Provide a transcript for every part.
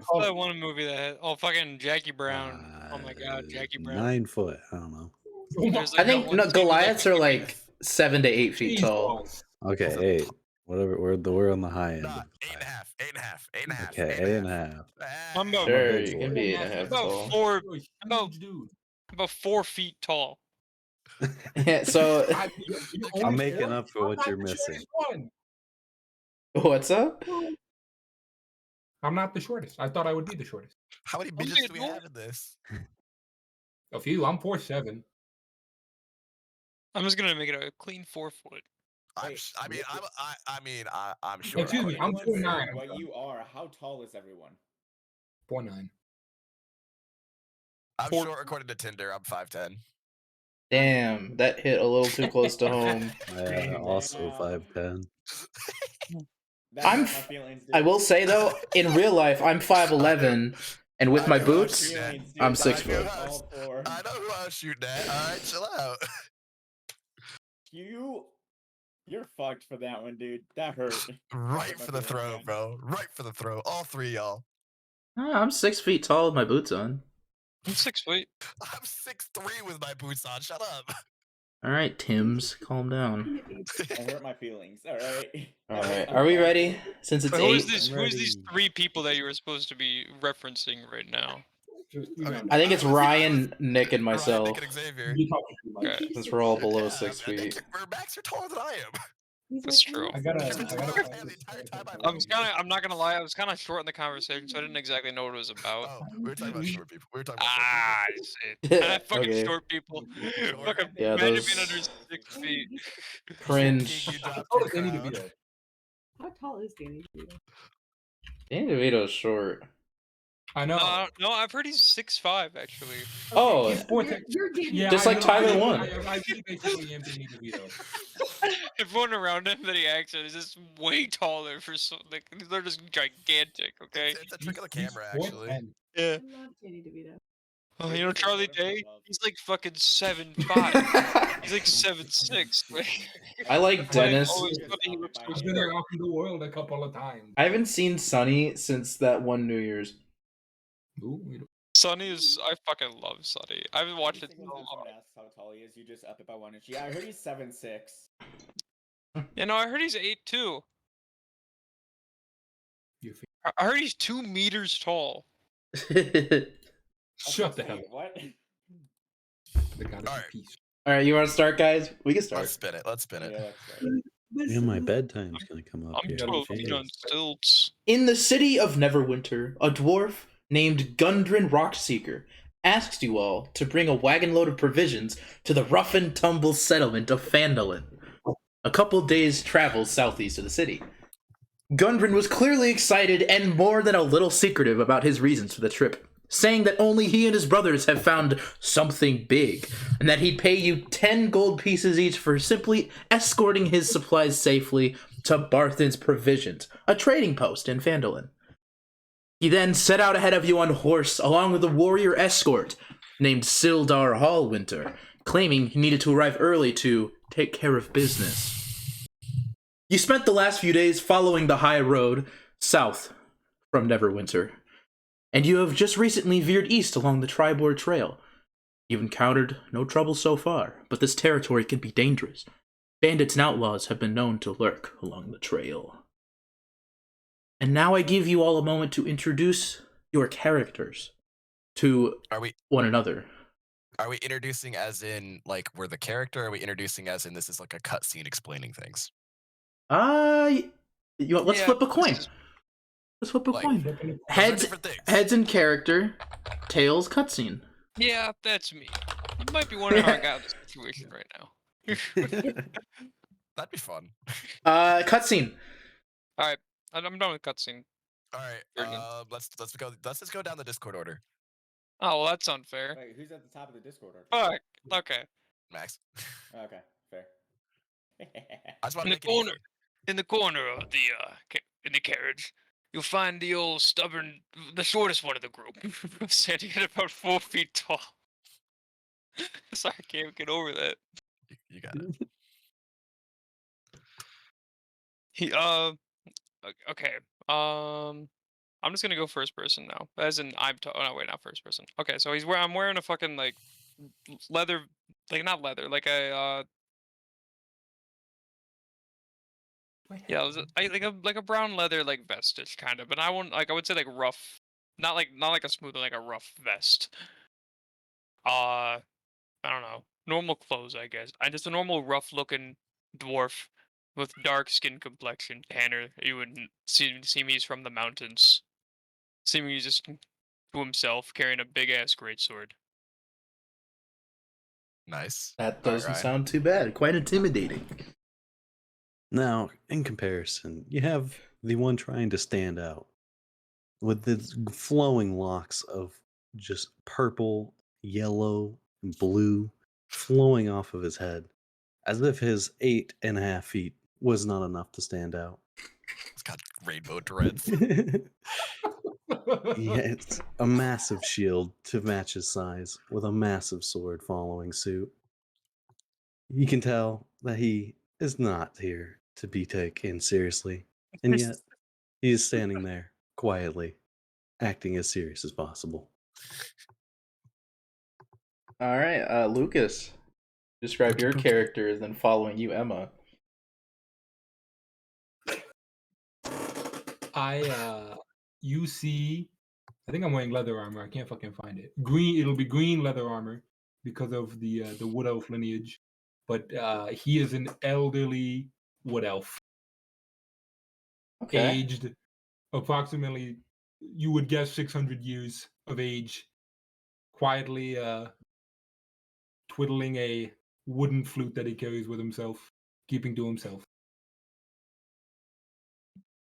What's that one movie that fucking Jackie Brown? Oh my god, Jackie Brown. 9 foot. I don't know. There's I like that think one no, scene with, like, Goliaths are Jackie like 7 to 8 feet tall. Jesus. Okay, 8. Whatever. We're on the high end. Nah, of 8.5. 8.5. 8.5. Okay, 8.5. I'm about, I'm a Sure, big you boy. can be 8.5 about tall. 4 You're a about- huge dude. about 4 feet tall. Yeah, so I'm making up for what you're missing. what's up? I'm not the shortest. I thought I would be the shortest. How many midgets do we have in this? A few. I'm 4'7". I'm just gonna make it a clean 4 foot. I'm Wait, sure. Excuse me, I'm Everyone 4'9". said what you are. How tall is everyone? 4'9". I'm short according to Tinder. I'm 5'10". Damn, that hit a little too close to home. Also 5'10". That's I'm not my feelings, dude. I will say though, in real life, I'm 5'11", and with I my know who I was boots, shooting at. I'm Dude, 6 I know foot. who I was- all four. I know who I was shooting at. Alright, chill out. You're fucked for that one, dude. That hurt. Right for the throw, bro. Right for the throw. All three, y'all. I'm 6 feet tall with my boots on. I'm 6 feet. I'm 6'3" with my boots on. Shut up. All right, Tim's, calm down. Don't hurt my feelings. All right. All right, are we ready? Since it's Who is 8, this? Who is these ready. 3 people that you were supposed to be referencing right now? I think it's Ryan, Nick, and Ryan, myself. Nick, and Xavier. Okay, Since we're all below Yeah, 6 Nick feet. or Max, you're taller than I am. that's true. I gotta. You've been taller than I am the entire time I've I'm not gonna lie. I was kind of short in the conversation, so I didn't exactly know what it was about. Oh, we were talking about short people. We were talking about Ah, I see. Fucking Okay. short people. Short. Fucking Yeah, imagine those- being under 6 feet. Cringe. You dropped How your tall does Danny crown. DeVito? How tall is Danny DeVito? Danny DeVito's short. I know. No, I've heard he's 6'5" actually. Oh, He's 4'10". You're Danny. Yeah, Just I like know, Tyler I- won. I basically am Danny DeVito. Everyone around him that he acts in is just way taller for like they're just gigantic. Okay. It's a trick of the He's camera, actually. 4'10". Yeah. I love Danny DeVito. Oh, you know Charlie Day? He's like fucking 7'5". He's like 7'6". I like Dennis. Always thought he looked so I've been short. around the world a couple of times. I haven't seen Sunny since that one New Year's. Ooh, we don't- Sonny is. I fucking love Sonny. I haven't watched it so When long. someone asks how tall he is, you just up it by 1 inch. Yeah, I heard he's 7'6". You know, I heard he's 8'2". You feel- I heard he's 2 meters tall. Shut the hell Wait, up. what? The God of Alright. peace. All right, you want to start, guys? We can start. Let's spin it. Let's spin it. Yeah, that's Yeah, my bedtime's gonna come up I'm here. 12 feet on stilts. In the city of Neverwinter, a dwarf named Gundren Rockseeker asks you all to bring a wagon load of provisions to the rough and tumble settlement of Phandelver, a couple days' travel southeast of the city. Gundren was clearly excited and more than a little secretive about his reasons for the trip, saying that only he and his brothers have found something big, and that he'd pay you 10 gold pieces each for simply escorting his supplies safely to Barthen's Provisions, a trading post in Phandelver. He then set out ahead of you on horse, along with a warrior escort named Sildar Hallwinter, claiming he needed to arrive early to take care of business. You spent the last few days following the high road south from Neverwinter, and you have just recently veered east along the Tribord Trail. You've encountered no trouble so far, but this territory can be dangerous. Bandits and outlaws have been known to lurk along the trail. And now I give you all a moment to introduce your characters to one another. Are we introducing as in like we're the character? Or are we introducing as in this is like a cutscene explaining things? Let's flip a coin. Let's flip a Like, coin. Heads in character, tails cutscene. Yeah, that's me. You might be wondering how I got in this situation right now. That'd be fun. Cutscene. All right, I'm done with cutscene. All right, let's just go down the Discord order. Oh well, that's unfair. Wait, who's at the top of the Discord order? Fuck. Okay. Max. Okay, fair. I just want In to the make it easy. corner, in the corner of in the carriage, you'll find the old stubborn, the shortest one of the group, standing at about 4 feet tall. Sorry, I can't get over that. You got it. He okay. I'm just gonna go first person now. As in, oh no, wait, not first person. Okay, so I'm wearing a fucking like leather, like not leather, like a yeah, like a brown leather like vestish kind of, but I won't like I would say like rough, not like a smooth, like a rough vest. I don't know, normal clothes, I guess. I just a normal rough looking dwarf with dark skin complexion. Tanner, you wouldn't see me. He's from the mountains. See me just to himself carrying a big ass greatsword. Nice. That doesn't Alright. sound too bad. Quite intimidating. Now, in comparison, you have the one trying to stand out with the flowing locks of just purple, yellow, and blue flowing off of his head, as if his 8.5 feet was not enough to stand out. It's got rainbow dreads. It's a massive shield to match his size, with a massive sword following suit. You can tell that he is not here to be taken seriously, and yet he is standing there quietly, acting as serious as possible. All right, Lucas, describe your character, then following you, Emma. You see, I think I'm wearing leather armor. I can't fucking find it. Green, it'll be green leather armor because of the wood elf lineage. But he is an elderly wood elf, Okay. aged approximately, you would guess 600 years of age, quietly twiddling a wooden flute that he carries with himself, keeping to himself.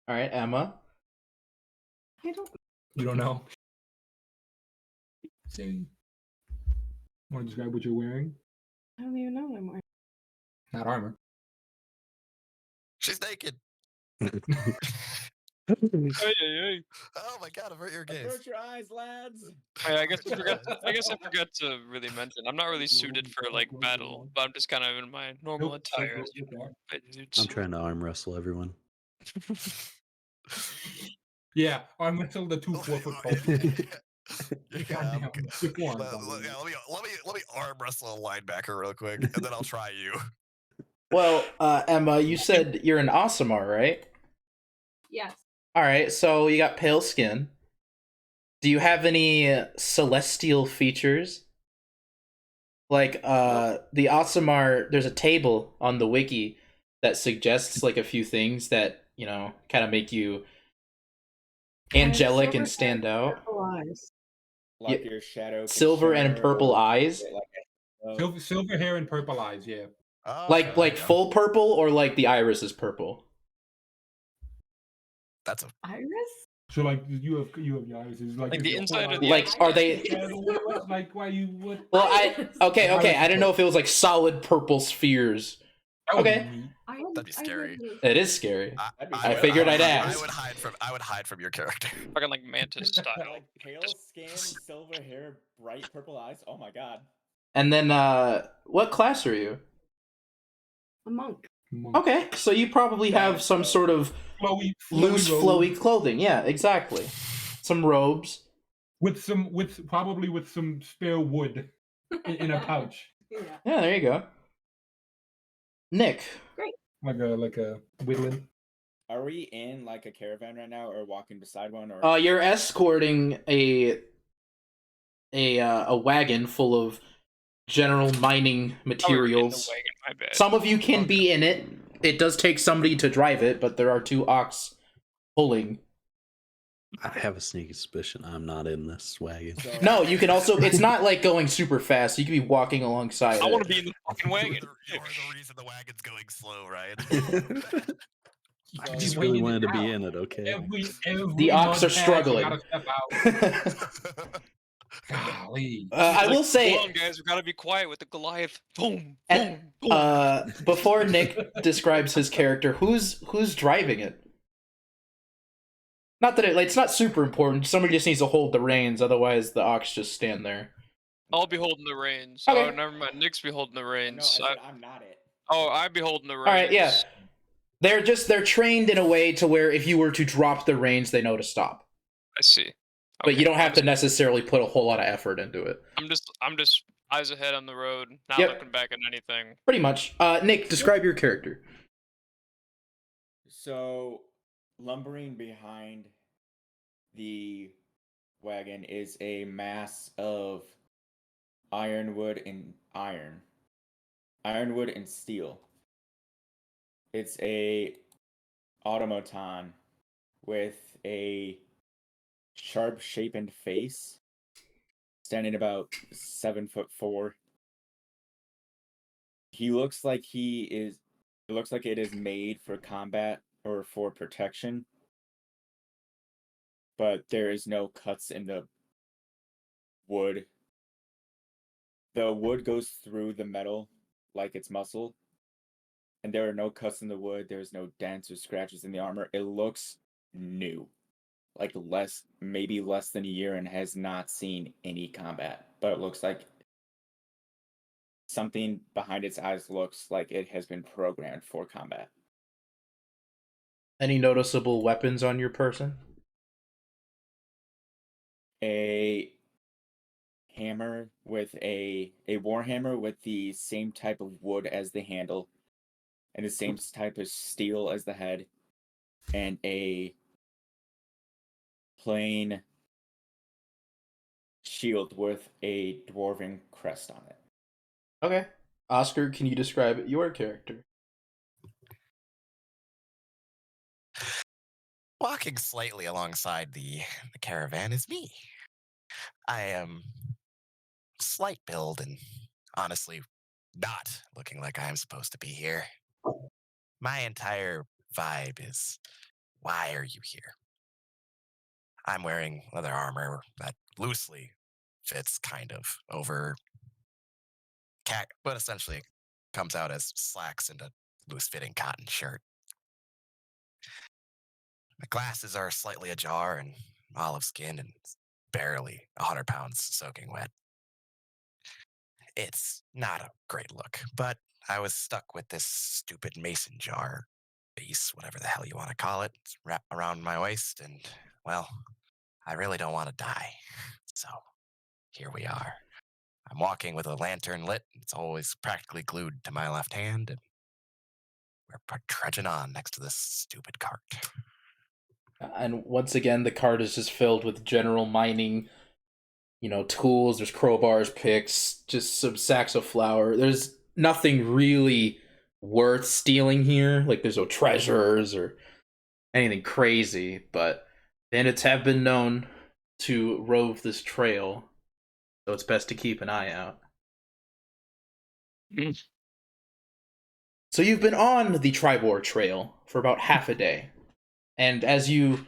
All right, Emma. I don't. You don't know? Say, want to describe what you're wearing? I don't even know what I'm wearing. Not armor. She's naked. Hey, hey, hey. Oh my god, avert your gaze. Avert your eyes, lads. Hey, I guess I forgot to really mention. I'm not really suited for like battle, but I'm just kind of in my normal Nope, attire. nope, As you nope, know. nope. I'm trying to arm wrestle everyone. Yeah, arm wrestle the 2 4-foot poles. Goddamn, good one, Goblin. Let me arm wrestle a linebacker real quick, and then I'll try you. Well, Emma, you said you're an Aasimar, right? Yes. All right, so you got pale skin. Do you have any celestial features? Like, the Aasimar, there's a table on the wiki that suggests like a few things that, you know, kind of make you angelic and stand out. Purple eyes. Like your shadow. can Silver and shimmer purple eyes. like Silver hair and purple eyes, yeah. Oh, Like okay, there you go. full purple, or like the iris is purple? That's a Iris? So like you have your eyes is like, Like is the your inside whole of the Like, eyes. are they? like why you would? Well, okay. I didn't know if it was like solid purple spheres. Okay. That'd be scary. It is scary. That'd be I wild. figured I'd I ask. would hide from your character. Fucking like mantis style. Like pale skin, silver hair, bright purple eyes. Oh my god. And then, what class are you? A monk. Okay, so you probably have some sort of loose, flowy clothing. Yeah, exactly. Some robes. Probably with some spare wood in a pouch. Yeah. Yeah, there you go. Nick. Like a whittling. Are we in like a caravan right now, or walking beside one, or? You're escorting a wagon full of general mining materials. Wagon, my bad. Some of you can be in it. It does take somebody to drive it, but there are 2 ox pulling. I have a sneaky suspicion I'm not in this wagon. So, No, you can also. It's not like going super fast. You can be walking alongside. I it. want to be in the fucking wagon. You're the reason the wagon's going slow, right? I just really wanted to be in it, okay? The ox are struggling. Golly. I will say, Hold on, guys, we gotta be quiet with the Goliath. Boom, boom, boom. before Nick describes his character, who's driving it? Not that it's not super important. Somebody just needs to hold the reins, otherwise the ox just stand there. I'll be holding the reins. Okay. Oh, never mind. Nick's be holding the no, reins. I'm not it. I'd be holding the reins. All right, yeah. They're trained in a way to where if you were to drop the reins, they know to stop. I see. But you don't have I'm to just- necessarily put a whole lot of effort into it. I'm just eyes ahead on the road, not Yep. looking back at anything. Pretty much. Nick, describe your character. So, lumbering behind the wagon is a mass of ironwood and ironwood and steel. It's a automaton with a sharp-shapen face, standing about 7'4". He looks like it looks like it is made for combat or for protection, but there is no cuts in the wood. The wood goes through the metal like it's muscle, and there are no cuts in the wood. There's no dents or scratches in the armor. It looks new, like maybe less than a year, and has not seen any combat. But it looks like something behind its eyes looks like it has been programmed for combat. Any noticeable weapons on your person? A hammer with a warhammer with the same type of wood as the handle, and the same type of steel as the head, and a plain shield with a dwarven crest on it. Okay. Oscar, can you describe your character? Walking slightly alongside the caravan is me. I am slight build and honestly not looking like I am supposed to be here. My entire vibe is, why are you here? I'm wearing leather armor that loosely fits kind of over but essentially comes out as slacks and a loose-fitting cotton shirt. My glasses are slightly ajar and olive skin and barely 100 pounds soaking wet. It's not a great look, but I was stuck with this stupid mason jar base, whatever the hell you want to call it, wrapped around my waist, and, well, I really don't want to die. So, here we are. I'm walking with a lantern lit. It's always practically glued to my left hand, and we're trudging on next to this stupid cart. And once again, the cart is just filled with general mining, tools. There's crowbars, picks, just some sacks of flour. There's nothing really worth stealing here. Like, there's no treasures or anything crazy, but bandits have been known to rove this trail, so it's best to keep an eye out. Mm. So you've been on the Tribor Trail for about half a day, and as you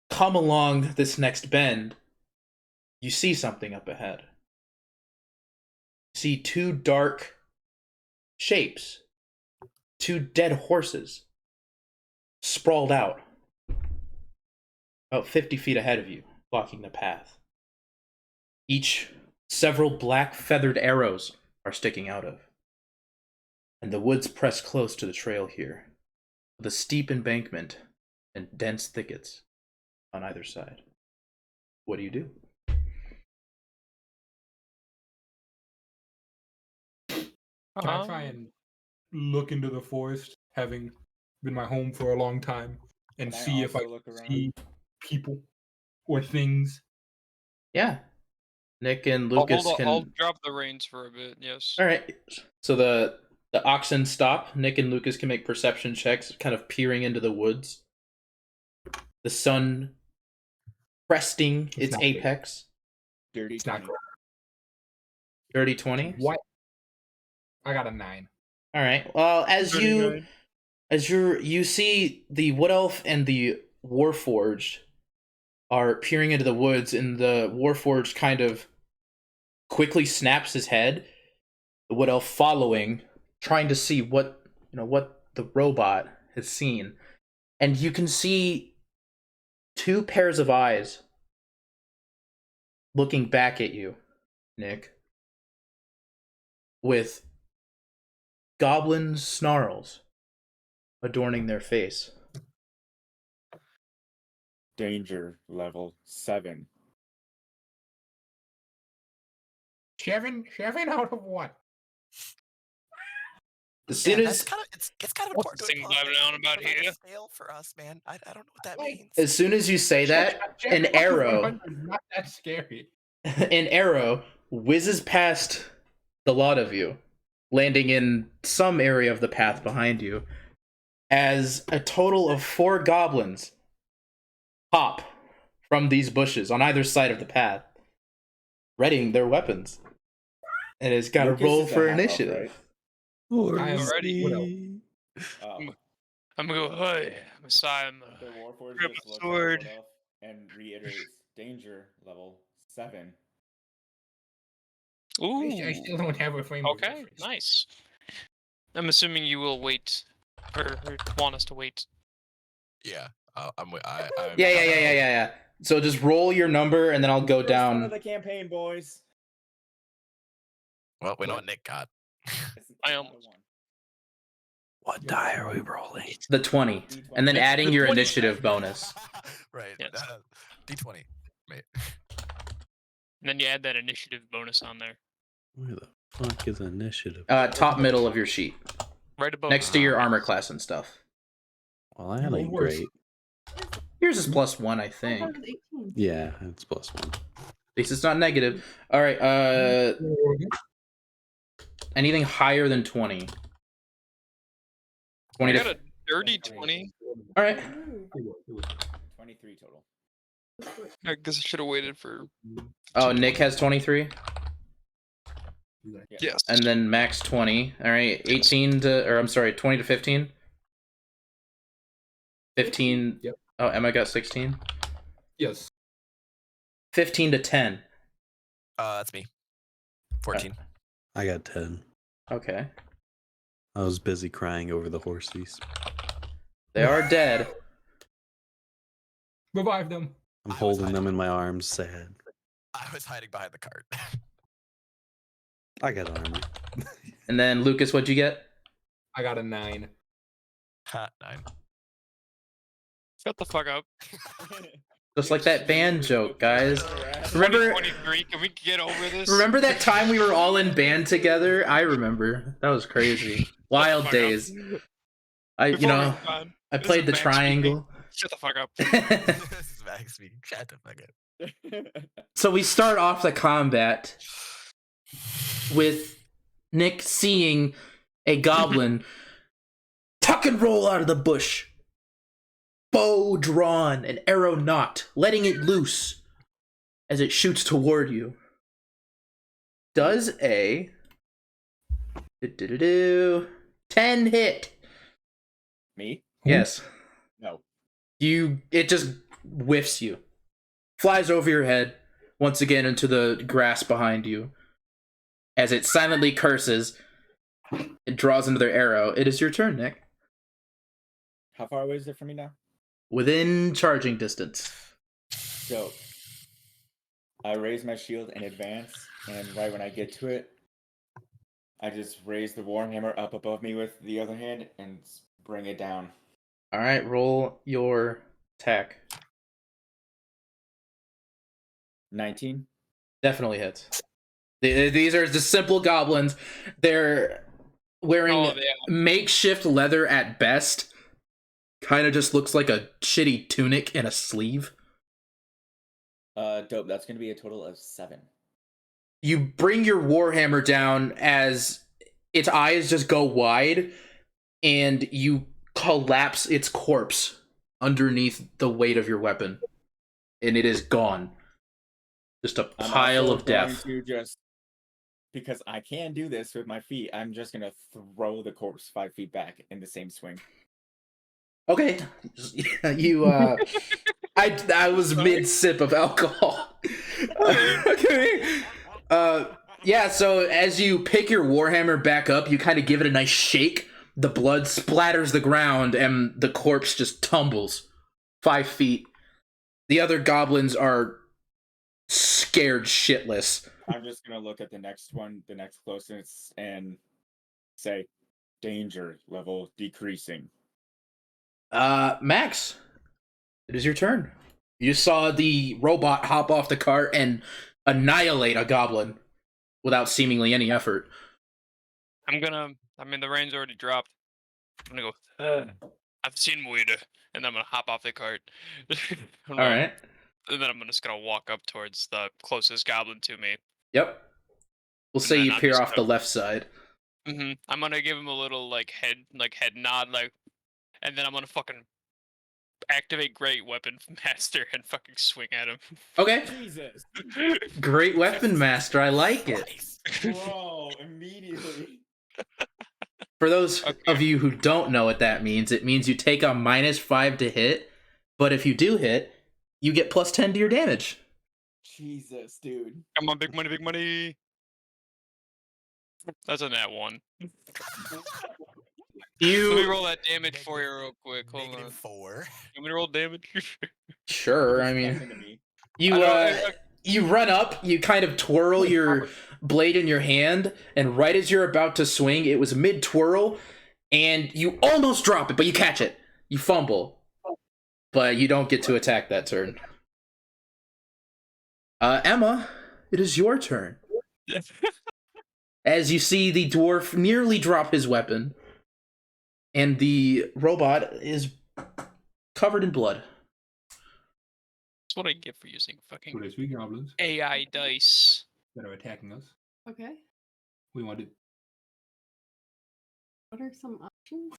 come along this next bend, you see something up ahead. You see two dark shapes, two dead horses, sprawled out, about 50 feet ahead of you, blocking the path. Each, several black feathered arrows are sticking out of. And the woods press close to the trail here, with a steep embankment and dense thickets on either side. What do you do? Can I try and look into the forest, having been my home for a long time, and Can I see if I also look around? see people or things? Yeah. Nick and I'll, Lucas I'll can... drop the reins for a bit. Yes. Alright, so the oxen stop. Nick and Lucas can make perception checks, kind of peering into the woods. The sun cresting its not good. apex. Dirty It's not 20. good. Dirty 20. What? I got a 9. Alright, well, Pretty good. you see the Wood Elf and the Warforged are peering into the woods, and the Warforged kind of quickly snaps his head. The Wood Elf following, trying to see what the robot has seen. And you can see two pairs of eyes looking back at you, Nick, with goblin snarls adorning their face. danger level 7. 7 out of what? As Yeah, soon that's as kind of it's kind of What's important this to thing provide blabbing on about provide a here? scale for us, man. I don't know what that Like, means. as soon as you say that, an 7 out of arrow 100 is not that scary. an arrow whizzes past the lot of you, landing in some area of the path behind you, as a total of 4 goblins pop from these bushes on either side of the path, readying their weapons. And it's got to Lucas roll is a for half-elf, initiative. I am ready. Widow. Oh, I'm gonna go, hey, Messiah, I'm the Warforged grab just my looks sword. at the Wood Elf and reiterates danger level 7. Ooh. I still don't have a frame of Okay, reference. nice. I'm assuming you will wait, or want us to wait. Yeah, I'm. Yeah. So just roll your number, and then I'll go First one down. of the campaign, boys. Well, we know what Nick got. It's I not a almost- 1. What die are we rolling? The 20, and then It's adding the your 20. initiative bonus. Right. Yes. D20, mate. And then you add that initiative bonus on there. Where the fuck is initiative? Top middle of your sheet, Right above. next to your armor class and stuff. Well, that You ain't rolled worse. great. Yours is +1, I I thought think. it was 18. Yeah, it's +1. At least it's not negative. All right. Anything higher than 20. 20 I to. got a dirty 20. All right. Ooh. 23 total. I guess I should have waited for. Oh, Nick has 23, Yes. and then Max 20. All right. 18 to, or I'm sorry, 20 to 15. 15. Yep. Oh, Emma got 16. Yes. 15 to 10. That's me. 14. I got 10. Okay. I was busy crying over the horsies. They are dead. Revive them. I'm I was holding them hiding. in my arms, sad. I was hiding behind the cart. I got armor. And then Lucas, what'd you get? I got a 9. Ha, 9. Shut the fuck up. Just like that band joke, guys. Remember 23. Can we get over this? remember that time we were all in band together? I remember. That was crazy. Wild Shut the fuck up. days. I Before we know, move on, I this played is the Max speaking. triangle. Shut the fuck up. This is Max speaking. Shut the fuck up. So we start off the combat with Nick seeing a goblin tuck and roll out of the bush, bow drawn, an arrow not, letting it loose as it shoots toward you. Does a 10 hit? Me? Yes. No. It just whiffs you, flies over your head once again into the grass behind you. As it silently curses, it draws another arrow. It is your turn, Nick. How far away is it from me now? Within charging distance. So, I raise my shield and advance, and right when I get to it, I just raise the Warhammer up above me with the other hand and bring it down. All right, roll your attack. 19. Definitely hits. These are just simple goblins. They're wearing Oh, yeah. makeshift leather at best. Kind of just looks like a shitty tunic and a sleeve. Dope. That's going to be a total of 7. You bring your warhammer down as its eyes just go wide, and you collapse its corpse underneath the weight of your weapon, and it is gone. Just a I'm pile also of death. going to just, because I can do this with my feet, I'm just going to throw the corpse 5 feet back in the same swing. Okay, you I was mid sip of alcohol. Okay. Yeah, so as you pick your warhammer back up, you kind of give it a nice shake. The blood splatters the ground and the corpse just tumbles 5 feet. The other goblins are scared shitless. I'm just going to look at the next one, the next closest, and say, danger level decreasing. Max, it is your turn. You saw the robot hop off the cart and annihilate a goblin without seemingly any effort. I mean, the rain's already dropped. I'm gonna go, I've seen Moida, and then I'm gonna hop off the cart. All right. And then I'm just gonna walk up towards the closest goblin to me. Yep. We'll And say then you I'm peer just off the gonna- left side. I'm gonna give him a little head nod, and then I'm gonna fucking activate Great Weapon Master and fucking swing at him. Okay. Jesus. Great weapon master. I like it. Nice. Bro, immediately. For those Okay. of you who don't know what that means, it means you take a -5 to hit, but if you do hit, you get +10 to your damage. Jesus, dude. Come on, big money, big money. That's a nat 1. Let me You roll that damage for you real quick. Hold on. -4. You want me to roll damage? sure? I Nothing mean, to me. you I know, you run up, you kind of twirl your blade in your hand, and right as you're about to swing, it was mid twirl, and you almost drop it, but you catch it. You fumble, but you don't get to attack that turn. Emma, it is your turn. As you see the dwarf nearly drop his weapon, and the robot is covered in blood. That's what I get for using So fucking there's 3 goblins AI dice. that are attacking us. Okay. We want to. What are some options?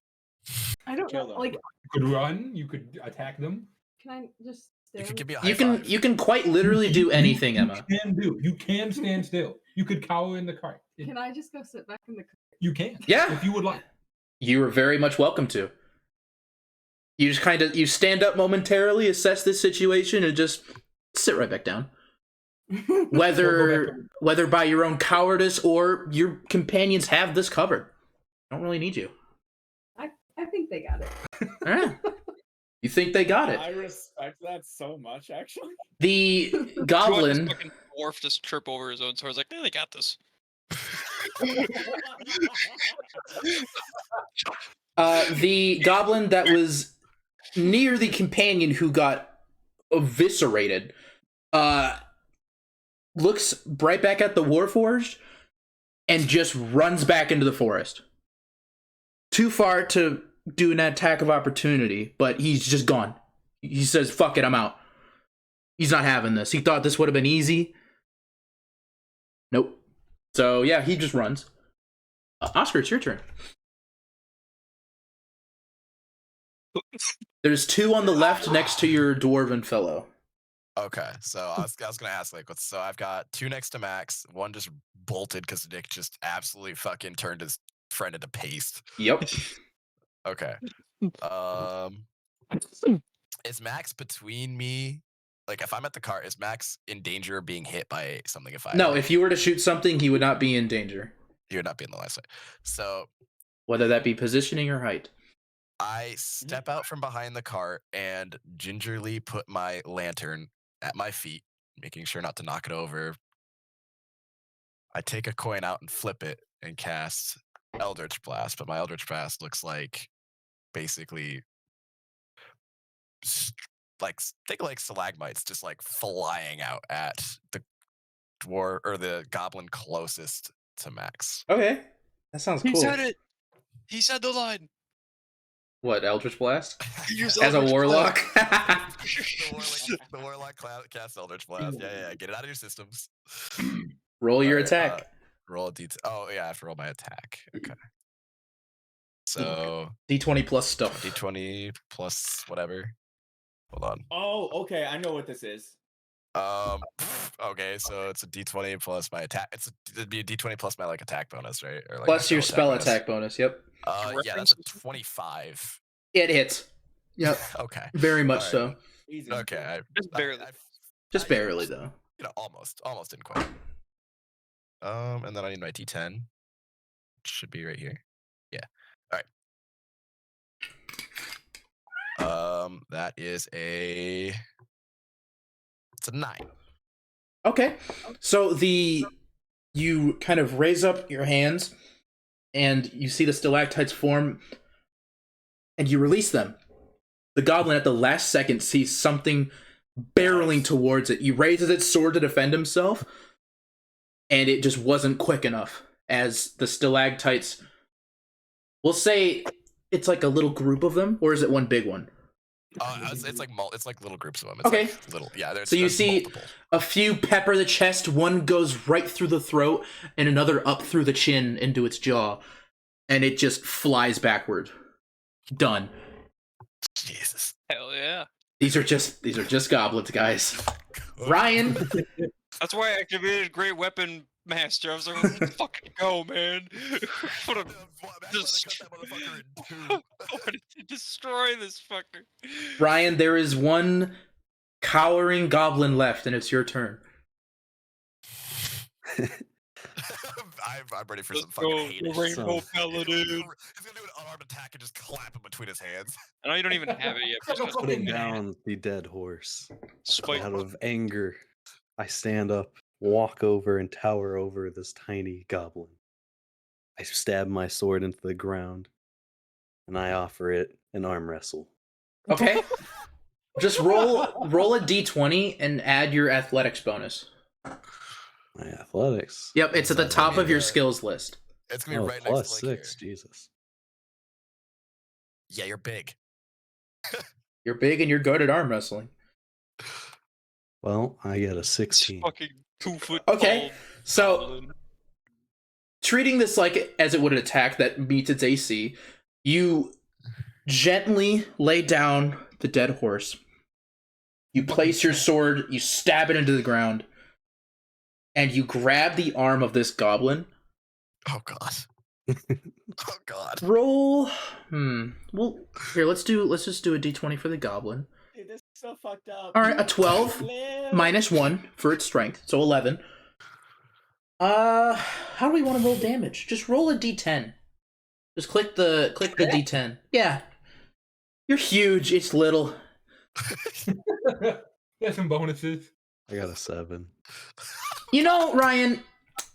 I don't Kill know. them. Like, You could run. You could attack them. can I just You stand? could give me a high You can five. you can quite literally do anything, Emma. You can stand still. You could cower in the cart. Can I just go sit back in the car? You can. Yeah. If you would like. You are very much welcome to. You just kind of you stand up momentarily, assess the situation, and just sit right back down. Whether by your own cowardice or your companions have this covered, I don't really need you. I think they got it. All right. You think they got I it? respect that so much, actually. The You want this goblin. fucking dwarf just trip over his own sword. It's like, they got this. The goblin that was near the companion who got eviscerated looks right back at the Warforged and just runs back into the forest. Too far to do an attack of opportunity, but he's just gone. He says, fuck it, I'm out. He's not having this. He thought this would have been easy. Nope. So, yeah, he just runs. Oscar, it's your turn. There's 2 on the left next to your dwarven fellow. Okay, so I was gonna ask so I've got 2 next to Max, 1 just bolted because Nick just absolutely fucking turned his friend into paste. Yep. Okay. Is Max between me? Like, if I'm at the cart, is Max in danger of being hit by something? No, if you were to shoot something, he would not be in danger. He would not be in the line of sight. So Whether that be positioning or height. I step out from behind the cart and gingerly put my lantern at my feet, making sure not to knock it over. I take a coin out and flip it and cast Eldritch Blast, but my Eldritch Blast looks like basically think like stalagmites just like flying out at the dwarf or the goblin closest to Max. Okay. That sounds cool. He said it. He said the line. What, Eldritch Blast? Use As a Eldritch warlock? The warlock cast Eldritch Blast. Yeah. Get it out of your systems. Roll your Alright, attack. Roll a D. Oh yeah, I have to roll my attack. Okay. So D20 plus stuff. D20 plus whatever. Hold on. Oh, okay. I know what this is. Okay, so it's a D20 plus my attack. It'd be a D20 plus my attack bonus, right? Or like Plus my your spell bonus. attack bonus. Yep. Yeah, that's a 25. It hits. Yep. Okay. Very much Alright. so. Easy. Okay. Just barely. Just barely, though. Almost didn't quite. And then I need my D10. Should be right here. Yeah. All right. That is it's a 9. Okay. So you kind of raise up your hands and you see the stalactites form and you release them. The goblin at the last second sees something barreling towards it. He raises its sword to defend himself, and it just wasn't quick enough as the stalactites. We'll say it's like a little group of them, or is it one big one? It's like little groups of them. It's Okay. like little, yeah. So you see multiple. a few pepper the chest, one goes right through the throat, and another up through the chin into its jaw, and it just flies backward. Done. Jesus. Hell yeah. These are just goblins, guys. Ryan, That's why I activated Great Weapon Master. I was like, let's fucking go, man. What a I wanted to destroy this fucker. Ryan, there is one cowering goblin left, and it's your turn. I'm ready for Let's some fucking go, hate. the Rainbow So- Paladin. He's gonna do an unarmed attack and just clap him between his hands. I know you don't even have it yet. But just Putting down the dead horse. spike. Out of anger, I stand up, walk over, and tower over this tiny goblin. I stab my sword into the ground, and I offer it an arm wrestle. Okay. Just roll a d20 and add your athletics bonus. My athletics. Yep, it's at the top of your Yeah. skills list. It's gonna be Oh, right plus next to like 6, here. Jesus. Yeah, you're big. You're big and you're good at arm wrestling. Well, I get a 16. Fucking 2 foot. Okay, tall so goblin. treating this like as it would an attack that meets its AC, you gently lay down the dead horse. You place your sword, you stab it into the ground, and you grab the arm of this goblin. Oh god. Oh god. Roll. Well, here, let's just do a d20 for the goblin. Dude, this is so fucked up. All right, a 12 Live. minus 1 for its strength, so 11. How do we want to roll damage? Just roll a d10. Just click the d10. Yeah. You're huge, it's little. There's some bonuses. I got a 7. You know, Ryan,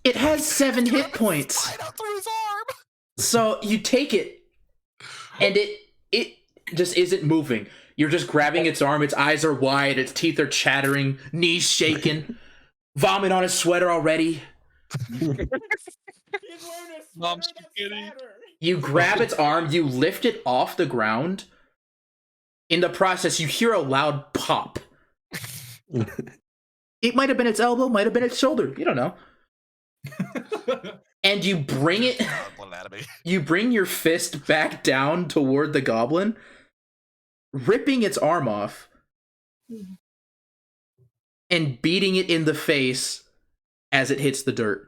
it has 7 hit points. Slide out through his arm. So you take it, and it just isn't moving. You're just grabbing its arm, its eyes are wide, its teeth are chattering, knees shaking, vomit on his sweater already. He's wearing a Mom sweater that's spaghetti. fatter. You grab its arm, you lift it off the ground. In the process, you hear a loud pop. It might have been its elbow, might have been its shoulder. You don't know. And you bring it. Goblin anatomy. You bring your fist back down toward the goblin, ripping its arm off, and beating it in the face as it hits the dirt.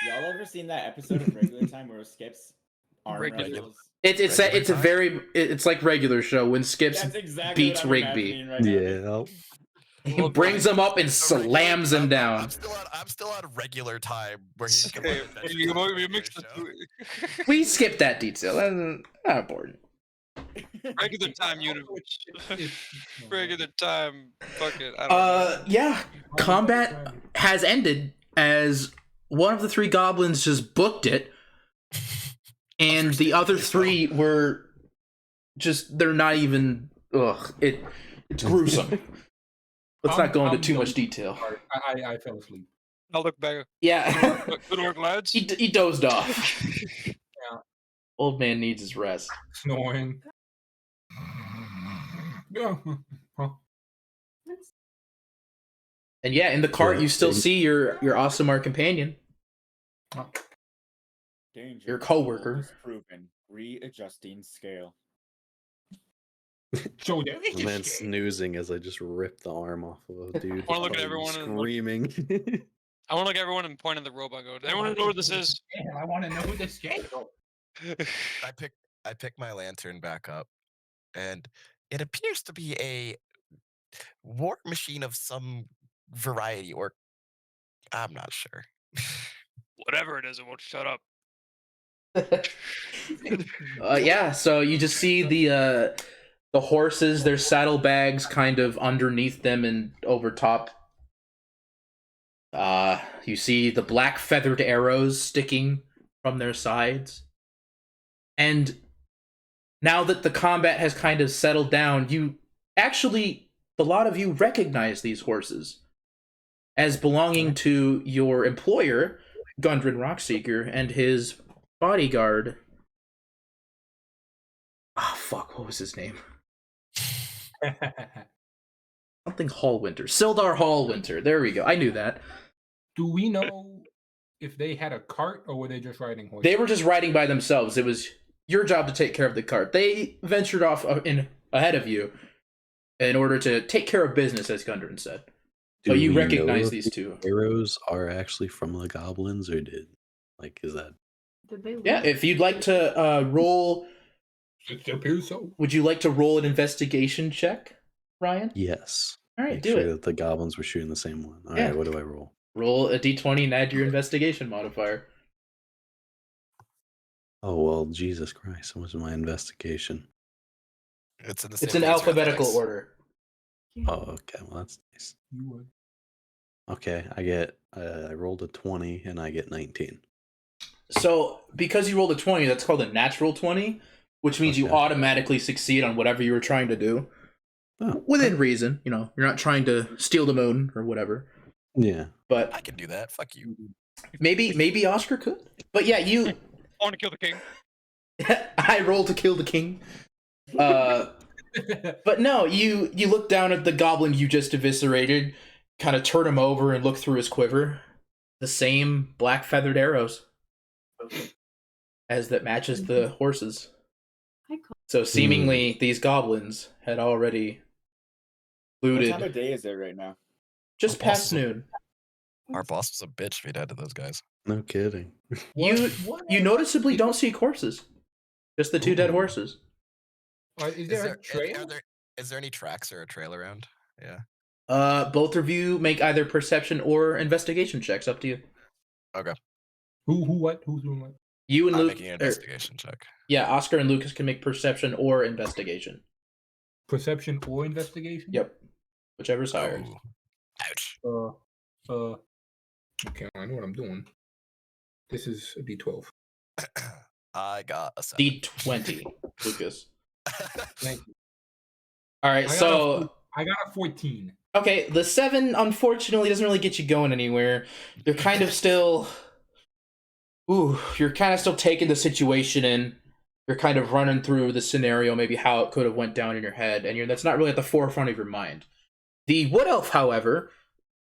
Y'all ever seen that episode of Regular Time where it skips arm Regular. wrestles? It's like regular show when Skips That's exactly beats what I'm Rigby. imagining right now. Yeah. He brings him up and slams him down. I'm still on regular time where he's Okay, you mixed the two. We skipped that detail. That's not important. Regular time universe. Regular time. Fuck it. I don't know. Yeah. Combat has ended as one of the 3 goblins just booked it, and the other 3 were just, they're not even, it's gruesome. Let's not go into too much detail. I fell asleep. I'll look back. Yeah. Good work, lads. He dozed off. Old man needs his rest. Snoring. Yeah. Huh. And yeah, in the cart Yeah, you still and- see your Aasimar companion. Danger. Your coworker. Is proven. Readjusting scale. So there is And then this game. snoozing as I just rip the arm off of a dude. Wanna look at fucking everyone and look- screaming. I want to look at everyone and point at the robot. Go. Does anyone know what this is? Damn, I want to know who this game is. I pick my lantern back up, and it appears to be a war machine of some variety, or I'm not sure. Whatever it is, it won't shut up. Yeah, so you just see the horses, their saddlebags kind of underneath them and over top. You see the black feathered arrows sticking from their sides. And now that the combat has kind of settled down, you actually a lot of you recognize these horses as belonging to your employer, Gundren Rockseeker, and his bodyguard. Ah, fuck, what was his name? Something Hallwinter. Sildar Hallwinter. There we go. I knew that. Do we know if they had a cart or were they just riding horses? They were just riding by themselves. It was your job to take care of the cart. They ventured off ahead of you in order to take care of business, as Gundren said. But you we recognize know these if two. Arrows are actually from the goblins, or is that? Did they? Yeah, leave? if you'd like to roll, It appears so. would you like to roll an investigation check, Ryan? Yes. All right, Make do sure it. that the goblins were shooting the same one. All Yeah. right, what do I roll? Roll a d20 and add your investigation modifier. Oh well, Jesus Christ! What was my investigation? It's in the It's same in place as alphabetical athletics. order. Oh, okay. Well, that's nice. You would. Okay, I get. I rolled a 20 and I get 19. So, because you rolled a 20, that's called a natural 20, which means you Okay. automatically succeed on whatever you were trying to do. Oh, Within reason, you know, you're not trying to steal the moon or whatever. yeah. I But can do that. Fuck you. maybe Oscar could. But yeah, you I want to kill the king. I rolled to kill the king. But no, you look down at the goblin you just eviscerated, kind of turn him over and look through his quiver. The same black feathered arrows as that matches the horses. I call So seemingly these goblins had already What looted time of day is it right now? just Our boss past is a- noon. Our boss was a bitch if he died to those guys. No kidding. You noticeably don't see horses. Just the two dead Ooh. horses. Is there a trail? Is there any tracks or a trail around? Yeah. Both of you make either perception or investigation checks. Up to you. What? Who's doing what? You and I'm Luke. making an investigation check. Yeah, Oscar and Lucas can make perception or investigation. Perception or investigation? Yep, whichever's higher. Ooh. Ouch. Okay, I know what I'm doing. This is a D12. I got a 7. D20, Lucas. Thank you. All right, I got a 14. okay, the 7 unfortunately doesn't really get you going anywhere. You're kind of still, you're kind of still taking the situation in. You're kind of running through the scenario, maybe how it could have went down in your head, and that's not really at the forefront of your mind. The wood elf, however,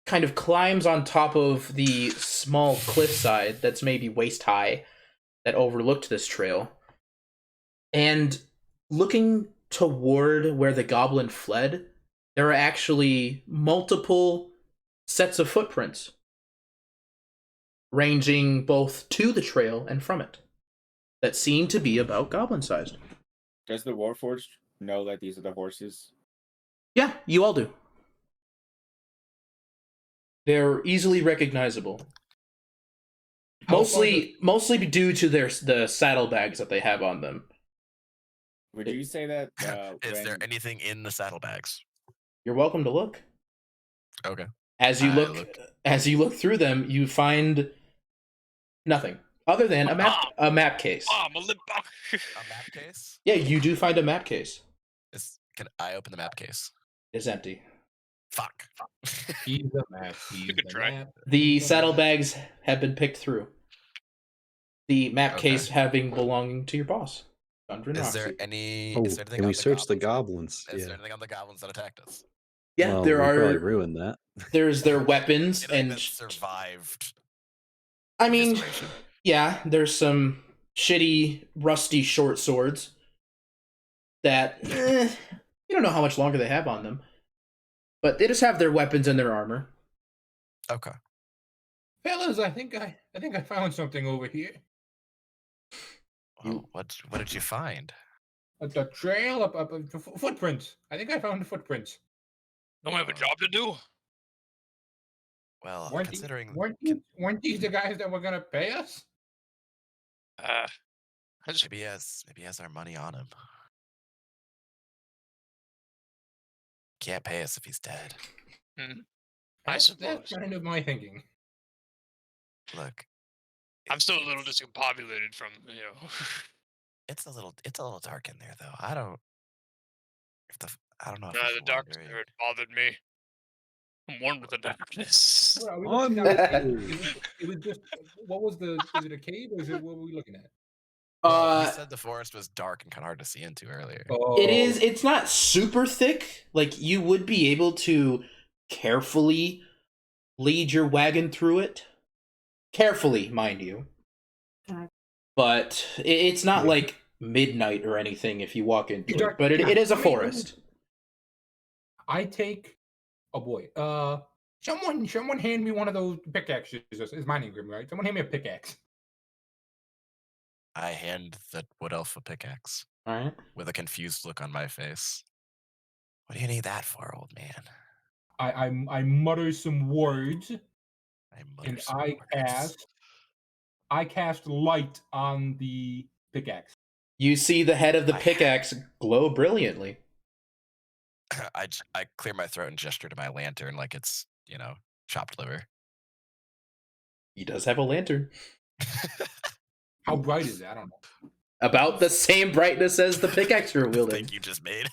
kind of climbs on top of the small cliffside that's maybe waist high that overlooked this trail, and looking toward where the goblin fled, there are actually multiple sets of footprints ranging both to the trail and from it that seem to be about goblin sized. Does the Warforged know that these are the horses? Yeah, you all do. They're easily recognizable. How Mostly due to the saddlebags that they have on them. Would you say that Is there when- anything in the saddlebags? You're welcome to look. Okay. As you I look, look. as you look through them, you find nothing other than a map case. I'm a lip. A map case? Yeah, you do find a map case. Can I open the map case? It's empty. Fuck. He's the map. He's You could the try. map. The he's the map. saddlebags have been picked through. The map Okay. case having belonging to your boss, Gundren Is there Roxy. any? Oh, Is there anything can on we the search the goblins? goblins? Is there anything on the goblins that attacked us? Yeah, Well, there we probably are. ruined that. There's their weapons Anything and. that survived. I mean, evisceration? yeah, there's some shitty, rusty short swords that you don't know how much longer they have on them, but they just have their weapons and their armor. Okay. Fellas, I think I found something over here. Well, what did you find? The trail up footprints. I think I found the footprints. Don't we have a job to do? Well, Weren't considering weren't these the guys that were gonna pay us? I just maybe he has our money on him. Can't pay us if he's dead. I That's suppose. kind of my thinking. Look, I'm still a little discombobulated from it's a little dark in there though. I don't. I don't know if Nah, I the should dark wander in. spirit bothered me. I'm one with the darkness. What are we On looking at? the It was just what was the? Is it a cave or is it what were we looking at? Well, he Uh, said the forest was dark and kind of hard to see into earlier. Oh, it is. It's not super thick. Like you would be able to carefully lead your wagon through it. Carefully, mind you. Okay. But it's not like midnight or anything if you walk into it. Dark- But it is a I mean, forest. I take. Oh boy. Someone hand me one of those pickaxes. Is mine engram, right? Someone hand me a pickaxe. I hand the wood elf a pickaxe All right. with a confused look on my face. What do you need that for, old man? I mutter some words I mutter and some words. I cast light on the pickaxe. You see the head of the pickaxe glow brilliantly. I clear my throat and gesture to my lantern like it's, chopped liver. He does have a lantern. How bright is it? I don't know. About the same brightness as the pickaxe you're The wielding. thing you just made.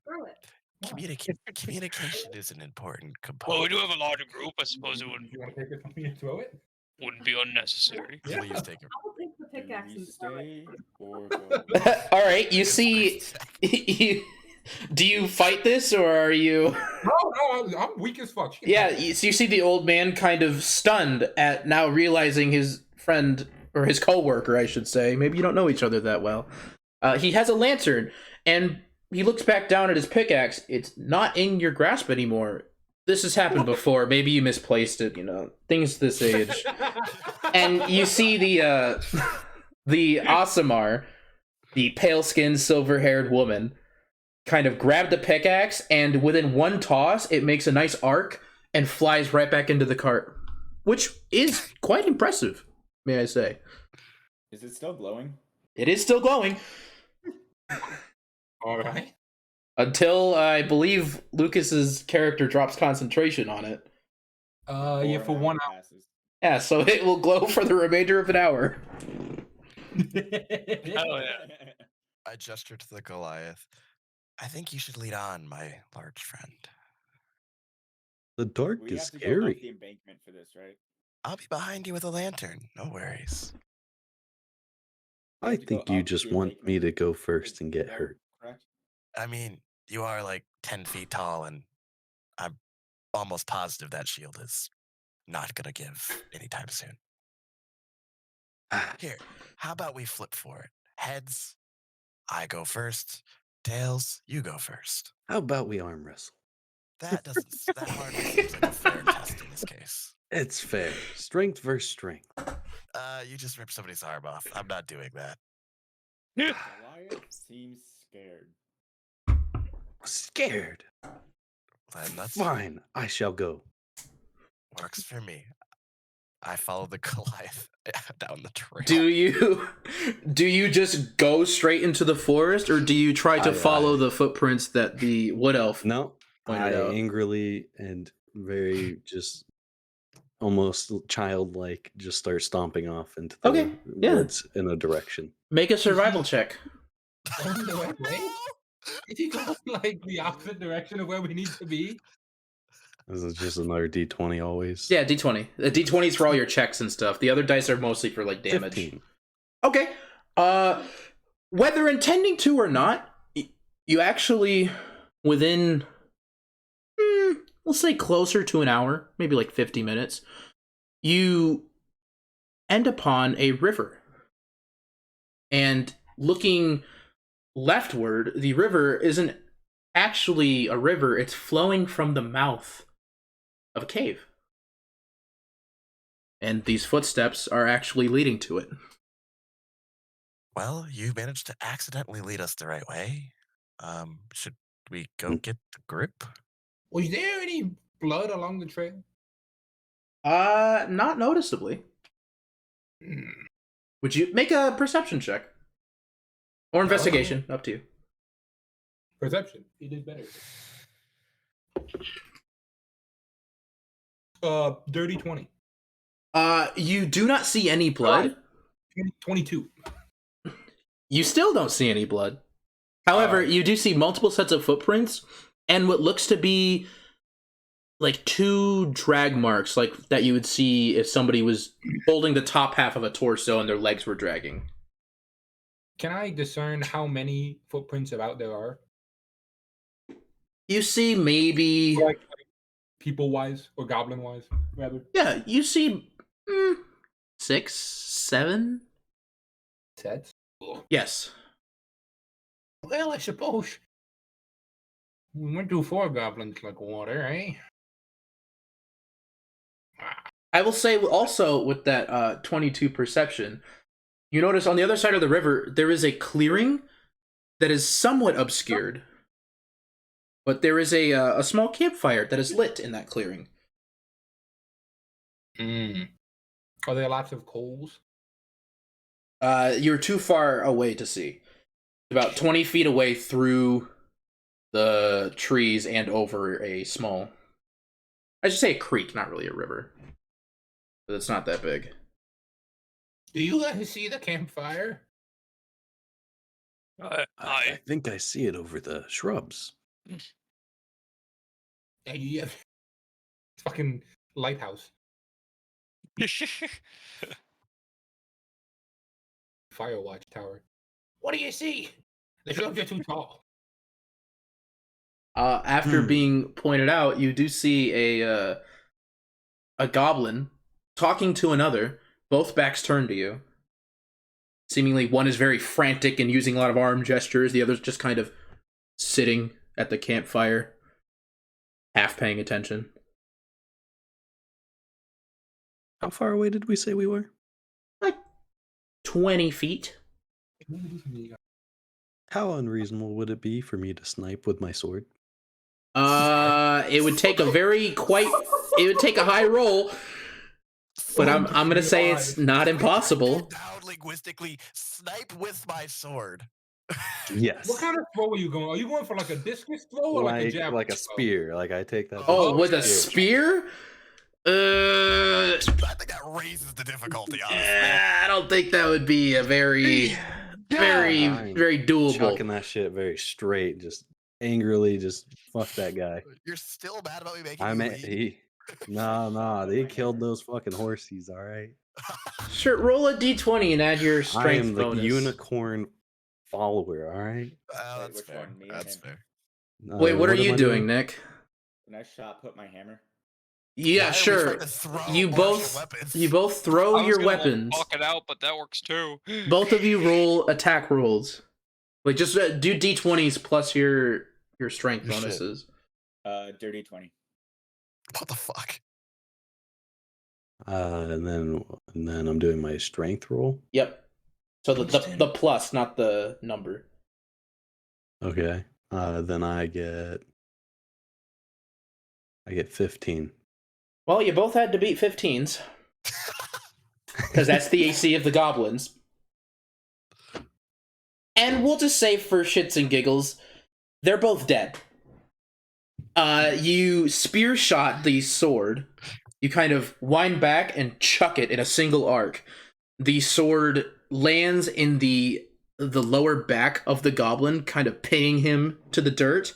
Throw it. Communication is an important Well, component. we do have a larger group. I suppose it You want to take it from me and throw it? wouldn't be unnecessary. Yeah. Please take it. I will take the Do pickaxe we and throw it. stay or go? All right, you see. Do you fight this or are you? No, I'm weak as fuck. Yeah, so you see the old man kind of stunned at now realizing his friend or his coworker, I should say. Maybe you don't know each other that well. He has a lantern, and he looks back down at his pickaxe. It's not in your grasp anymore. This has happened before. Maybe you misplaced it. Things this age. And you see the Aasimar, the pale-skinned, silver-haired woman, kind of grab the pickaxe, and within one toss, it makes a nice arc and flies right back into the cart, which is quite impressive, may I say. Is it still glowing? It is still glowing All right. until I believe Lucas's character drops concentration on it. Yeah, Or for an 1 hour hour. passes? Yeah, so it will glow for the remainder of an hour. Oh yeah. I gesture to the Goliath. I think you should lead on, my large friend. The dark We is have to go up the scary. embankment for this, right? I'll be behind you with a lantern. No worries. We I have to go think you up just the want me embankment. to go first Is and get that hurt. Correct? I mean, you are like 10 feet tall, and I'm almost positive that shield is not going to give anytime soon. Here, how about we flip for it? Heads, I go first. Tails, you go first. How about we arm wrestle? That hardly seems like a fair test in this case. It's fair. Strength versus strength. You just ripped somebody's arm off. I'm not doing that. Goliath seems scared. Scared. And that's Fine, I shall go. works for me. I follow the Goliath down the trail. Do you just go straight into the forest, or do you try to Aye, follow aye. the footprints that the wood elf? No, Pointed I out. angrily and very just almost childlike just start stomping off into the Okay, yeah. woods in a direction. Make a survival check. Going the right way? Is he going like the opposite direction of where we need to be? This is just another D20 always. Yeah, D20. The D20 is for all your checks and stuff. The other dice are mostly for like damage. 15. Okay. Whether intending to or not, you actually within we'll say closer to an hour, maybe like 50 minutes, you end upon a river. And looking leftward, the river isn't actually a river, it's flowing from the mouth of a cave. And these footsteps are actually leading to it. Well, you managed to accidentally lead us the right way. Should we go get the group? Was there any blood along the trail? Not noticeably. Would you make a perception check? Or investigation, up to you. Perception. It is better. Dirty 20. You do not see any blood. 22. You still don't see any blood. However, you do see multiple sets of footprints and what looks to be like 2 drag marks, like that you would see if somebody was holding the top half of a torso and their legs were dragging. Can I discern how many footprints about there are? You see maybe... Like people-wise, or goblin-wise, rather? Yeah, you see 6, 7? Sets? Yes. Well, I suppose we went through 4 goblins like water, eh? I will say also with that 22 perception, you notice on the other side of the river, there is a clearing that is somewhat obscured. But there is a small campfire that is lit in that clearing. Are there lots of coals? You're too far away to see. About 20 feet away through the trees and over a small... I should say a creek, not really a river. But it's not that big. Do you guys see the campfire? I think I see it over the shrubs. Yeah. Fucking lighthouse. Fire watch tower. What do you see? The shrubs are too tall. After being pointed out, you do see a goblin talking to another, both backs turned to you. Seemingly one is very frantic and using a lot of arm gestures, the other's just kind of sitting at the campfire, half paying attention. How far away did we say we were? Like 20 feet. How unreasonable would it be for me to snipe with my sword? It would take it would take a high roll, but I'm gonna say it's not impossible. Down linguistically, snipe with my sword. Yes. What kind of throw are you going? Are you going for like a discus throw or like a javelin? Like a throw? spear. Like I take that. Oh, with a spear? I think that raises the difficulty, honestly. I don't think that would be a very doable. Chucking that shit very straight, just angrily, just fuck that guy. You're still mad about me making you leave? Nah, they killed those fucking horsies, all right? Sure, roll a d20 and add your strength I am the bonus. unicorn follower, all right? That's Which fair. one, me and That's him? fair. Wait, what are am you I doing, Nick? When I shot, put my hammer. Yeah, Why are we sure. trying to throw You martial both weapons? throw I was your gonna weapons. Walk it out, but that works too. Both of you roll attack rolls. Like just do d20s plus your strength Shit. bonuses. Dirty 20. What the fuck? And then I'm doing my strength roll. Yep. So the plus, not the number. Okay. Then I get 15. Well, you both had to beat 15s. Because that's the AC of the goblins. And we'll just say for shits and giggles, they're both dead. You spear shot the sword. You kind of wind back and chuck it in a single arc. The sword lands in the lower back of the goblin, kind of pinning him to the dirt.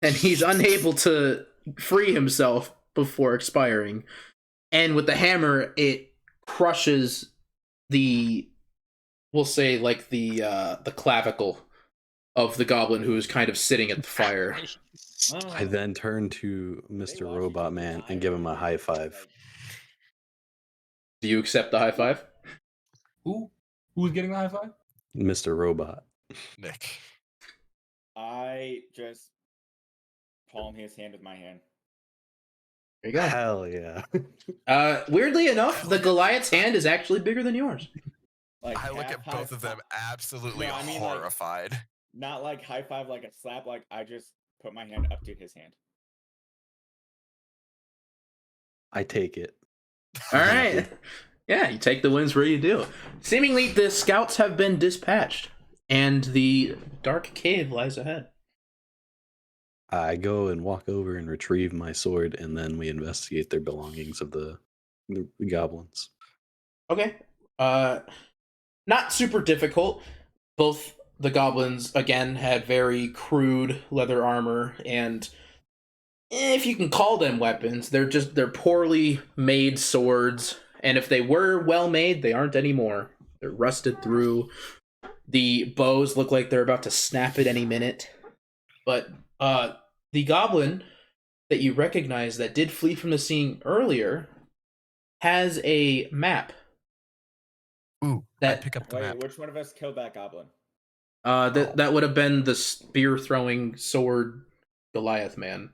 And he's unable to free himself before expiring. And with the hammer, it crushes we'll say like the clavicle of the goblin who is kind of sitting at the fire. I then turn to Mr. Robot Man and give him a high five. Do you accept the high five? Who's getting the high five? Mr. Robot. Nick. I just palm his hand with my hand. There you go. Hell yeah. Weirdly enough, the Goliath's hand is actually bigger than yours. Like I look half at both of them absolutely No, I mean, like- horrified. Not like high five, like a slap. Like I just put my hand up to his hand. I take it. All right. Yeah, you take the wins where you do. Seemingly, the scouts have been dispatched, and the dark cave lies ahead. I go and walk over and retrieve my sword, and then we investigate their belongings of the goblins. Okay. Not super difficult. Both the goblins again had very crude leather armor, and if you can call them weapons, they're poorly made swords. And if they were well made, they aren't anymore. They're rusted through. The bows look like they're about to snap at any minute. But the goblin that you recognize that did flee from the scene earlier has a map. Ooh, That- I pick up the Wait, map. which one of us killed that goblin? That would have been the spear throwing sword Goliath man.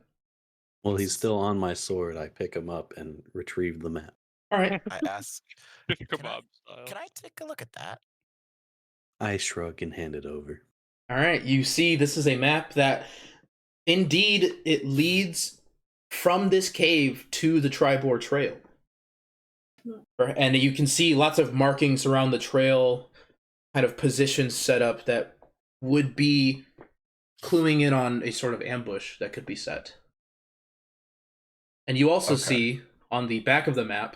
Well, he's still on my sword. I pick him up and retrieve the map. All right. I ask, Kebab style. can I take a look at that? I shrug and hand it over. All right. You see, this is a map that indeed it leads from this cave to the Tribor Trail. And you can see lots of markings around the trail, kind of positions set up that would be cluing in on a sort of ambush that could be set. And you also Okay. see on the back of the map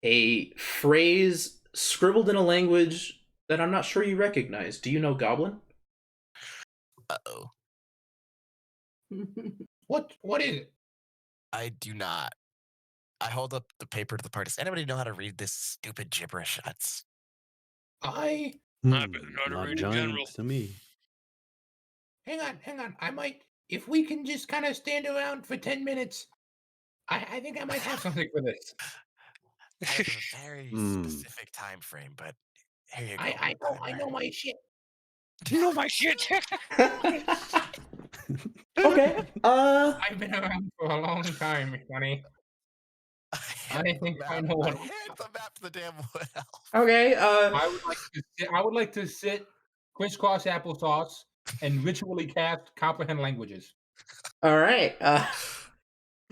a phrase scribbled in a language that I'm not sure you recognize. Do you know Goblin? Uh-oh. What is it? I do not. I hold up the paper to the party. Does anybody know how to read this stupid gibberish? That's I I better know how to Not read in giant general. to me. hang on. I might, if we can just kind of stand around for 10 minutes. I think I might have something for this. I have a very specific time frame, but here you go. I know my shit. You know my shit. Okay. I've been around for a long time, Sonny. I think I know I what. hand the map to the damn wood elf. Okay. I would like to sit crisscross applesauce and ritually cast comprehend languages. All right.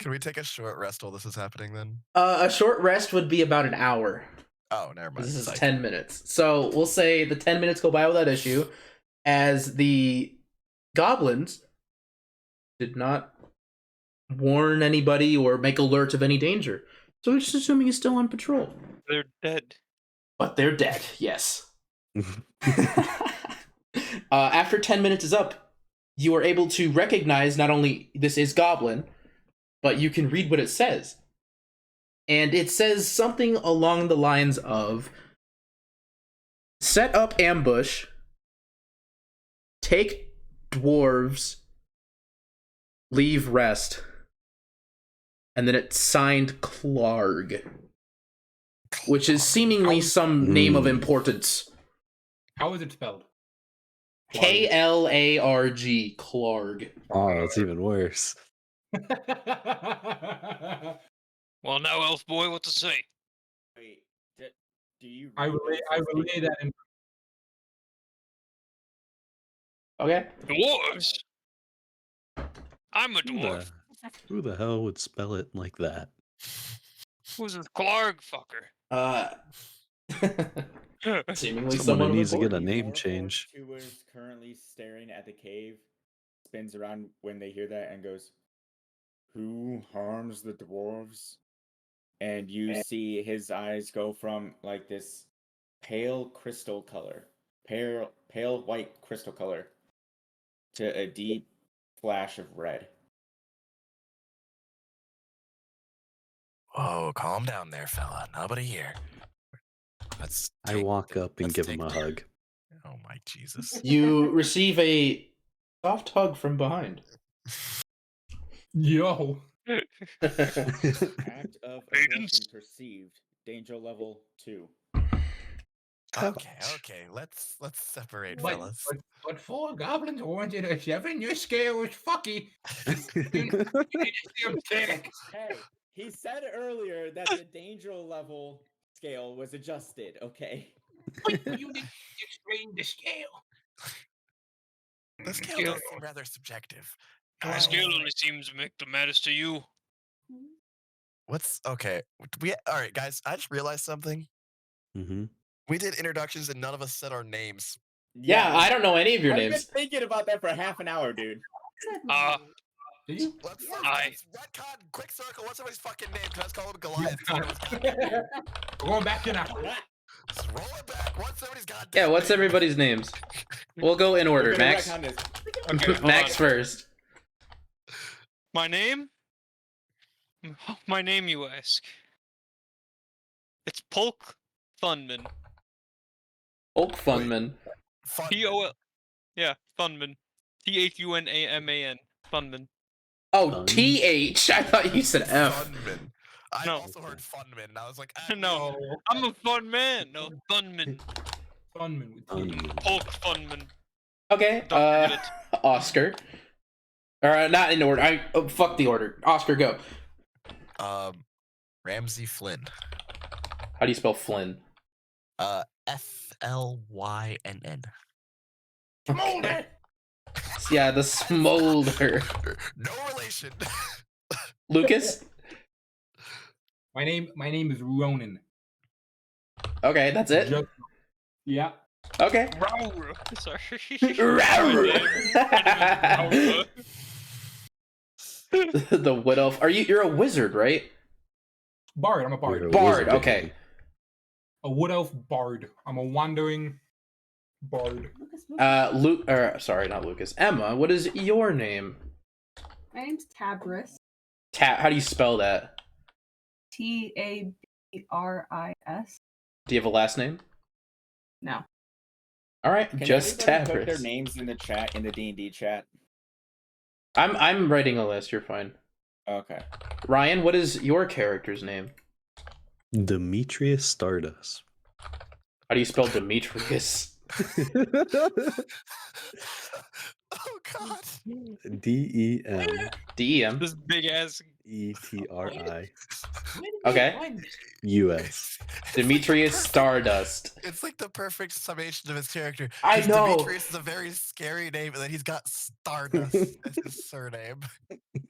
Can we take a short rest while this is happening then? A short rest would be about an hour. Oh, never mind. This is Psych. 10 minutes. So we'll say the 10 minutes go by without issue, as the goblins did not warn anybody or make alert of any danger. So we're just assuming he's still on patrol. They're dead. But they're dead, yes. After 10 minutes is up, you are able to recognize not only this is Goblin, but you can read what it says. And it says something along the lines of, set up ambush, take dwarves, leave rest, and then it's signed Clarg, which is seemingly some name of importance. How is it spelled? Klarg, Clarg. Oh, that's even worse. Well, now, elf boy, what to say? Wait, do you? I read relay this? that in. Okay. Dwarves. I'm a Who dwarf. who the hell would spell it like that? Who's this Clark fucker? Seemingly Someone someone who of needs to get a importance. name Warforged, change. who was currently staring at the cave, spins around when they hear that and goes, "Who harms the dwarves?" And you see his eyes go from like this pale crystal color, pale white crystal color, to a deep flash of red. Whoa, calm down there, fella. Nobody here. I walk up and let's give him take- a hug. Oh my Jesus. You receive a soft hug from behind. Yo. Act of Maidens. aggression perceived. Danger level 2. Okay. Let's separate, fellas. But 4 goblins warranted a 7. Your scale was fucky. Hey, he said earlier that the danger level scale was adjusted, okay? But you didn't explain the scale. The scale Scale- does seem rather subjective. The scale only seems to make the matters to you. What's okay? All right, guys. I just realized something. Mm-hmm. We did introductions and none of us said our names. Yeah, I don't know any of your I've names. been thinking about that for half an hour, dude. Did you? Let's Aye. retcon quick circle. What's everybody's fucking name? Can I just call him Goliath? We're going back to now. Just roll it back. What's somebody's goddamn Yeah, what's name? everybody's names? We'll go in We're order. gonna Max. retcon this. Okay, hold Max on. first. My name? My name, you ask? It's Polk Thunman. Polk Thunman. Fun. T-O-L... Yeah, Thunman. Thunman. Thunman. Oh, Thun? TH. I thought you said F. Funman. I No. also heard Funman, and I was like, No, I'm a fun man. No, Thunman. Thunman with T. Thunman. Polk Thunman. Okay, Don't forget it. Oscar. Not in order. Fuck the order. Oscar, go. Ramsey Flynn. How do you spell Flynn? Flynn. Okay. Yeah, the smolder. No relation. Lucas? My name is Rhonen. Okay, that's it? Just- yeah. Okay. Rawr. Sorry. Rawr. The wood elf. You're a wizard, right? Bard. I'm a bard. You're a Bard, wizard, okay. baby. A wood elf bard. I'm a wandering bard. Sorry, not Lucas. Emma, what is your name? My name's Tabris. How do you spell that? Tabris. Do you have a last name? No. All right, Can just everybody put their Tabris. names in the chat, in the D&D chat? I'm writing a list. You're fine. Okay. Ryan, what is your character's name? Demetrius Stardust. How do you spell Demetrius? Oh God. DEMETRI. D-E-M. This big ass. Okay. US. Demetrius Stardust. It's like the perfect summation of his character. I 'cause know. Demetrius is a very scary name, and then he's got Stardust as his surname.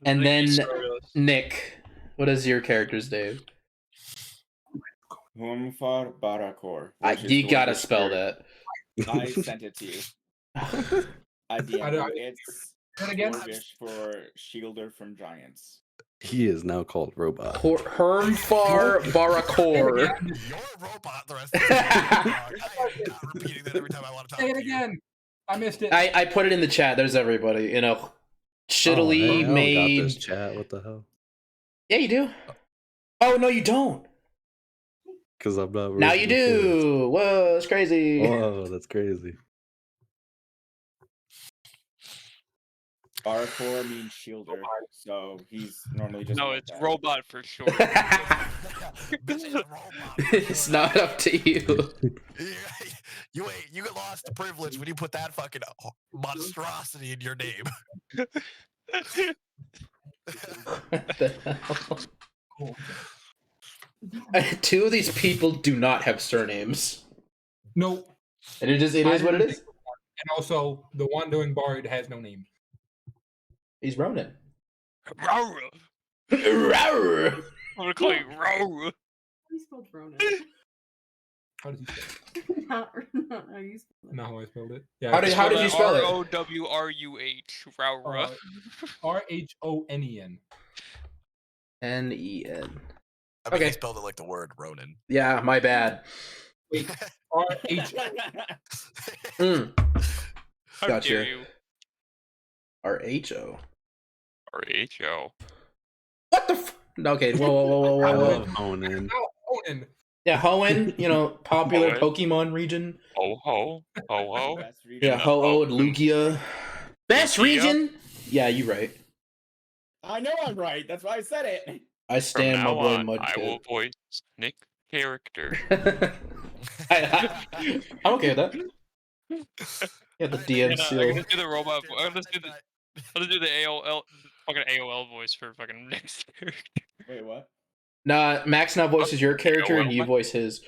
And then Stardust. Nick, what is your character's name? Hurmfar Barakor. You gotta spell that. I sent it to you. I DM'd you. It's Say it again? Dwarvish for Shielder from Giants. He is now called Robot. Hurmfar Barakor. You're a robot the rest of the time. I am not repeating that every time I want to talk Say it to you. again. I missed it. I put it in the chat. There's everybody. You know, Oh, shittily hey, I don't got made. this chat. What the hell? Yeah, you do. Oh no, you don't. Because I'm not. Now you do. Whoa, that's crazy. Whoa, that's crazy. Barakor means Shielder, so he's normally just. No, like it's that. robot for short. Bitch is a robot. It's not up to you. You get lost to privilege when you put that fucking monstrosity in your name. What the hell? Two of these people do not have surnames. No. And it is what it is. And also, the wandering bard has no name. He's Rhonen. Rawr. Rawr. I'm gonna call you Rawr. How you spelled Rhonen? How does he spell it? not how you spelled it. Not how I spelled it. Yeah. How did you spell it? Rowruh. Rawr. Rhonen. N-E-N. I mean, Okay. he spelled it like the word Ronin. Yeah, my bad. Wait. R-H. Mm. How Gotcha. dare you? R-H-O. R-H-O. What the f- Okay, whoa. I love Rhonen. Ronin. Yeah, Hoenn, you know, popular Hoenn. Pokemon region. Ho ho. Ho ho. Best region. Yeah, Ho-Oh and Lugia. Best Lugia? region? Yeah, you right. I know I'm right. That's why I said it. I From stand my now boy on, I will Mudkip. voice Nick character. I'm okay with that. Yeah, the DM I'm seal. gonna do the robot. I'm gonna do the AOL, fucking AOL voice for fucking Nick's character. Wait, what? Nah, Max now voices your character and you voice his.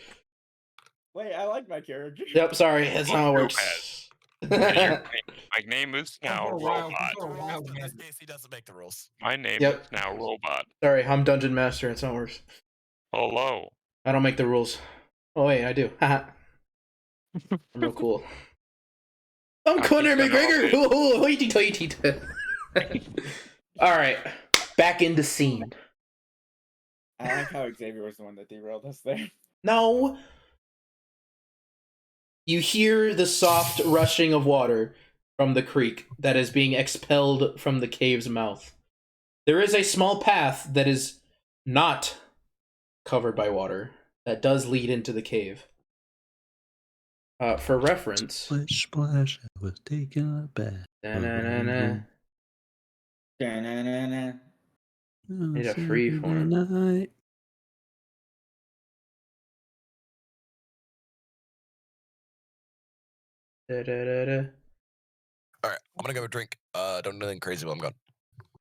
Wait, I like my character. Yep, sorry, that's not how it works. My name is now Oh, wow. Robot. Oh, wow, In man. this case, he doesn't make the rules. My name Yep. is now Robot. Sorry, I'm Dungeon Master, that's not how it works. Hello. I don't make the rules. Oh wait, I do. Haha. I'm real cool. I'm I Conor think I know McGregor! Hoity-toity. Alright, back in the scene. I like how Xavier was the one that derailed us there. No! You hear the soft rushing of water from the creek that is being expelled from the cave's mouth. There is a small path that is not covered by water that does lead into the cave. For reference, Splash, splash, I was taking a bath. da-na-na-na. Da-na-na-na. Need a free form. Night. Da-da-da-da. All right, I'm gonna go drink. Don't do anything crazy while I'm gone.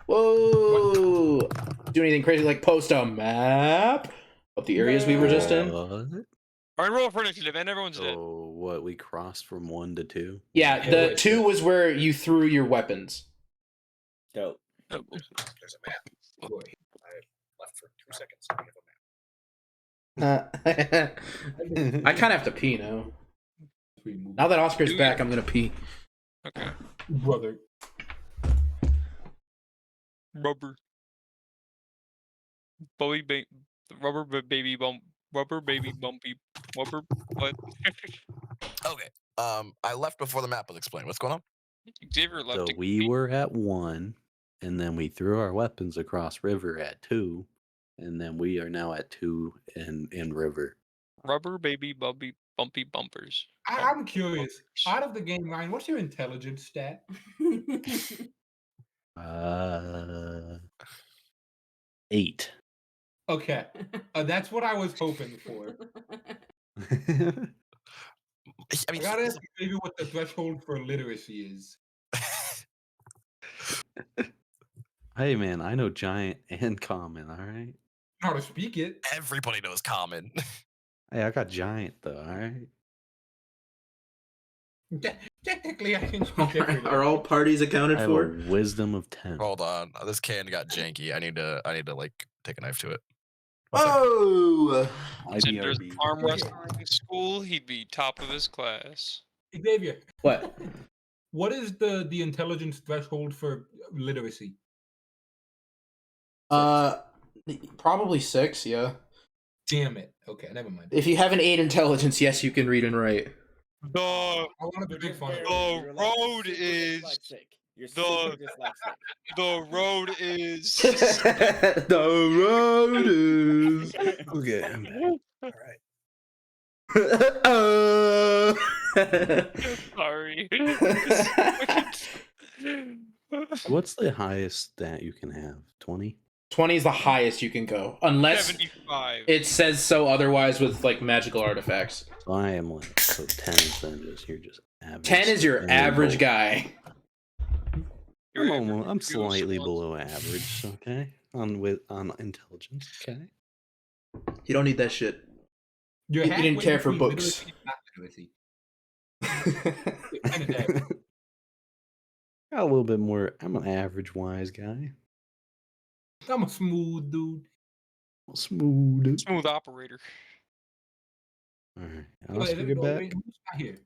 Whoa! Do anything crazy like post a map of the areas we were just in? What? All right, roll for initiative, and everyone's dead. So what? We crossed from 1 to 2. Yeah, Yeah, the wait, 2 was where you threw your weapons. Dope. Oh, There's a map. Boy. I left for 2 seconds. I have a map. I kind of have to pee now. We move. Now that Oscar's Do back, you? I'm gonna pee. okay. Brother. Rubber. Baby bump. Rubber baby bumpy. Rubber. What? Okay. I left before the map was explained. What's going on? Xavier left. So to we compete. were at 1, and then we threw our weapons across river at 2, and then we are now at 2 in river. Rubber baby bumpy bumpers. I'm curious. Out of the game, Ryan, what's your intelligence stat? 8. Okay. That's what I was hoping for. I mean, I gotta ask you maybe what the threshold for literacy is. Hey man, I know giant and common, alright? How to speak it. everybody knows common. Hey, I got giant though, alright? Technically, I can speak every Are all parties accounted I have a for? wisdom of 10. Hold on, this can got janky. I need to like take a knife to it. Oh! Cinder's IBRB. arm wrestling school, he'd be top of his class. Xavier, What? what is the intelligence threshold for literacy? Probably 6, yeah. Damn it. Okay, never mind. If you have an 8 intelligence, yes, you can read and write. The I want to make fun of it. The road is- You're the- super dyslexic. the road is The road is. Okay, I'm back. Alright. sorry. What's the highest stat you can have? 20? 20 is the highest you can go, unless 75. it says so otherwise with like magical artifacts. So I am like, so 10 is then just, you're just average. 10 is your And average roll. guy. I'm slightly below average, okay? On intelligence, okay? You don't need that shit. You're You didn't halfway care for between books. literacy and not literacy. Kinda that. Got a little bit more. I'm an average wise guy. I'm a smooth dude. Smooth. Smooth operator. Alright. Wait, Oscar, you're back. who's not here?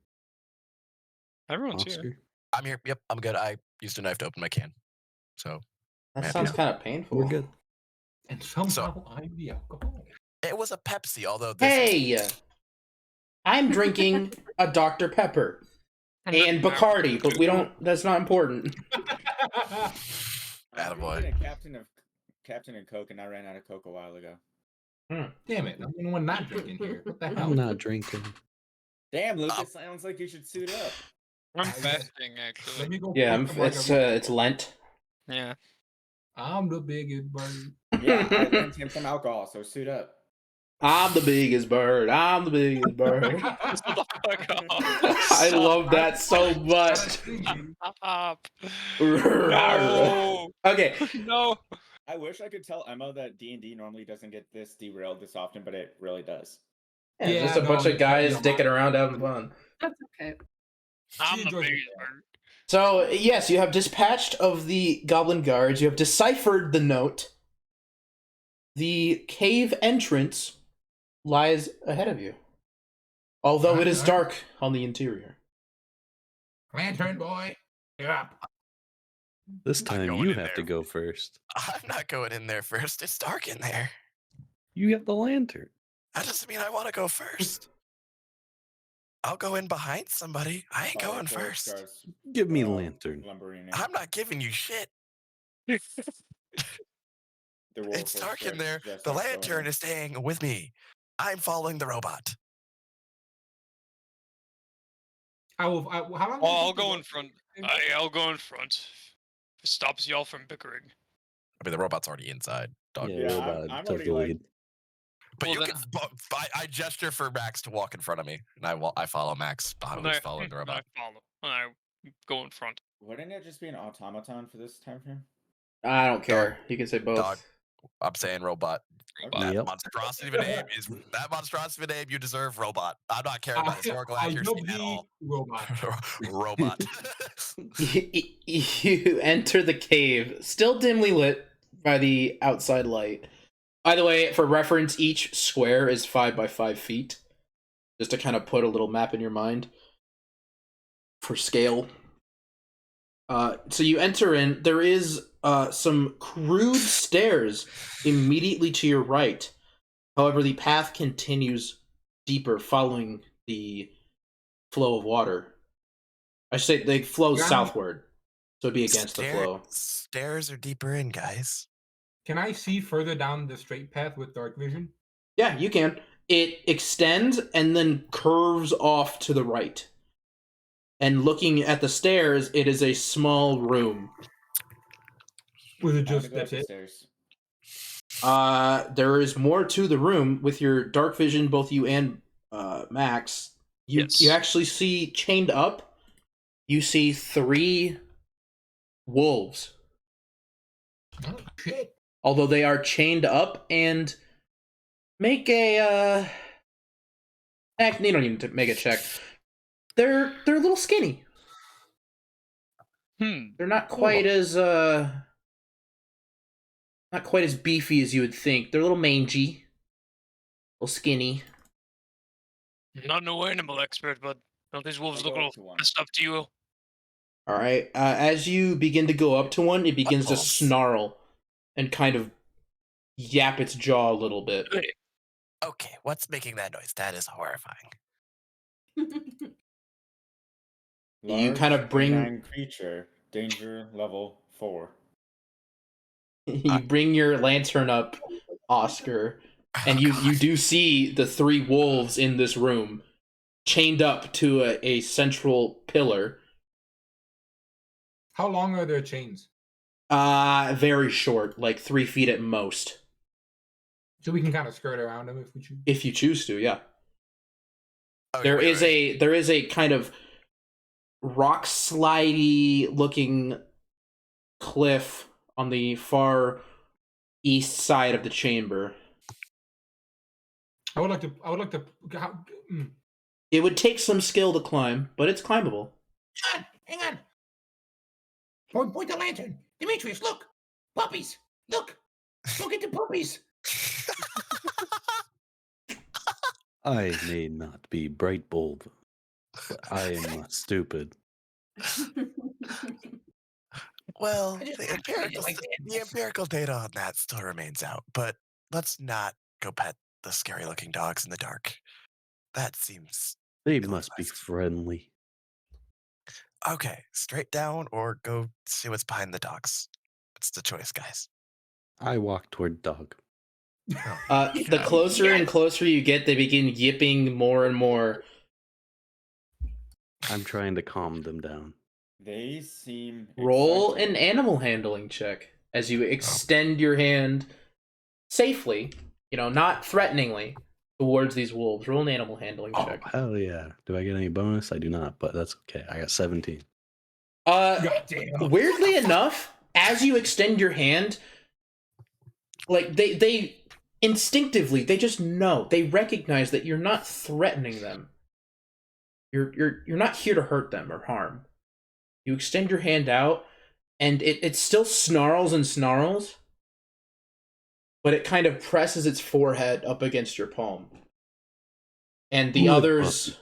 Everyone's here. Oscar. I'm here. Yep, I'm good. I used a knife to open my can. So That Yeah, sounds yeah. kind of painful. We're good. And somehow I'm the alcoholic. it was a Pepsi, although this Hey! I'm drinking a Dr. Pepper and Bacardi, but we don't. That's not important. I'm Attaboy. drinking a Captain and Coke, and I ran out of Coke a while ago. Damn it, I'm the one not drinking here. What the hell? I'm not drinking. Damn, Lucas, sounds like you should suit up. I'm I- fasting, Let actually. me go. Yeah, pick the margarita. it's Lent. Yeah. I'm the biggest bird. Yeah, I lent him some alcohol, so suit up. I'm the biggest bird. I'm the biggest bird. Shut the fuck up. I love that so much. Stop. No. Okay, No. I wish I could tell Emma that D&D normally doesn't get this derailed this often, but it really does. yeah, it's Yeah, just a bunch no, of guys yeah. dicking around having fun. That's okay. I'm She the enjoys it. biggest bird. So, yes, you have dispatched of the goblin guards. You have deciphered the note. The cave entrance lies ahead of you, although it is dark on the interior. Lantern boy, you're up. This I'm time going you in have to there. go first. I'm not going in there first. It's dark in there. You got the lantern. That doesn't mean I want to go first. I'll go in behind somebody. I ain't going Barakor first. starts, Give me lantern. lumbering in. I'm not giving you shit. The It's Warforged dark in starts- there. just The starts going lantern in. is staying with me. I'm following the robot. How long? Well, I'll go in front. I'll go in front. It stops y'all from bickering. I mean, the robot's already inside. Dog. Yeah, Yeah, robot I'm took already the like- lead. But Well, you then- can. I gesture for Max to walk in front of me, and I follow Max. And Who's following the and robot? I follow. And I go in front. Wouldn't it just be an automaton for this time frame? I don't care. You can say both. Dog. I'm saying robot. Robot. That Yep. monstrosity of a name is that monstrosity of a name. You deserve robot. I'm not caring about historical I accuracy love at the all. robot. Robot. You enter the cave, still dimly lit by the outside light. By the way, for reference, each square is 5 by 5 feet. Just to kind of put a little map in your mind for scale. So you enter in. There is some crude stairs immediately to your right. However, the path continues deeper, following the flow of water. I should say they flow Yeah. southward, so it'd be against the flow. Stairs are deeper in, guys. Can I see further down the straight path with dark vision? Yeah, you can. It extends and then curves off to the right. And looking at the stairs, it is a small room. Was it Time to just go that's it? upstairs. There is more to the room with your dark vision, both you and Max. You Yes. you actually see chained up. You see 3 wolves, Oh, shit. although they are chained up and make a you don't need to make a check. They're a little skinny. They're not quite as not quite as beefy as you would think. They're a little mangy, a little skinny. I'm not no animal expert, but don't these wolves I'll look a go up little to one. messed up to you? All right. As you begin to go up to one, it begins to Uh-oh. snarl and kind of yap its jaw a little bit. Okay, what's making that noise? That is horrifying. You kind of bring- canine creature, danger level 4. You bring your lantern up, Oscar, and you do see the 3 wolves in this room, chained up to a central pillar. How long are their chains? Very short, like 3 feet at most, So we can kind of skirt around them if we choose. if you choose to. Yeah. Okay, There wait, is wait. a kind of rock slidey looking cliff on the far east side of the chamber. I would like to. It would take some skill to climb, but it's climbable. Hang on. Point the lantern. Demetrius, look. Puppies. Look. Look at the puppies. I may not be bright bulb, but I am not stupid. Well, I just the want to empirical, like the empirical data on that still remains out, but let's not go pet the scary looking dogs in the dark. That seems They must be friendly. okay. Straight down or go see what's behind the dogs. It's the choice, guys. I walk toward dog. The closer and closer you get, they begin yipping more and more. I'm trying to calm them down. They seem Roll excited. an animal handling check as you extend your hand safely, not threateningly, towards these wolves. Roll an animal handling Oh, check. hell yeah. Do I get any bonus? I do not, but that's okay. I got 17. God damn. Weirdly enough, as you extend your hand, like they instinctively, they just know, they recognize that you're not threatening them. You're not here to hurt them or harm. You extend your hand out, and it still snarls and snarls, but it kind of presses its forehead up against your palm. And the Good others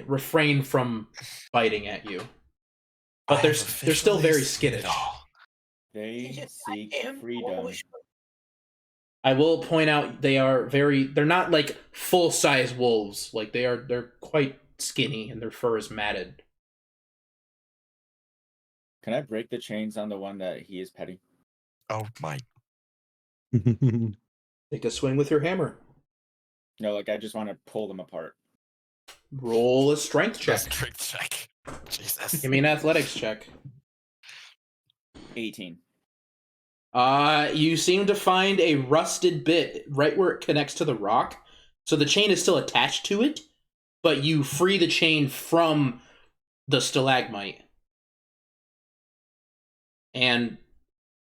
refrain from biting at you. But I they're have still very officially seen it skittish. all. They seek goddamn freedom. bullshit. I will point out they're not like full-size wolves. Like they're quite skinny and their fur is matted. Can I break the chains on the one that he is petting? Oh my. Take a swing with your hammer. No, like I just want to pull them apart. Roll a strength check. Strength check. Jesus. Give me an athletics check. 18. You seem to find a rusted bit right where it connects to the rock. So the chain is still attached to it, but you free the chain from the stalagmite. And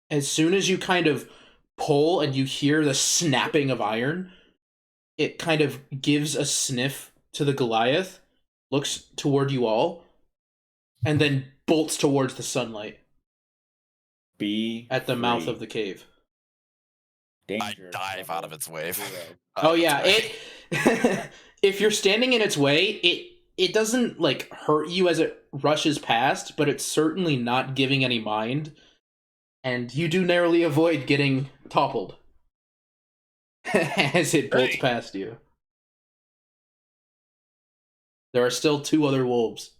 as soon as you kind of pull and you hear the snapping of iron, it kind of gives a sniff to the Goliath, looks toward you all, and then bolts towards the sunlight Be at the mouth free. of the cave. Danger. I dive out of its way. Zero. Oh yeah, it if you're standing in its way, it doesn't like hurt you as it rushes past, but it's certainly not giving any mind. And you do narrowly avoid getting toppled as it bolts Hey. past you. There are still 2 other wolves.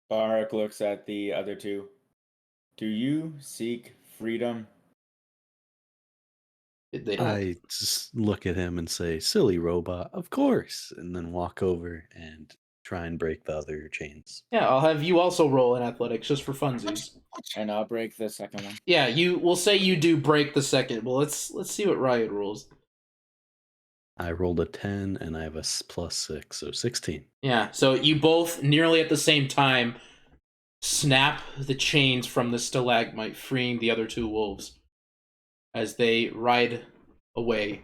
Barak looks at the other two. Do you seek freedom? They don't. I just look at him and say, "Silly robot, of course," and then walk over and try and break the other chains. Yeah, I'll have you also roll in athletics just for funsies. And I'll break the second one. Yeah, we'll say you do break the second. Well, let's see what Riot rolls. I rolled a 10 and I have a +6, so 16. Yeah, so you both nearly at the same time snap the chains from the stalagmite, freeing the other 2 wolves as they ride away,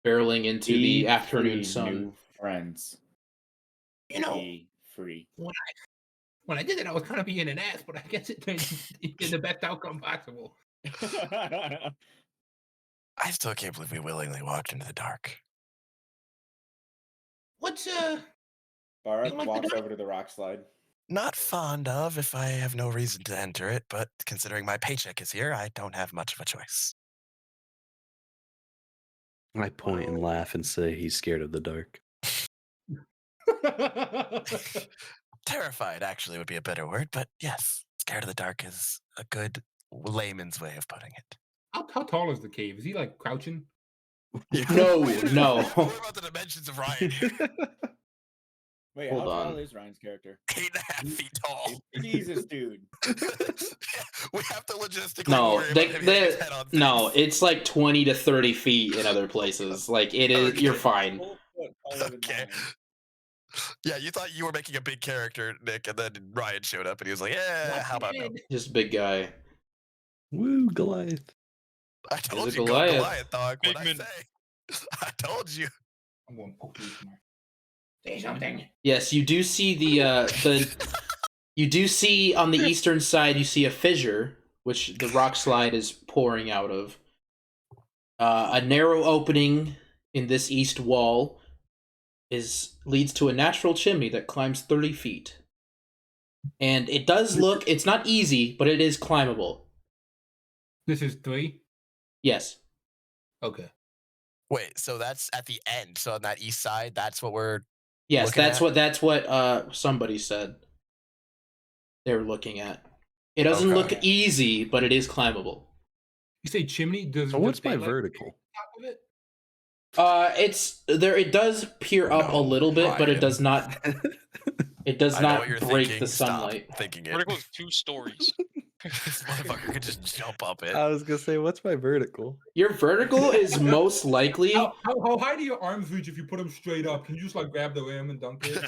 barreling into Be the afternoon free, sun. New friends. You know, Be free. when I did it, I was kind of being an ass, but I guess it turned into the best outcome possible. I still can't believe we willingly walked into the dark. What's Barak You like the walks dark? over to the rock slide. Not fond of if I have no reason to enter it, but considering my paycheck is here, I don't have much of a choice. I point and laugh and say he's scared of the dark. Terrified, actually, would be a better word, but yes, scared of the dark is a good layman's way of putting it. How tall is the cave? Is he like crouching? No, no. What about the dimensions of Ryan here? Wait, Hold how tall on. is Ryan's character? 8.5 feet tall. Jesus, dude. We have to logistically No, worry about him hitting his head on no, things. it's like 20 to 30 feet in other places. Like, it is, Okay. you're fine. Full foot taller than Okay. mine. Yeah, you thought you were making a big character, Nick, and then Ryan showed up and he was like, yeah, how about no? Just a big guy. Woo, Goliath. I told a you, go Goliath. Goliath, dog. What'd I Big say? I told you. I'm going to poke you tomorrow. say something? Yes, you do see you do see on the eastern side, you see a fissure, which the rock slide is pouring out of. A narrow opening in this east wall leads to a natural chimney that climbs 30 feet. And it does look, it's not easy, but it is climbable. This is 3? Yes. Okay. Wait, so that's at the end. So on that east side, that's what we're Yes, looking that's what somebody said they were looking at. It doesn't Okay. look easy, but it is climbable. You say chimney? Does So what's my daylight vertical? top of it? It's there. It does peer up a No, little bit, but it Ryan. does not. It does I know not what you're break thinking. the sunlight. Stop thinking it. Vertical is 2 stories. This motherfucker could just jump up it. I was gonna say, what's my vertical? Your vertical is most likely. How high do your arms reach if you put them straight up? Can you just like grab the rim and dunk it?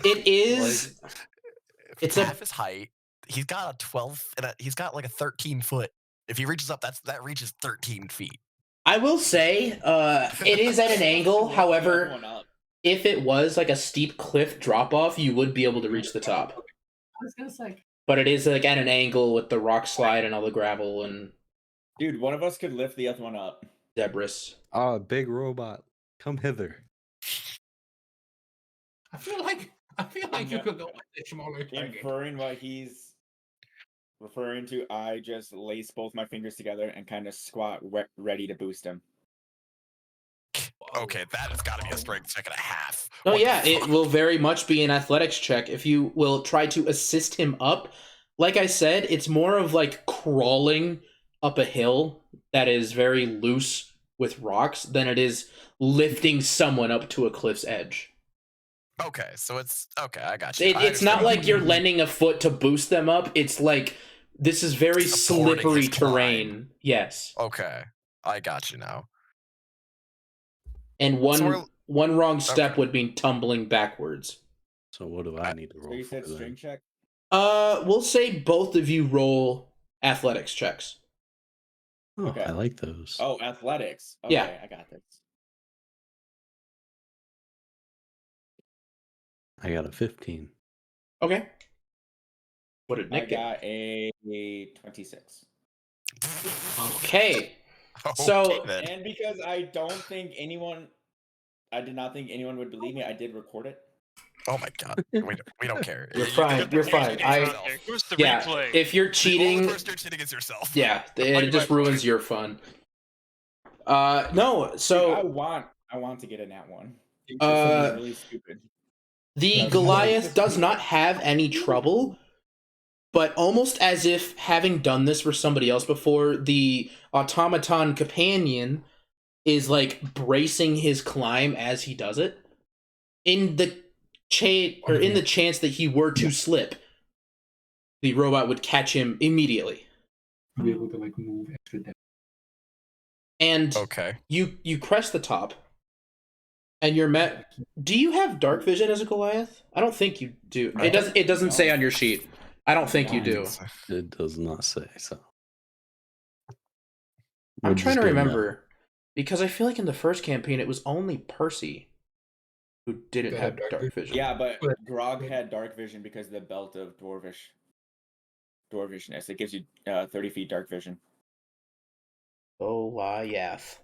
It is. It's a. half his height. He's got a 12, and he's got like a 13 foot. If he reaches up, that reaches 13 feet. I will say, it is at an angle. Lift the other However, one up. if it was like a steep cliff drop off, you would be able to reach the top. I was gonna say. But it is like at an angle with the rock slide and all the gravel and Dude, one of us could lift the other one up. debris. Ah, big robot, come hither. I feel like you could go with the smaller target. Inferring what he's referring to, I just lace both my fingers together and kind of squat ready to boost him. Okay, that has got to be a strength check and a half. Oh What the yeah, it fuck? will very much be an athletics check if you will try to assist him up. Like I said, it's more of like crawling up a hill that is very loose with rocks than it is lifting someone up to a cliff's edge. Okay, so it's okay. I got you. It's not like you're lending a foot to boost them up. It's like this is very Supporting slippery his climb. terrain. Yes. Okay, I got you now. And So one wrong step Okay. would mean tumbling backwards. So what do I need to roll So you for said then? string check? We'll say both of you roll athletics checks. Oh, Okay. I like those. Oh, athletics. Okay, Yeah. I got this. I got a 15. Okay. What did I Nick get? got a 26. Okay. So- Okay, then. And because I did not think anyone would believe me, I did record it. Oh my god, we don't care. You're You fine, get the you're chance fine. to I- get yourself. Where's the Yeah, replay? if you're The cheating, only person you're cheating is yourself. yeah, it just ruins your fun. No, Dude, I so want to get a nat one. Uh, It's really stupid. the Goliath does not have any trouble, but almost as if having done this for somebody else before, the automaton companion is like bracing his climb as he does it. In the chance that he were to slip, the robot would catch him immediately. Be able to like move extra depth. And Okay. you crest the top, and you're met. Do you have dark vision as a Goliath? I don't think you do. No. It doesn't say on your sheet. I don't think you No. do. It does not say so. I'm We'll trying just to go no. remember because I feel like in the first campaign it was only Percy who didn't That have had dark dark vision. Yeah, but But- Grog had dark vision because of the belt of dwarvishness. It gives you 30 feet dark vision. Goliath.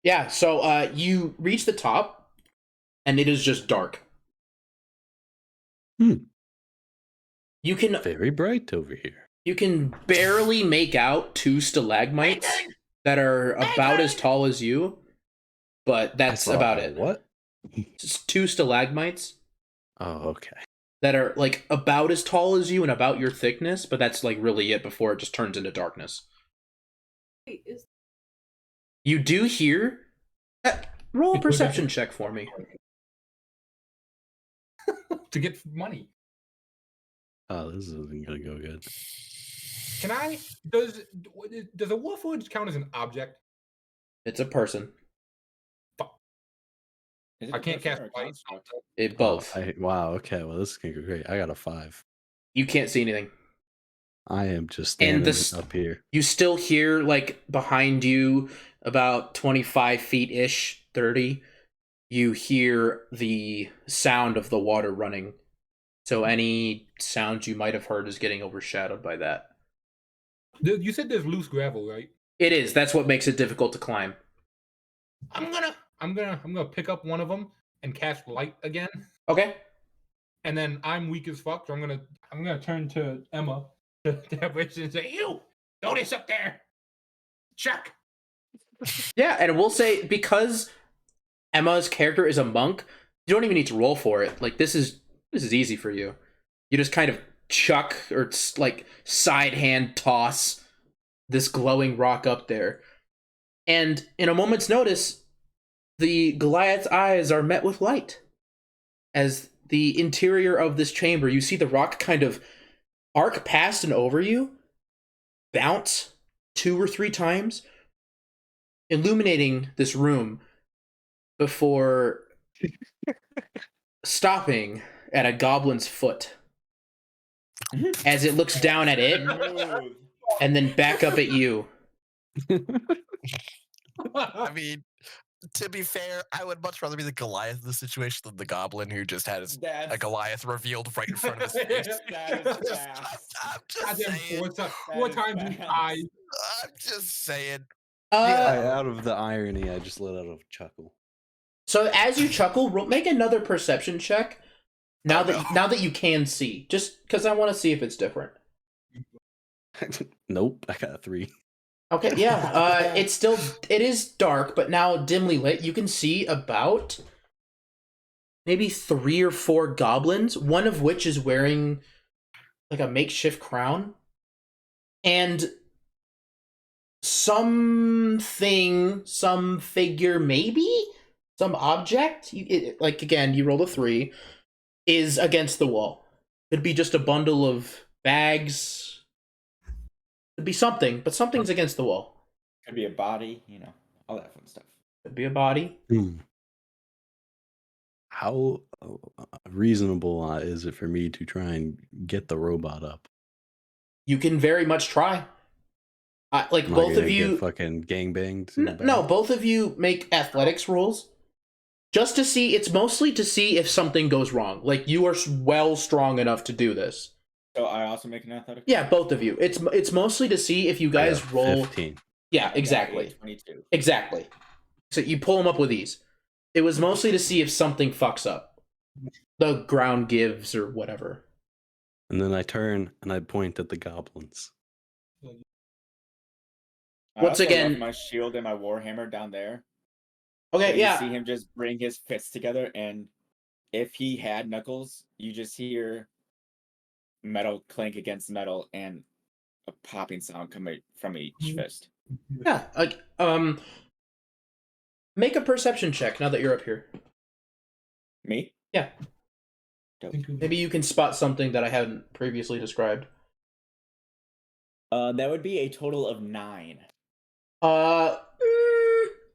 Yeah, so you reach the top, and it is just dark. Hmm. You can Very bright over here. You can barely make out two stalagmites that are about as tall as you, but that's I saw about a it. What? Just two stalagmites Oh, okay. that are like about as tall as you and about your thickness, but that's like really it before it just turns into darkness. Wait, is You do hear. Roll a It was perception actually- check for me. To get money. Oh, this isn't gonna go good. Can I? Does a Warforged count as an object? It's a person. Is it I a can't person cast or a light. construct? It both. Wow. Okay. Well, this is gonna go great. I got a 5. You can't see anything. I am just And standing this- up here. You still hear, like, behind you, about 25 feet ish, 30, you hear the sound of the water running. So any sound you might have heard is getting overshadowed by that. You said there's loose gravel, right? It is. That's what makes it difficult to climb. I'm gonna pick up one of them and cast light again, Okay. and then I'm weak as fuck, so I'm gonna turn to Emma, Tabris, and say, "You, notice up there, Chuck." Yeah, and we'll say, because Emma's character is a monk, you don't even need to roll for it. Like, this is easy for you. You just kind of chuck or like side hand toss this glowing rock up there. And in a moment's notice, the Goliath's eyes are met with light. As the interior of this chamber, you see the rock kind of arc past and over you, bounce 2 or 3 times, illuminating this room before stopping at a goblin's foot as it looks down at it Smooth. and then back up at you. I mean, to be fair, I would much rather be the Goliath in the situation than the Goblin who just had a That's Goliath revealed right in front of his face. That is fast. I'm just Goddamn, saying. four is times his bad. eyes. I'm just saying. Out of the irony, I just let out a chuckle. So as you chuckle, make another perception check. Now Oh, that no. you can see, just because I want to see if it's different. Nope, I got a 3. Okay, yeah. It is dark, but now dimly lit. You can see about maybe 3 or 4 goblins, one of which is wearing like a makeshift crown, and some figure, maybe some object. Like again, you roll a 3, is against the wall. Could be just a bundle of bags. Could be something, but something's against the wall. Could be a body, all that fun stuff. Could be a body. How reasonable is it for me to try and get the robot up? You can very much try. Like Am I both gonna of you, get fucking gangbanged. no, both of you make athletics rolls, just to see. It's mostly to see if something goes wrong. Like you are well strong enough to do this. So I also make an athletic. Yeah, both of you. It's mostly to see if you guys roll. 15. Yeah, exactly. 22. Exactly. So you pull them up with ease. It was mostly to see if something fucks up. The ground gives or whatever. And then I turn and I point at the goblins. I Once also again- left my shield and my warhammer down there. Okay, So yeah. You see him just bring his fists together, and if he had knuckles, you just hear metal clink against metal and a popping sound coming from each fist. Yeah, like make a perception check now that you're up here. Me? Yeah. Dope. Maybe you can spot something that I hadn't previously described. That would be a total of 9.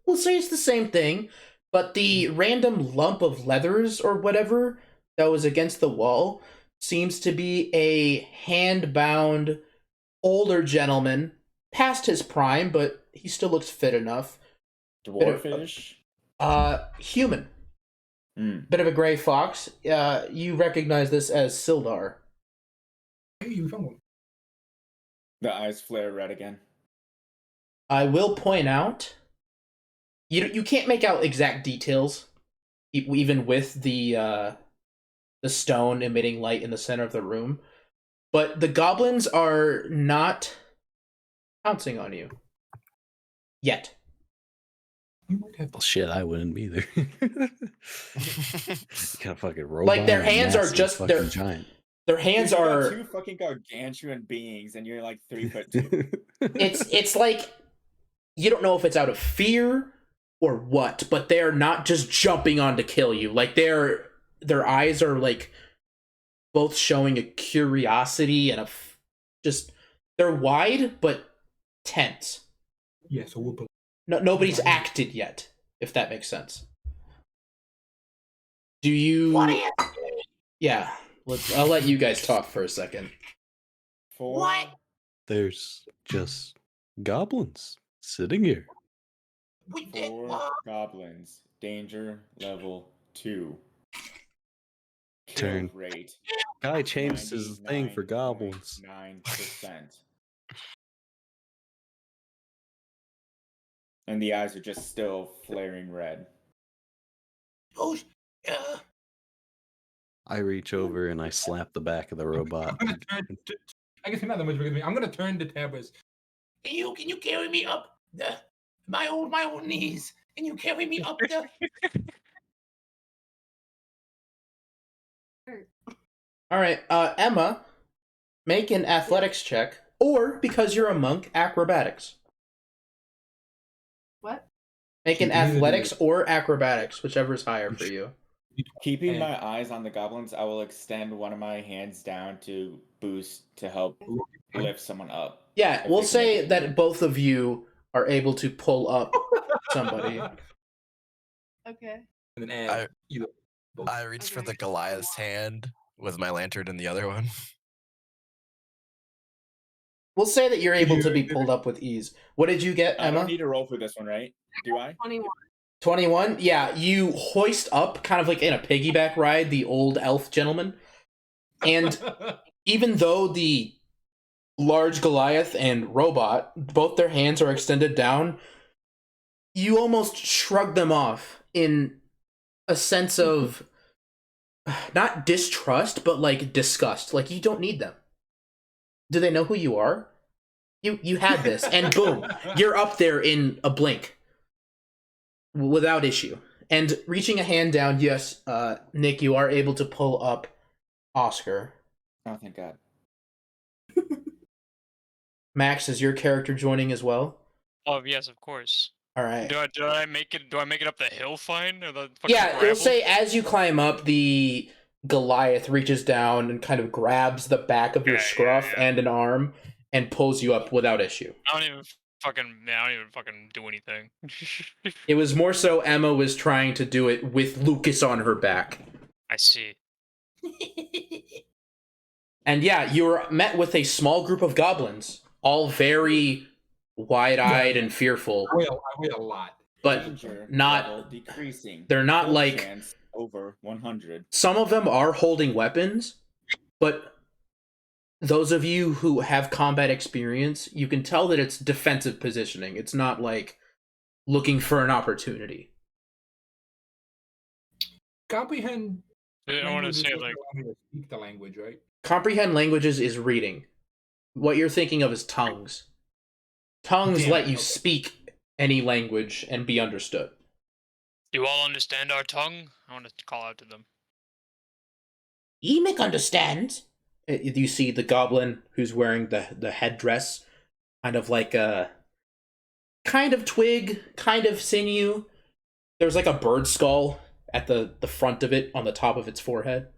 We'll say it's the same thing, but the random lump of leathers or whatever that was against the wall seems to be a hand-bound older gentleman, past his prime, but he still looks fit enough. Dwarfish? Human. Mm. Bit of a gray fox. You recognize this as Sildar. Hey, you found one. The eyes flare red again. I will point out, you can't make out exact details, even with the stone emitting light in the center of the room. But the goblins are not pouncing on you yet. You might have Well, shit, I wouldn't either. Got a fucking robot. Like, their and a hands are massive just- fucking they're- giant. Their hands Dude, you got are. 2 fucking gargantuan beings, and you're like 3'2". It's like you don't know if it's out of fear or what, but they're not just jumping on to kill you. Like their eyes are like both showing a curiosity and just they're wide but tense. Yeah, so we'll put. Nobody's acted yet, if that makes sense. Do you? What is Yeah, I'll let you guys talk for a second. 4. What? There's just goblins sitting here. We did 4 what? goblins. Danger level 2. Kill Turn. rate Guy changed his thing for goblins. 99.9%. And the eyes are just still flaring red. Oh, I reach over and I slap the back of the robot. I'm gonna turn. I guess you're not that much bigger than me. I'm gonna turn to Tabris. can you carry me up my old knees? Can you carry me up the? All right, Emma, make an athletics check, or because you're a monk, acrobatics. What? Make an You can either do athletics it. or acrobatics, whichever is higher for you. Keeping And- my eyes on the goblins, I will extend one of my hands down to boost to help lift someone up. Yeah, If we'll they can say make it. that both of you are able to pull up somebody. Okay. And then add either. Both. I reach for Okay. the Goliath's hand with my lantern in the other one. We'll say that you're able to be pulled up with ease. What did you get, I Emma? don't need to roll for this one, right? Do I? 21. 21? Yeah, you hoist up, kind of like in a piggyback ride, the old elf gentleman. And even though the large Goliath and robot, both their hands are extended down, you almost shrug them off in a sense of not distrust, but like disgust. Like you don't need them. Do they know who you are? You had this, and boom, you're up there in a blink, without issue. And reaching a hand down, yes, Nick, you are able to pull up Oscar. Oh, thank God. Max, is your character joining as well? Oh yes, of course. All right. Do I make it? Do I make it up the hill fine? Or the fucking Yeah, it'll gravel? say as you climb up, the Goliath reaches down and kind of grabs the back of your scruff and an arm and pulls you up without issue. I don't even fucking do anything. It was more so Emma was trying to do it with Lucas on her back. I see. And yeah, you're met with a small group of goblins, all very wide-eyed and fearful. I weigh a lot. But Danger not- level decreasing. they're not Full like- chance over 100. Some of them are holding weapons, but those of you who have combat experience, you can tell that it's defensive positioning. It's not like looking for an opportunity. Comprehend. I want to language say doesn't like allow me to speak the language, right? Comprehend languages is reading. What you're thinking of is tongues. Tongues Damn, let you okay. speak any language and be understood. do you all understand our tongue? I want to call out to them. Emic understands. You see the goblin who's wearing the headdress, kind of like a kind of twig, kind of sinew. There's like a bird skull at the front of it on the top of its forehead.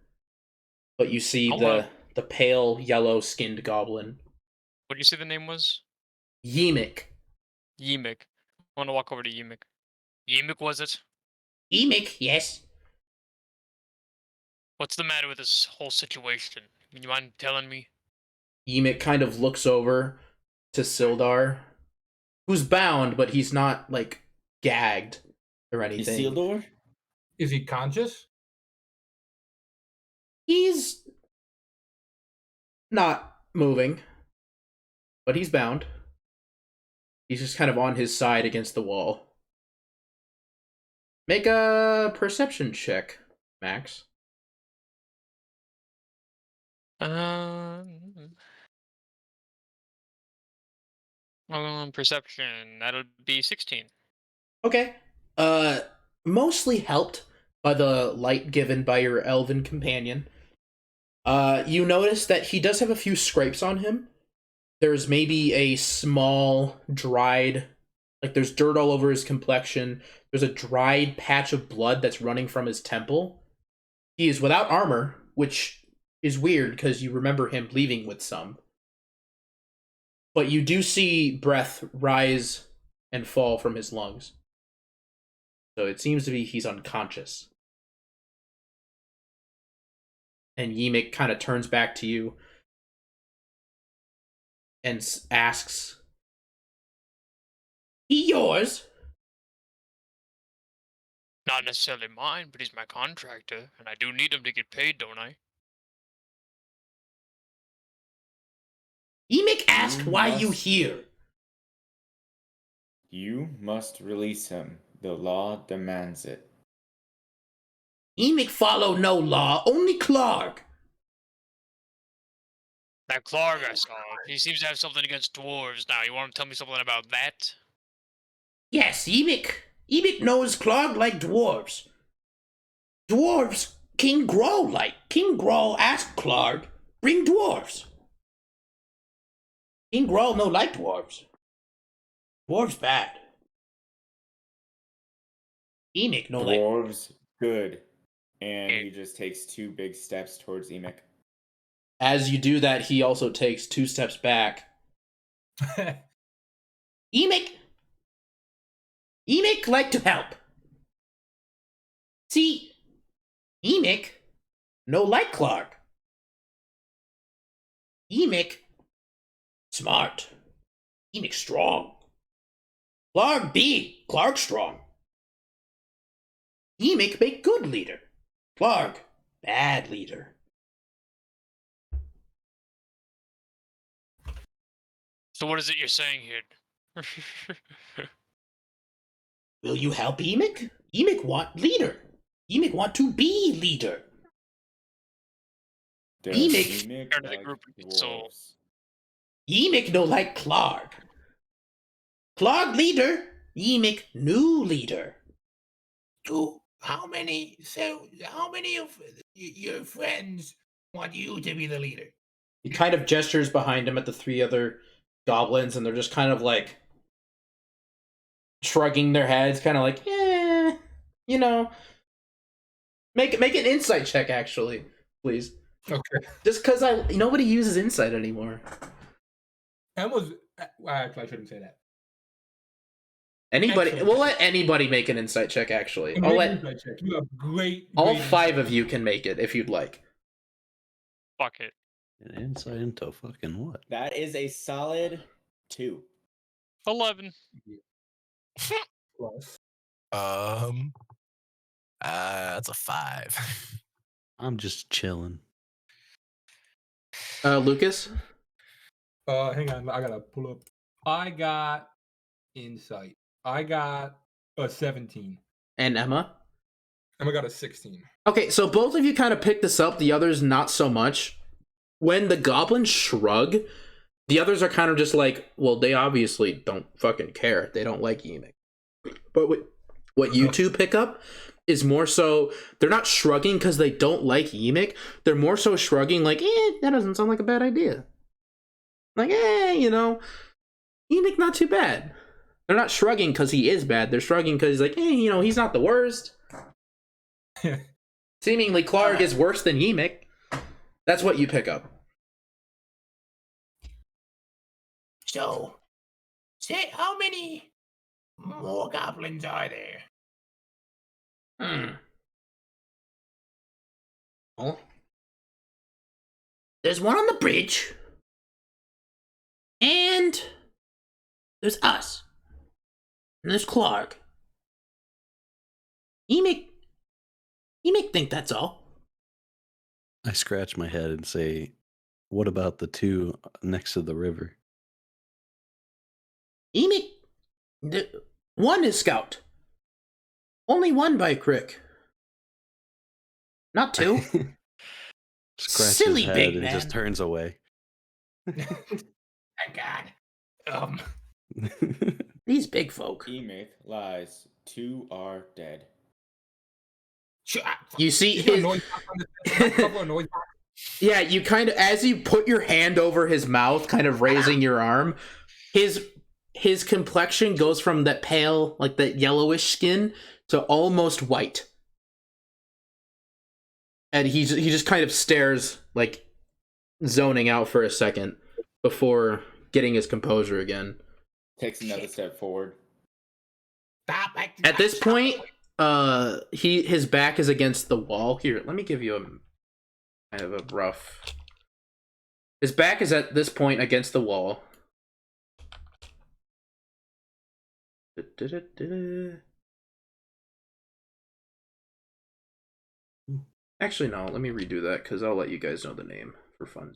But you see the pale yellow skinned goblin. What did you say the name was? Yemic. Yemik. I want to walk over to Yemik. Yemik, was it? Emic, yes. What's the matter with this whole situation? Would you mind telling me? Yemic kind of looks over to Sildar, who's bound, but he's not like gagged or anything. Isildur? Is he conscious? He's not moving, but he's bound. He's just kind of on his side against the wall. Make a perception check, Max. Perception. That'll be 16. Okay. Mostly helped by the light given by your elven companion. You notice that he does have a few scrapes on him. There's maybe a small dried, like there's dirt all over his complexion. There's a dried patch of blood that's running from his temple. He is without armor, which is weird because you remember him leaving with some. But you do see breath rise and fall from his lungs. So it seems to be he's unconscious. And Yemic kind of turns back to you and asks, He yours? Not necessarily mine, but he's my contractor, and I do need him to get paid, don't I? Emic asked You why you must- here. You must release him. The law demands it. Emic follow no law, only Clark. That Clark I saw, he seems to have something against dwarves now. You want to tell me something about that? Yes, Emic. Emic knows Clark like dwarves. Dwarves, King Grow like. King Grow asked Clark, bring dwarves. King Grow no like dwarves. Dwarves bad. Emic no like. Dwarves, good. And he just takes 2 big steps towards Emic. as you do that, he also takes 2 steps back. Emic like to help. See, Emic no like Clark. Emic smart. Emic strong. Clark big. Clark strong. Emic make good leader. Clark bad leader. So what is it you're saying here? Will you help Emic? Emic want leader. Emic want to be leader. Does Emic- Emic Part of the like group, so- dwarves? Yemek no like Clark. Clark leader, Yemek new leader. How many of your friends want you to be the leader? He kind of gestures behind him at the 3 other goblins, and they're just kind of like shrugging their heads, kind of like, you know. Make an insight check, actually, please. Okay. Just because nobody uses insight anymore. Actually, I shouldn't say that. Anybody, Excellent. we'll let anybody make an insight check. Actually, Make I'll an let insight check. You have great. all great 5 insight. of you can make it if you'd like. Fuck it. An insight into fucking what? That is a solid 2. 11. Plus. That's a 5. I'm just chilling. Lucas, Hang on, I gotta pull up. I got insight. I got a 17. and Emma. Emma got a 16. Okay, so both of you kind of picked this up. The others not so much. When the goblins shrug, the others are kind of just like, well, they obviously don't fucking care. They don't like Yemek. But what you two pick up is more so, they're not shrugging because they don't like Yemek. They're more so shrugging like, that doesn't sound like a bad idea. Like, Yemek not too bad. They're not shrugging because he is bad. They're shrugging because he's like, he's not the worst. Seemingly Clark is worse than Yemek. That's what you pick up. So, say how many more goblins are there? Well, there's one on the bridge. And there's us. And there's Clark. Yemek think that's all. I scratch my head and say, what about the 2 next to the river? One is Scout. Only one by Crick. Not 2. Scratches Silly his head big and man. just turns away. Thank God. These big folk. Emyth lies. 2 are dead. You see Is there a his... noise box on this? Cover a noise box? Yeah, you kind of, as you put your hand over his mouth, kind of raising your arm, his complexion goes from that pale, like that yellowish skin, to almost white. And he just kind of stares, like, zoning out for a second before getting his composure again. Takes another step forward. Stop. At this point, his back is against the wall. Here, let me give you a kind of a rough. His back is at this point against the wall. Actually, no. Let me redo that because I'll let you guys know the name for fun.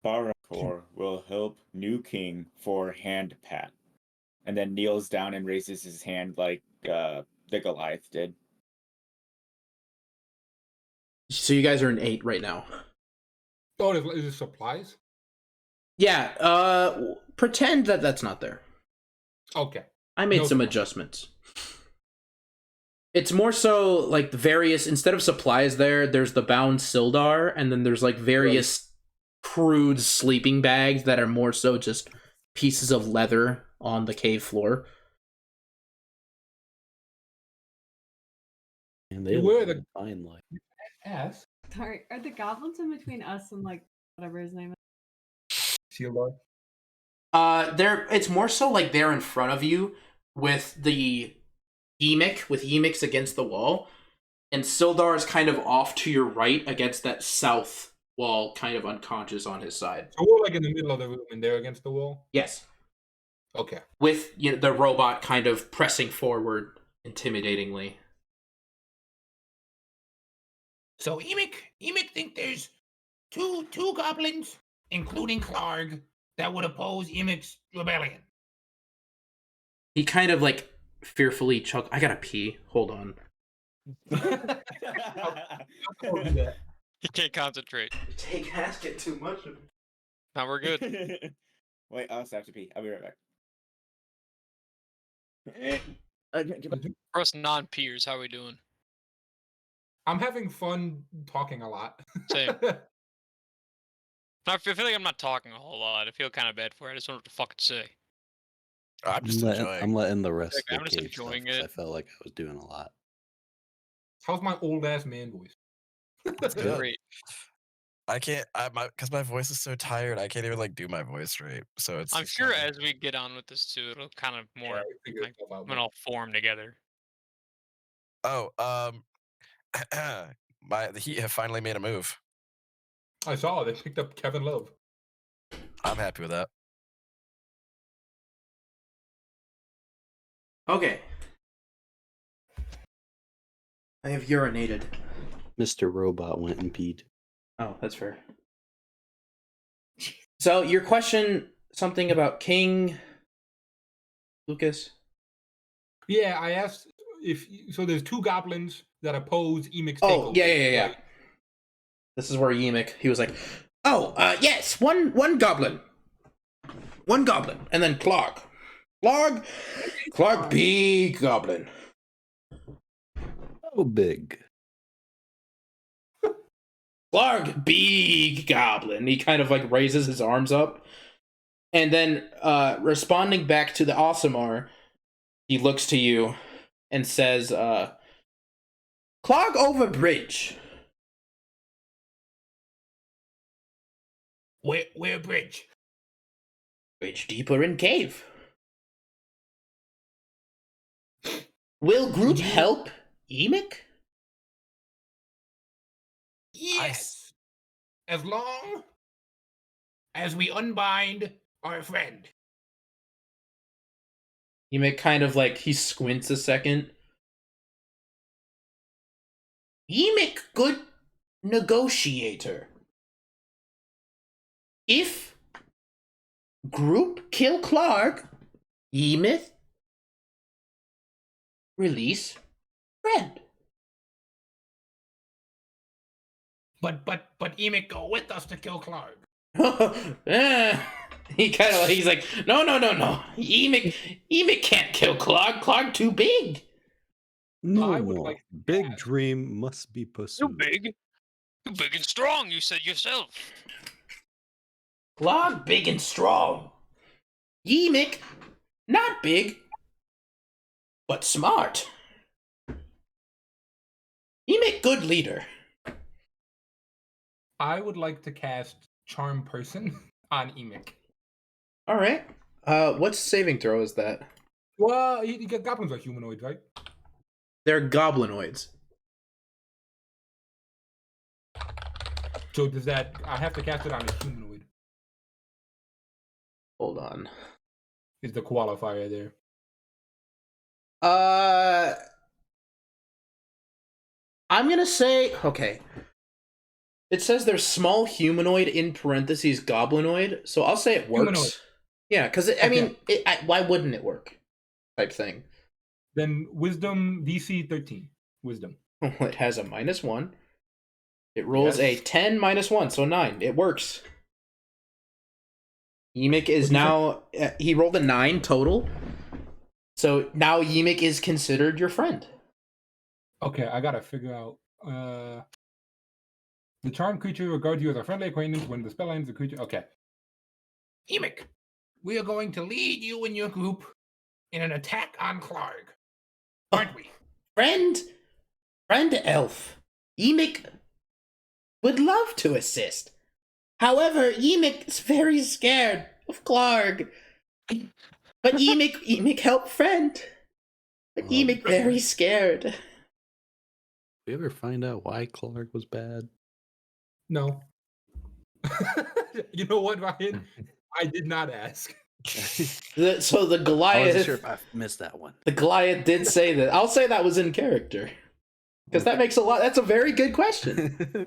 Barakor will help new king for hand pat. And then kneels down and raises his hand like the Goliath did. So you guys are in 8 right now. Oh, is it supplies? Yeah. Pretend that that's not there. Okay. I made No some supplies. adjustments. It's more so like the various, instead of supplies there's the bound Sildar, and then there's like various crude sleeping bags that are more so just pieces of leather on the cave floor. And they Where live the- in fine life. Ass. Sorry, are the goblins in between us and like whatever his name is? Shield. It's more so like they're in front of you with the Yemek's against the wall, and Sildar is kind of off to your right against that south wall, kind of unconscious on his side. So we're like in the middle of the room and they're against the wall? Yes. Okay. With the robot kind of pressing forward intimidatingly. So Emyth think there's two goblins, including Clark, that would oppose Emyth's rebellion. He kind of like fearfully I gotta pee. Hold on. You can't concentrate. Take Hasket too much of it. Now we're good. Wait, I also have to pee. I'll be right back. For us non-peers, how are we doing? I'm having fun talking a lot. Same. I feel like I'm not talking a whole lot. I feel kind of bad for it. I just don't know what to fucking say. I'm just enjoying. I'm letting the rest Okay, of I'm the just cave stuff, enjoying 'cause it. I felt like I was doing a lot. How's my old ass man voice? That's good. great. I can't. Because my voice is so tired. I can't even like do my voice right. So it's. I'm it's sure kinda- as we get on with this too, it'll kind of more figure like itself out when more. all form together. Oh, the Heat have finally made a move. I saw they picked up Kevin Love. I'm happy with that. Okay. I have urinated. Mr. Robot went and peed. Oh, that's fair. So your question, something about King Lucas? Yeah, I asked if so. There's two goblins that oppose Emic's Oh, takeover. yeah. right? This is where Yemic, he was like, oh, yes, one goblin. One goblin. And then Clark, big goblin. Oh, big. Clark, big goblin. He kind of like raises his arms up. And then responding back to the Aasimar, he looks to you and says, Clark over bridge. Where bridge? Bridge deeper in cave. Will Groot help Emic? Yes. As long as we unbind our friend. Emic kind of like, he squints a second. Emic, good negotiator. If group kill Clark, Emith release friend. But Emic go with us to kill Clark. He kind of he's like, no. Emic can't kill Clark. Clark too big. No, I would like to big ask- dream must be You pursued. big. You big and strong, you said yourself. Clark big and strong. Emic not big, but smart. Emic good leader. I would like to cast Charm Person on Emic. All right. What saving throw is that? Well, you get goblins are humanoids, right? They're goblinoids. So does that? I have to cast it on a humanoid. Hold on. Is the qualifier there? I'm gonna say okay. It says there's small humanoid in parentheses goblinoid, so I'll say it works. Humanoid. Yeah, because I mean, why wouldn't it work? Type thing. Then Wisdom DC 13. Wisdom. It has a -1. It rolls Yes. a 10 -1, so 9. It works. Emic is now he rolled a 9 total. So now Emic is considered your friend. Okay, I gotta figure out. The charmed creature regards you as a friendly acquaintance when the spell ends. The creature. Okay. Emic, we are going to lead you and your group in an attack on Clark. Aren't we? Friend elf. Emic would love to assist. However, Emic is very scared of Clark. But Emic help friend. But Emic very scared. We ever find out why Clark was bad? No. You know what, Ryan? I did not ask. So the I Goliath. wasn't sure if I missed that one. The Goliath did say that. I'll say that was in character. Because that makes a lot. That's a very good question.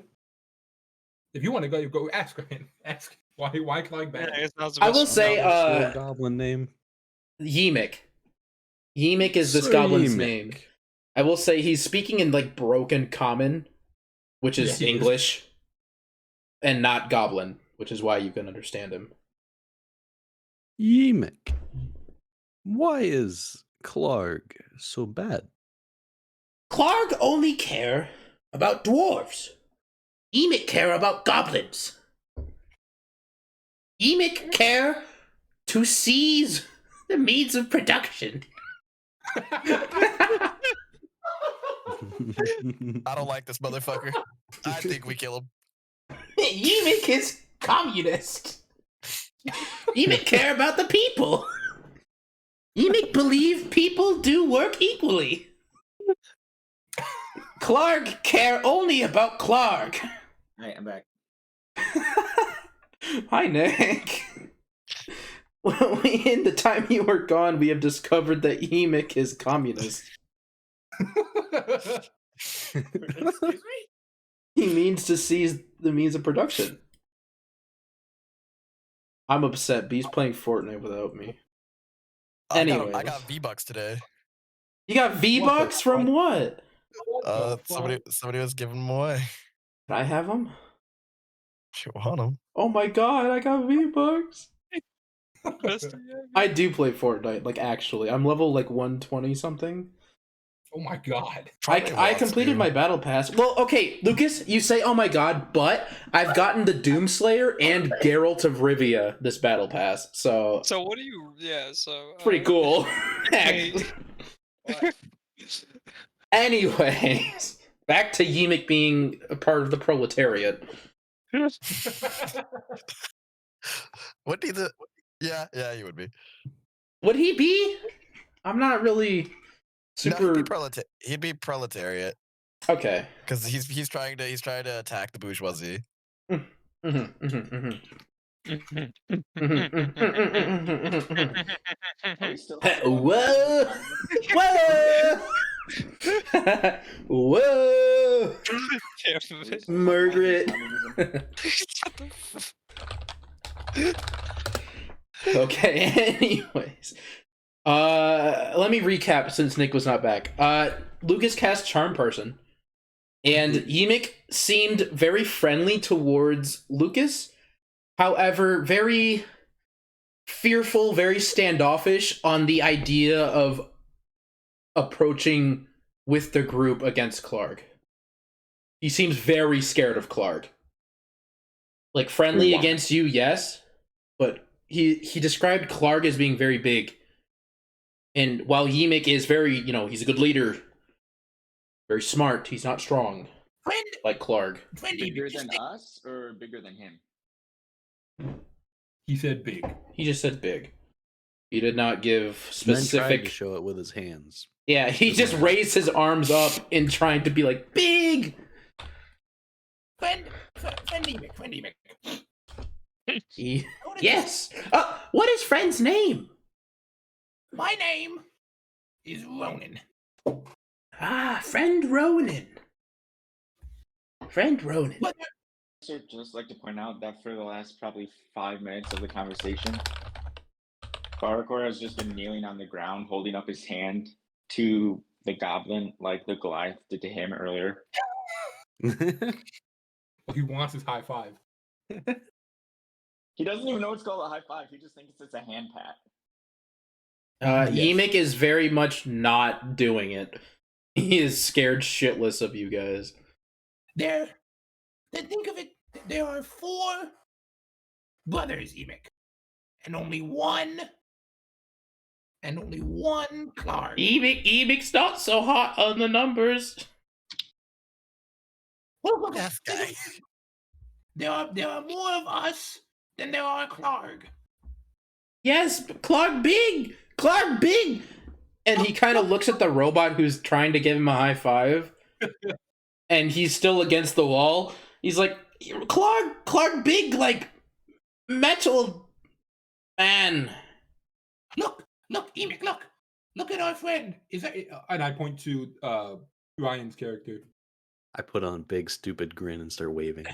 If you want to go ask Ryan. Ask why Clark Yeah, bad. I guess that was the I best will one. say, What's your goblin name? Yemic. Yemic is this goblin's name. I will say he's speaking in like broken common, which is Yeah, he is. English. and not Goblin, which is why you can understand him. Yemek. Why is Clark so bad? Clark only care about dwarves. Emic care about goblins. Emic care to seize the means of production. I don't like this motherfucker. I think we kill him. Emic is communist. Emic care about the people. Emic believe people do work equally. Clark care only about Clark. Alright, I'm back. Hi, Nick. In the time you were gone, we have discovered that Emic is communist. Excuse me? He means to seize the means of production. I'm upset. B's playing Fortnite without me. I Anyways. got V-Bucks today. You got V-Bucks from what? Somebody was giving them away. Can I have them? You want them? Oh my god, I got V-Bucks. I do play Fortnite, like actually. I'm level like 120 something. Oh my god. I completed my battle pass. Well, okay, Lucas, you say oh my god, but I've gotten the Doomslayer and Geralt of Rivia this battle pass, so So what do you? Yeah. So pretty cool. Hey. Anyways, back to Emic being a part of the proletariat. What do the? Yeah, you would be. Would he be? I'm not really super. No, he'd be proletariat Okay. because he's trying to attack the bourgeoisie. Whoa! Whoa! Whoa! Margaret. Okay, anyways. Let me recap since Nick was not back. Lucas cast Charm Person, and Emic seemed very friendly towards Lucas. However, very fearful, very standoffish on the idea of approaching with the group against Clark. He seems very scared of Clark. Like, friendly against you, yes, but he described Clark as being very big. And while Emic is very, he's a good leader, very smart, he's not strong. Friend, like Clark. Bigger than us or bigger than him? He said big. He just said big. He did not give And then tried specific. to show it with his hands. Yeah, he just raised his arms up in trying to be like big. friend Emic. Yes. What is friend's name? My name is Rhonen. Ah, friend Rhonen. Friend Rhonen. What? I'd just like to point out that for the last probably 5 minutes of the conversation, Barakor has just been kneeling on the ground, holding up his hand to the goblin like the Goliath did to him earlier. He wants his high five. He doesn't even know it's called a high five. He just thinks it's a hand pat. Yes. Emic is very much not doing it. He is scared shitless of you guys. Think of it, there are 4 brothers, Emic. And only one Clark. Emic's not so hot on the numbers. Look, Yes, guy. there are more of us than there are Clark. Yes, Clark big! Clark big! And he kind of looks at the robot who's trying to give him a high five. And he's still against the wall. He's like, Clark big, like, metal man. Look, Emic, look at our friend. Is that? And I point to Ryan's character. I put on big stupid grin and start waving.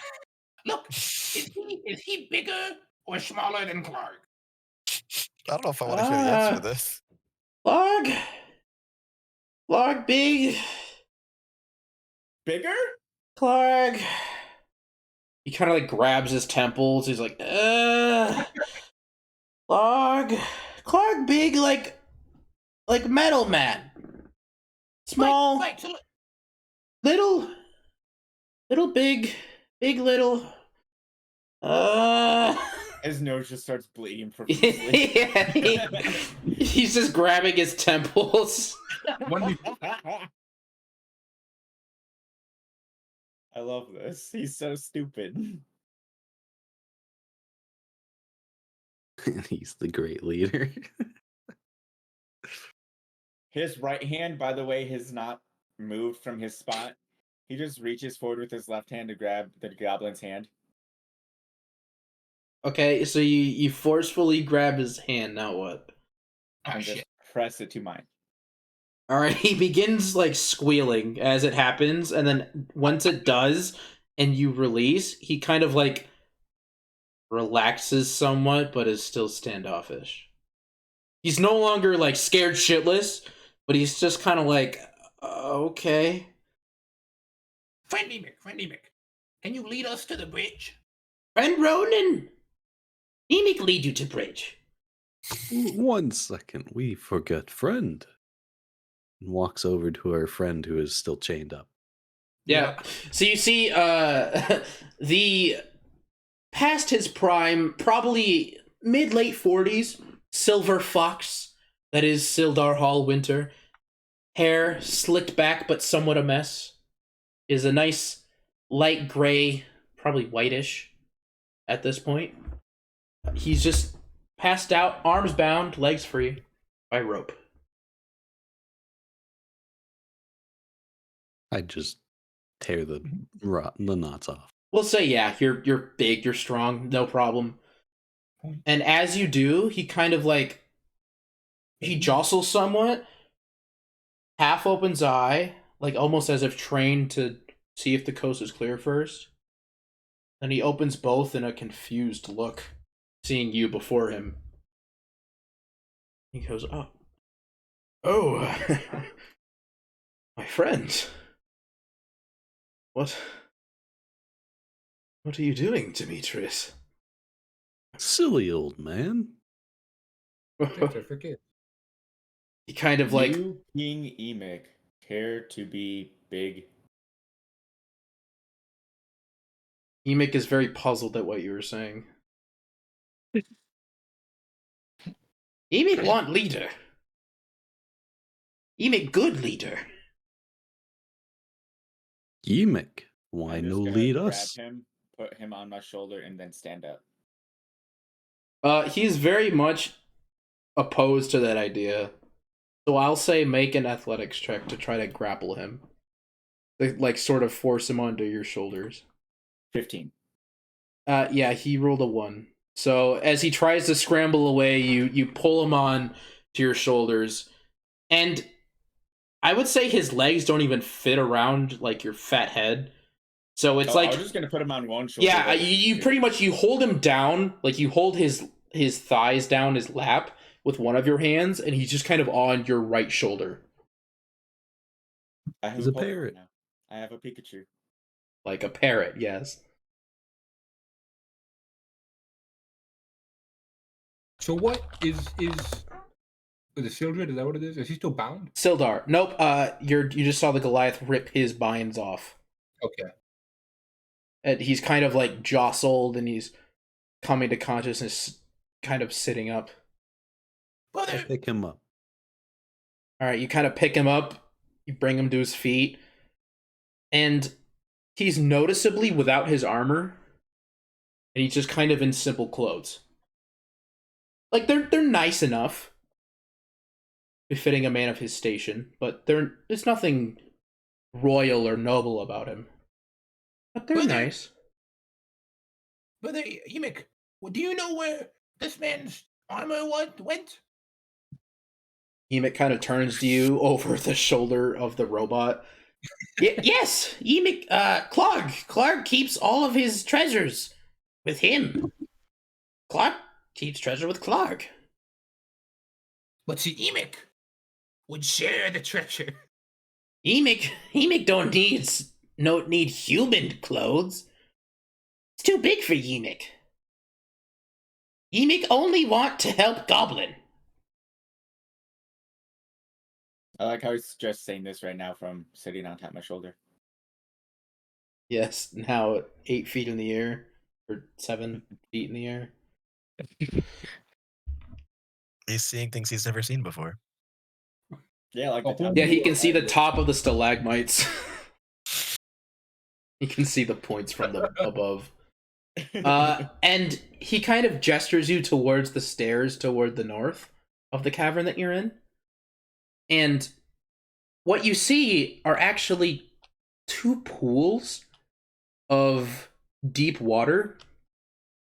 Look, is he bigger or smaller than Clark? I don't know if I want to hear the answer to this. Clark big. Bigger? Clark. He kind of like grabs his temples. He's like, Clark, big like metal man, small, Right, so little, big, little. His nose just starts bleeding profusely. Yeah, he's just grabbing his temples. I love this. He's so stupid. He's the great leader. His right hand, by the way, has not moved from his spot. He just reaches forward with his left hand to grab the goblin's hand. Okay, so you forcefully grab his hand. Now what? And just press it to mine. All right, he begins like squealing as it happens, and then once it does, and you release, he kind of like relaxes somewhat, but is still standoffish. He's no longer like scared shitless, but he's just kind of like, okay. Friend Emic, can you lead us to the bridge? Friend Rhonen, Emic lead you to bridge. 1 second, we forgot friend. And walks over to our friend who is still chained up. Yeah. So you see the past his prime, probably mid-late 40s, silver fox, that is Sildar Hall Winter. Hair slicked back but somewhat a mess. Is a nice light gray, probably whitish at this point. He's just passed out, arms bound, legs free by rope. I'd just tear the knots off. We'll say, yeah, you're big, you're strong, no problem. And as you do, he kind of like, he jostles somewhat, half opens eye, like almost as if trained to see if the coast is clear first. Then he opens both in a confused look, seeing you before him. He goes, oh, my friend. What are you doing, Demetrius? Silly old man. He kind of like, You, King Emic, care to be big? Emic is very puzzled at what you were saying. Emic want leader. Emic good leader. Emic, why I'm no just gonna lead grab us? him, put him on my shoulder, and then stand up. He's very much opposed to that idea. So I'll say make an athletics check to try to grapple him. Like sort of force him onto your shoulders. 15. Yeah, he rolled a 1. So as he tries to scramble away, you pull him on to your shoulders. And I would say his legs don't even fit around like your fat head. So it's like, I was just gonna put him on one shoulder. yeah, you pretty much, you hold him down, like you hold his thighs down his lap with one of your hands, and he's just kind of on your right shoulder. I have He's a Pokemon parrot. now. I have a Pikachu. Like a parrot, yes. So what is the Sildred? Is that what it is? Is he still bound? Sildar. Nope, you just saw the Goliath rip his binds off. Okay. And he's kind of like jostled, and he's coming to consciousness, kind of sitting up. I Brother, pick him up. Alright, you kind of pick him up, you bring him to his feet, and he's noticeably without his armor, and he's just kind of in simple clothes. Like, they're nice enough, befitting a man of his station, but there's nothing royal or noble about him. But they're Brother. nice. Brother Emic, do you know where this man's armor went? Emic kind of turns to you over the shoulder of the robot. Yes, Emic, Clark keeps all of his treasures with him. Clark keeps treasure with Clark. But see, Emic would share the treasure. Emic don't need human clothes. It's too big for Ymik. Ymik only want to help Goblin. I like how he's just saying this right now from sitting on top of my shoulder. Yes, now 8 feet in the air, or 7 feet in the air. He's seeing things he's never seen before. Yeah, like the Oh, top. Yeah, he can see the top of the stalagmites. He can see the points from the above. And he kind of gestures you towards the stairs toward the north of the cavern that you're in. And what you see are actually 2 pools of deep water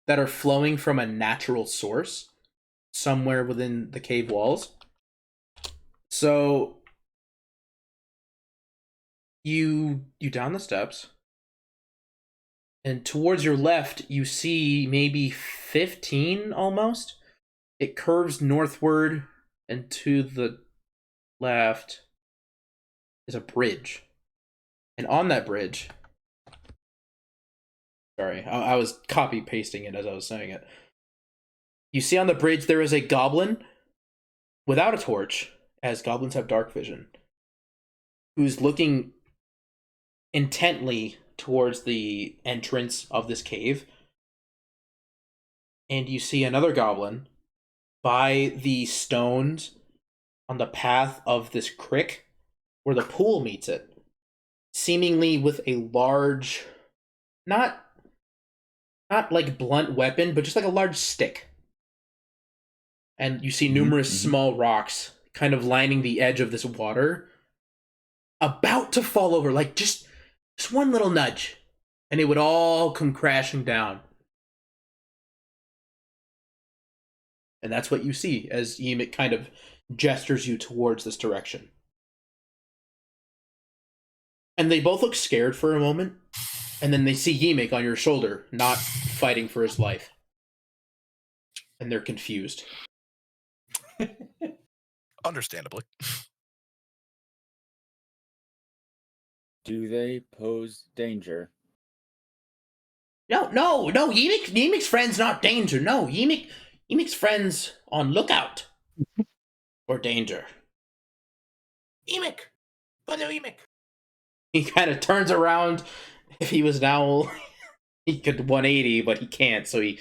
that are flowing from a natural source somewhere within the cave walls. So you down the steps, and towards your left you see maybe 15 almost. It curves northward, and to the left is a bridge. And on that bridge, sorry, I was copy pasting it as I was saying it. You see on the bridge there is a goblin without a torch, as goblins have dark vision, who's looking intently towards the entrance of this cave. And you see another goblin by the stones on the path of this creek where the pool meets it, seemingly with a large, not like blunt weapon, but just like a large stick. And you see numerous small rocks kind of lining the edge of this water, about to fall over, like just one little nudge, and it would all come crashing down. And that's what you see as Ymik kind of gestures you towards this direction. And they both look scared for a moment, and then they see Ymik on your shoulder, not fighting for his life. And they're confused. Understandably. Do they pose danger? No, Ymik's friends not danger. No, Ymik's friends on lookout for danger. Ymik! Brother Ymik! He kind of turns around. If he was now, he could 180, but he can't, so he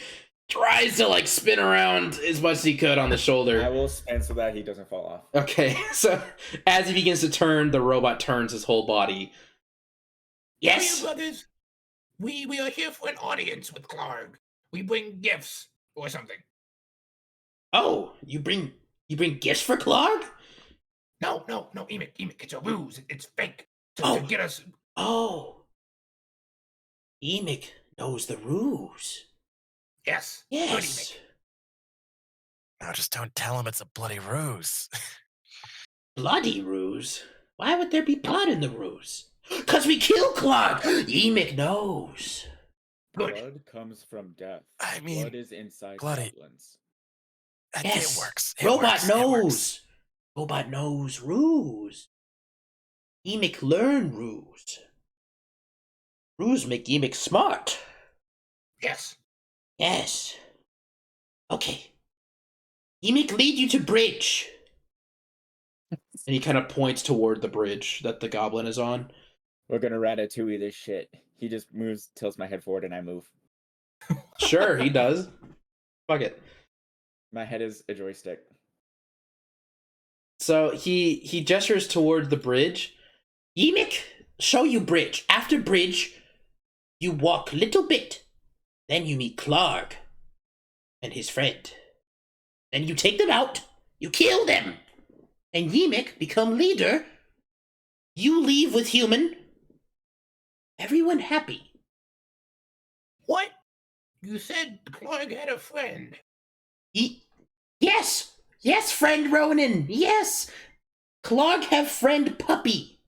tries to like spin around as much as he could on the I shoulder. will spin so that he doesn't fall off. Okay, so as he begins to turn, the robot turns his whole body. Yes. Here, brothers. We are here for an audience with Clark. We bring gifts or something. Oh, you bring gifts for Clark? No, Ymik, it's a ruse. It's fake. To Oh. get us. Oh. Ymik knows the ruse. Yes. Good Yes. Ymik. No, just don't tell him it's a bloody ruse. Bloody ruse? Why would there be blood in the ruse? 'Cause we killed Clark! Ymik knows. Good. Blood comes from death. I mean, blood is inside bloody- goblins. Yes. It works. It Robot works, it knows. works. Robot knows ruse. Ymik learn ruse. Ruse make Ymik smart. Yes. Yes. Okay. Ymik lead you to bridge. And he kind of points toward the bridge that the goblin is on. We're gonna ratatouille this shit. He just moves, tilts my head forward, and I move. Sure, he does. Fuck it. My head is a joystick. So he gestures toward the bridge. Ymik, show you bridge. After bridge, you walk little bit. Then you meet Clark and his friend. Then you take them out. You kill them. And Ymik become leader. You leave with human. Everyone happy. What? You said Clark had a friend. Yes. Yes, friend Rhonen. Yes. Clark have friend puppy.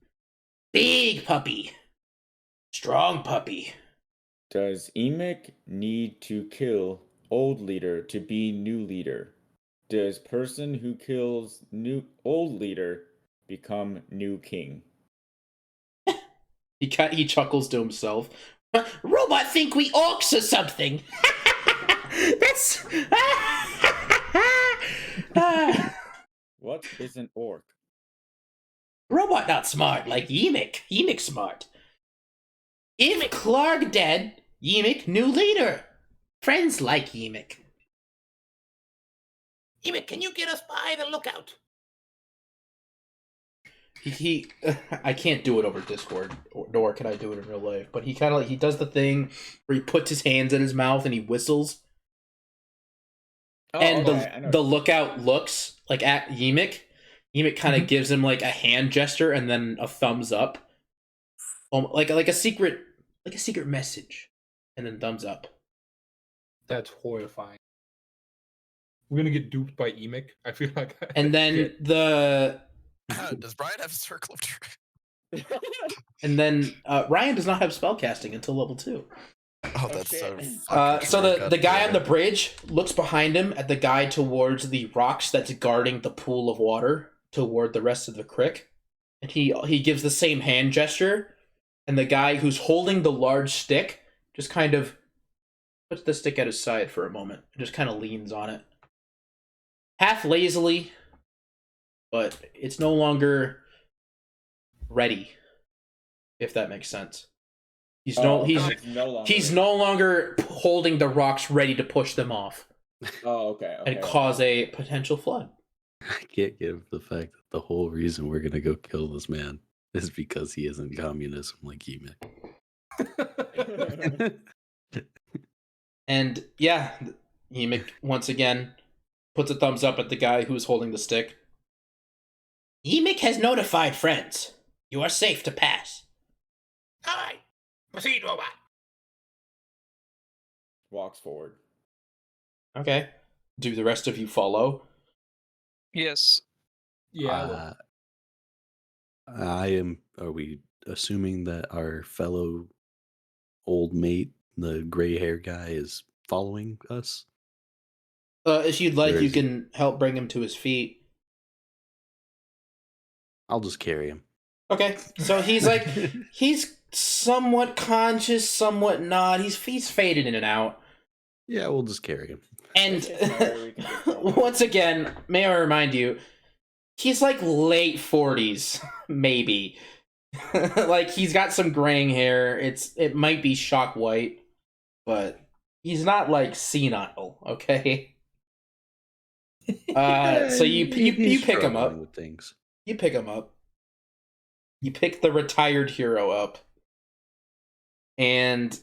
Big puppy. Strong puppy. Does Ymik need to kill old leader to be new leader? Does person who kills old leader become new king? He chuckles to himself. Robot think we orcs or something. That's... What is an orc? Robot not smart, like Emic. Emic smart. If Clark dead, Emic new leader. Friends like Emic. Emic, can you get us by the lookout? He I can't do it over Discord, nor can I do it in real life. But he kind of like he does the thing where he puts his hands in his mouth and he whistles, Oh, and okay, I know. the lookout looks like at Emic. Emic kind of gives him like a hand gesture and then a thumbs up, like a secret message, and then thumbs up. That's horrifying. We're gonna get duped by Emic. I feel like. And then Shit. Does Brian have a circle of truth? Ryan does not have spellcasting until level 2. Oh, that's so. So the guy on the bridge looks behind him at the guy towards the rocks that's guarding the pool of water toward the rest of the creek, and he gives the same hand gesture, and the guy who's holding the large stick just kind of puts the stick at his side for a moment and just kind of leans on it, half lazily, but it's no longer ready, if that makes sense. He's no longer holding the rocks ready to push them off. Oh, okay. And cause a potential flood. I can't get over the fact that the whole reason we're gonna go kill this man is because he isn't communism like Emic. And yeah, Emic once again puts a thumbs up at the guy who's holding the stick. Emic has notified friends. You are safe to pass. Alright. Proceed, robot. Walks forward. Okay. Do the rest of you follow? Yes. Yeah. Are we assuming that our fellow old mate, the gray hair guy, is following us? If you'd like, Where you is he? can help bring him to his feet. I'll just carry him. Okay. So he's like, he's somewhat conscious, somewhat not. He's faded in and out. Yeah, we'll just carry him. And once again, may I remind you, he's like late 40s, maybe. Like he's got some graying hair. It might be shock white, but he's not like senile, okay? So you He's pick him up. struggling with things. You pick him up. You pick the retired hero up. And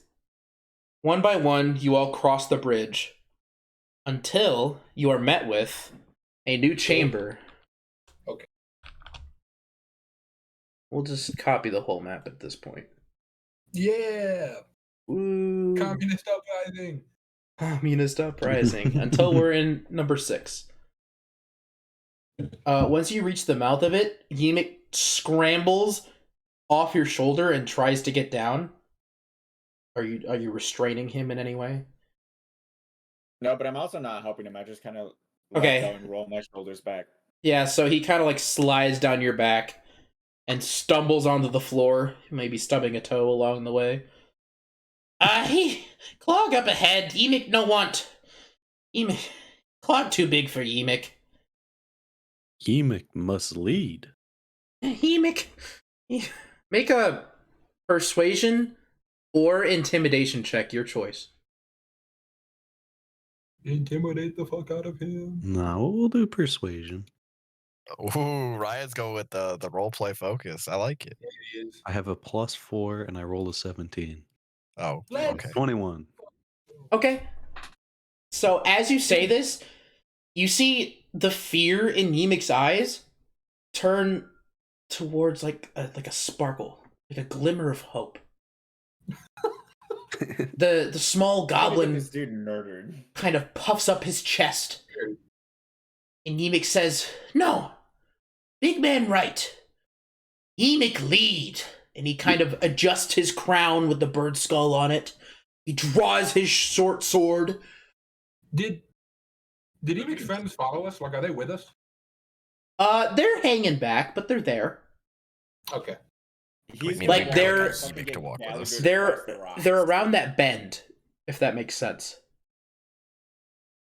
one by one, you all cross the bridge until you are met with a new chamber. Okay. We'll just copy the whole map at this point. Yeah. Ooh. Communist uprising. Communist uprising. Until we're in number 6. Once you reach the mouth of it, Emic scrambles off your shoulder and tries to get down. Are you restraining him in any way? No, but I'm also not helping him. I just kind of Okay. and roll my shoulders back. Yeah, so he kind of like slides down your back and stumbles onto the floor, maybe stubbing a toe along the way. He clog up ahead. Emic no want. Emic clog too big for Emic. Emic must lead. Emic. Make a persuasion or intimidation check, your choice. Intimidate the fuck out of him. No, we'll do persuasion. Ooh, Ryan's going with the roleplay focus. I like it. Yeah, he is. I have a +4 and I rolled a 17. Oh, Let's- okay. 21. Okay. So as you say this, you see the fear in Emic's eyes turn towards like a sparkle, like a glimmer of hope. The small goblin This dude murdered. kind of puffs up his chest. And Emic says, "No, big man right. Emic lead." And he kind of adjusts his crown with the bird skull on it. He draws his short sword. Did Emic's friends follow us? Like, are they with us? They're hanging back, but they're there. Okay. He's mean, like, they're- Ymmic to walk with us. They're around that bend, if that makes sense.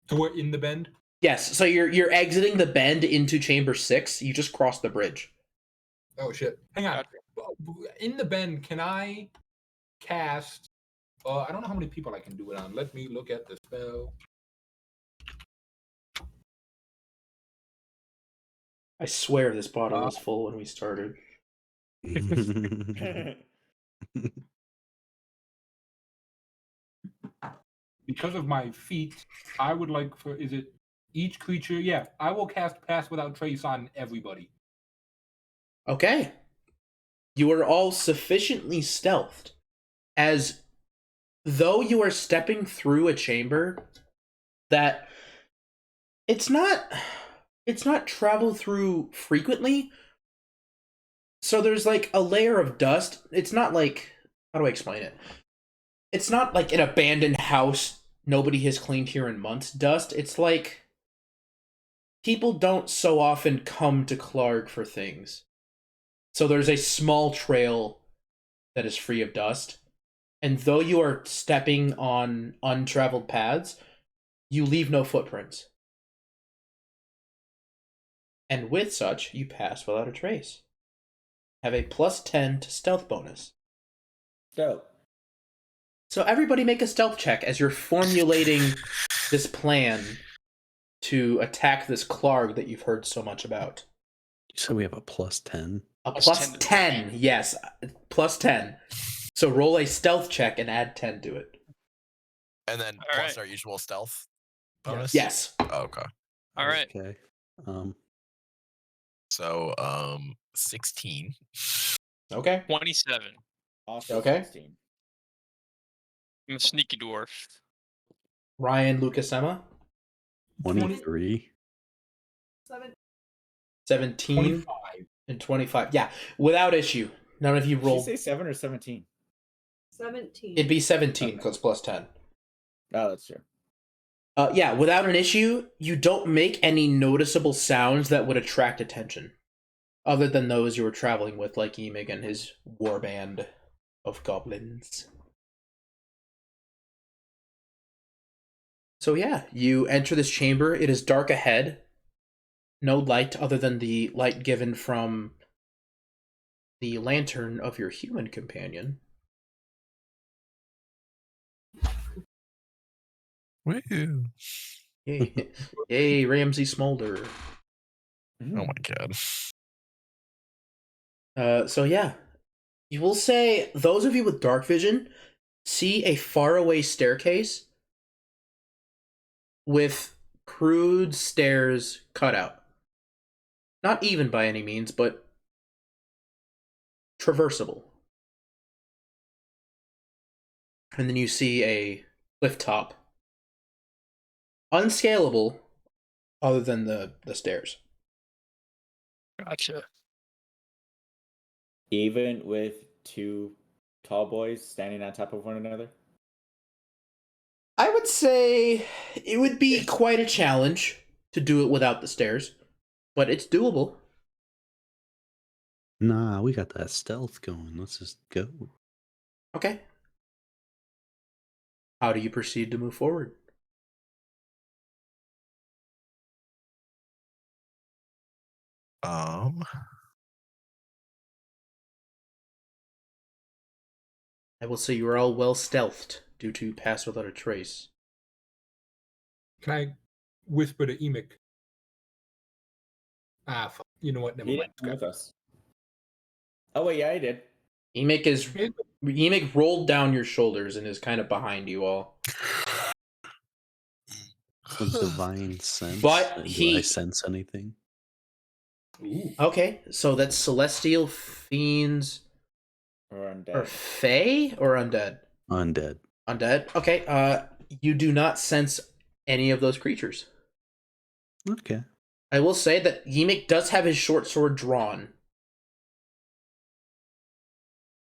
So we're in the bend. Yes, so you're exiting the bend into Chamber 6. You just crossed the bridge. Oh shit! Hang on. In the bend, can I cast? I don't know how many people I can do it on. Let me look at the spell. I swear this bottle was full when we started. Because of my feet, I would like for is it each creature? Yeah, I will cast Pass Without Trace on everybody. Okay. You are all sufficiently stealthed, as though you are stepping through a chamber that it's not traveled through frequently. So there's like a layer of dust. It's not like, how do I explain it? It's not like an abandoned house nobody has cleaned here in months dust. It's like people don't so often come to Clark for things. So there's a small trail that is free of dust. And though you are stepping on untraveled paths, you leave no footprints. And with such, you pass without a trace. Have a +10 to stealth bonus. Dope. So everybody make a stealth check as you're formulating this plan to attack this Clark that you've heard so much about. You said we have a +10. A Plus +10, yes, +10. So roll a stealth check and add 10 to it. And then All plus right. our usual stealth bonus? Yes. Oh, okay. All right. Okay. So 16. Okay. 27. Also Okay. 16. I'm a sneaky dwarf. Ryan, Lucas, Emma. 23. 17 25. and 25. Yeah, without issue. None of you Did roll. you say 7 or 17? 17. It'd be 17 because +10. Oh, that's true. Yeah, without an issue, you don't make any noticeable sounds that would attract attention. Other than those you were traveling with, like Emig and his warband of goblins. So yeah, you enter this chamber. It is dark ahead. No light other than the light given from the lantern of your human companion. Woo. Yay, yay, Ramsey Smolder. Oh my god. So yeah, you will say those of you with dark vision see a faraway staircase with crude stairs cut out. Not even by any means, but traversable. And then you see a cliff top. Unscalable, other than the stairs. Gotcha. Even with two tall boys standing on top of one another? I would say it would be quite a challenge to do it without the stairs, but it's doable. Nah, we got that stealth going. Let's just go. Okay. How do you proceed to move forward? I will say you are all well stealthed due to pass without a trace. Can I whisper to Emic? Fuck. You know what? Never He mind. didn't come with us. Oh, wait, yeah, I did. Emic rolled down your shoulders and is kind of behind you all. A divine sense. But Do I sense anything? Ooh. Okay, so that's celestial, fiends, Or undead. or fae, or undead? Undead. Undead. Okay, you do not sense any of those creatures. Okay. I will say that Ymik does have his short sword drawn.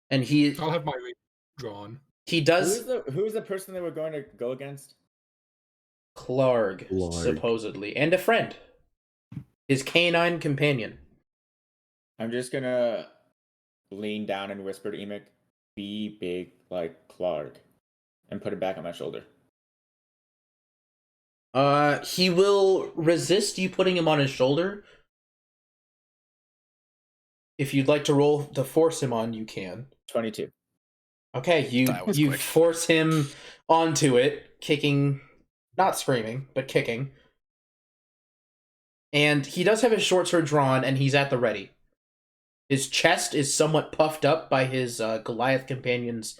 And I'll have my rapier drawn. he does Who's the person that we're going to go against? Clarg, Clarg. supposedly, and a friend. His canine companion. I'm just gonna lean down and whisper to Emic, "Be big like Clark," and put it back on my shoulder. He will resist you putting him on his shoulder. If you'd like to roll to force him on, you can. 22. Okay, That was you quick. force him onto it, kicking, not screaming, but kicking. And he does have his short sword drawn, and he's at the ready. His chest is somewhat puffed up by his Goliath companion's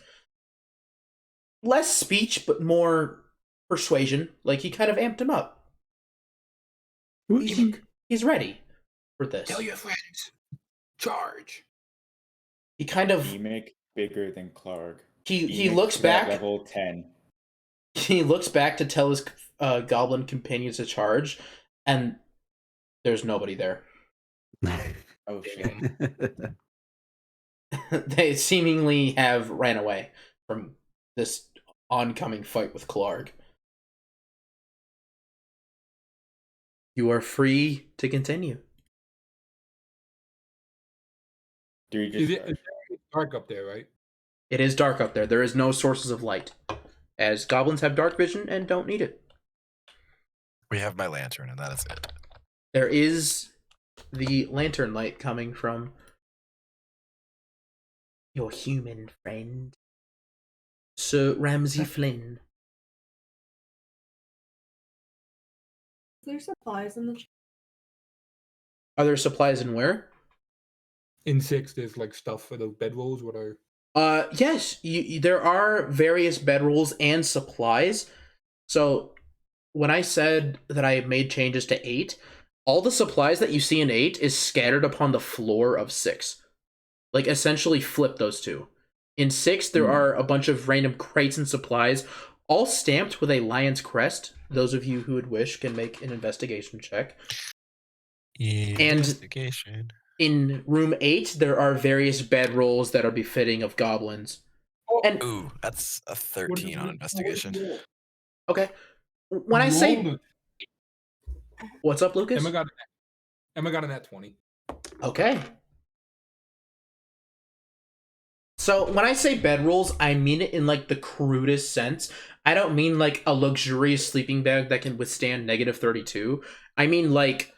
less speech, but more persuasion. Like, he kind of amped him up. He's ready for this. Tell your friends. Charge. He kind of... Emic bigger than Clark. He Emic looks threat back. Level 10. He looks back to tell his goblin companions to charge, and there's nobody there. Oh shit. They seemingly have ran away from this oncoming fight with Clark. You are free to continue. Do you Is just it dark up there, right? It is dark up there. There is no sources of light, as goblins have dark vision and don't need it. We have my lantern, and that is it. There is the lantern light coming from your human friend, Sir Ramsey Flynn. Is there supplies in the Are there supplies in where? In 6, there's like stuff for the bedrolls. What are? Yes, there are various bedrolls and supplies. So when I said that I made changes to 8, all the supplies that you see in 8 is scattered upon the floor of 6. Like, essentially flip those two. In 6, there are a bunch of random crates and supplies, all stamped with a lion's crest. Those of you who would wish can make an investigation check. Investigation. In room 8, there are various bedrolls that are befitting of goblins. And Ooh, that's a 13 on investigation. okay, when I say, what's up, Lucas? Emma got a nat 20. Okay. So when I say bedrolls, I mean it in like the crudest sense. I don't mean like a luxurious sleeping bag that can withstand -32. I mean like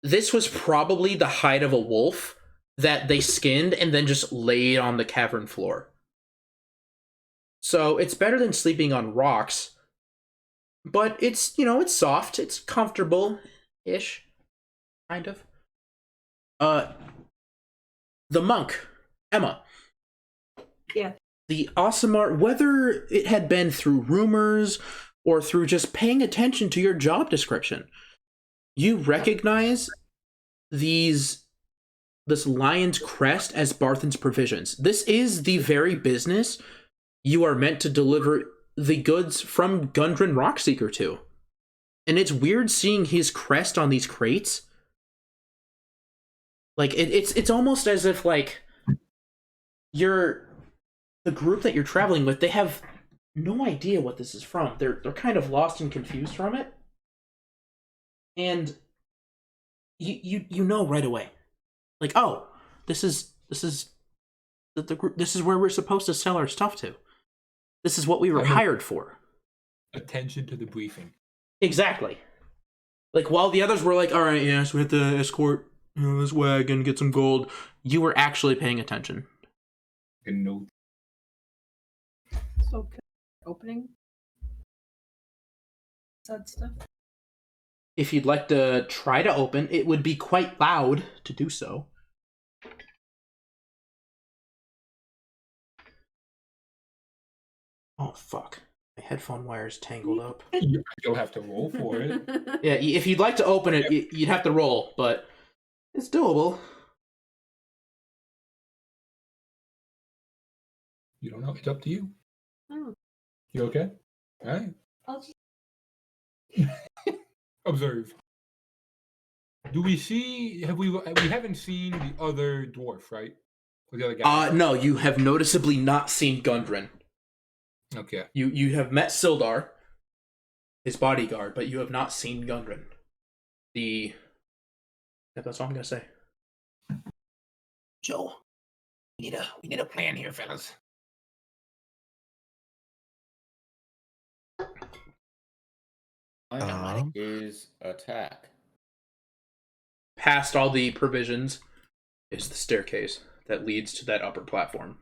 this was probably the hide of a wolf that they skinned and then just laid on the cavern floor. So it's better than sleeping on rocks, but it's, you know, it's soft, it's comfortable-ish, kind of. The monk, Emma. Yeah. The Aasimar, whether it had been through rumors or through just paying attention to your job description, you recognize this lion's crest as Barthen's provisions. This is the very business you are meant to deliver the goods from Gundren Rockseeker to. And it's weird seeing his crest on these crates. Like, it's almost as if, like, the group that you're traveling with, they have no idea what this is from. They're kind of lost and confused from it. And you know right away. Like, oh, this is the group, this is where we're supposed to sell our stuff to. This is what we were hired for. Attention to the briefing. Exactly. Like, while the others were like, all right, yes, we have to escort, you know, this wagon, get some gold, you were actually paying attention. No. So opening said stuff. If you'd like to try to open, it would be quite loud to do so. Oh, fuck. My headphone wire's tangled up. You'll have to roll for it. Yeah, if you'd like to open it, you'd have to roll, but it's doable. You don't know. It's up to you. Oh, You okay? All right. I'll just... Observe. Do we see? We haven't seen the other dwarf, right? Or the other guy. No, you have noticeably not seen Gundren. Okay. You have met Sildar, his bodyguard, but you have not seen Gundren. Yeah, that's all I'm gonna say. Joe. We need a plan here, fellas. Mine is attack. Past all the provisions is the staircase that leads to that upper platform.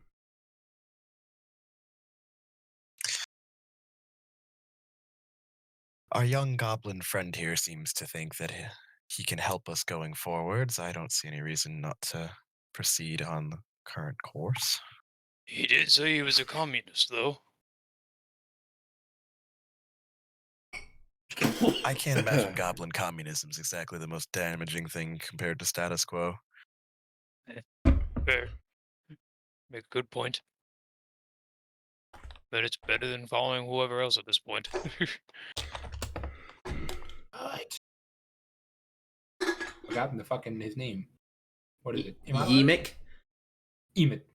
Our young goblin friend here seems to think that he can help us going forwards. I don't see any reason not to proceed on the current course. He did say he was a communist, though. I can't imagine goblin communism is exactly the most damaging thing compared to status quo. Fair. Make a good point. But it's better than following whoever else at this point. Alright. Forgotten the fucking his name. What is it? Yemek? Emmet.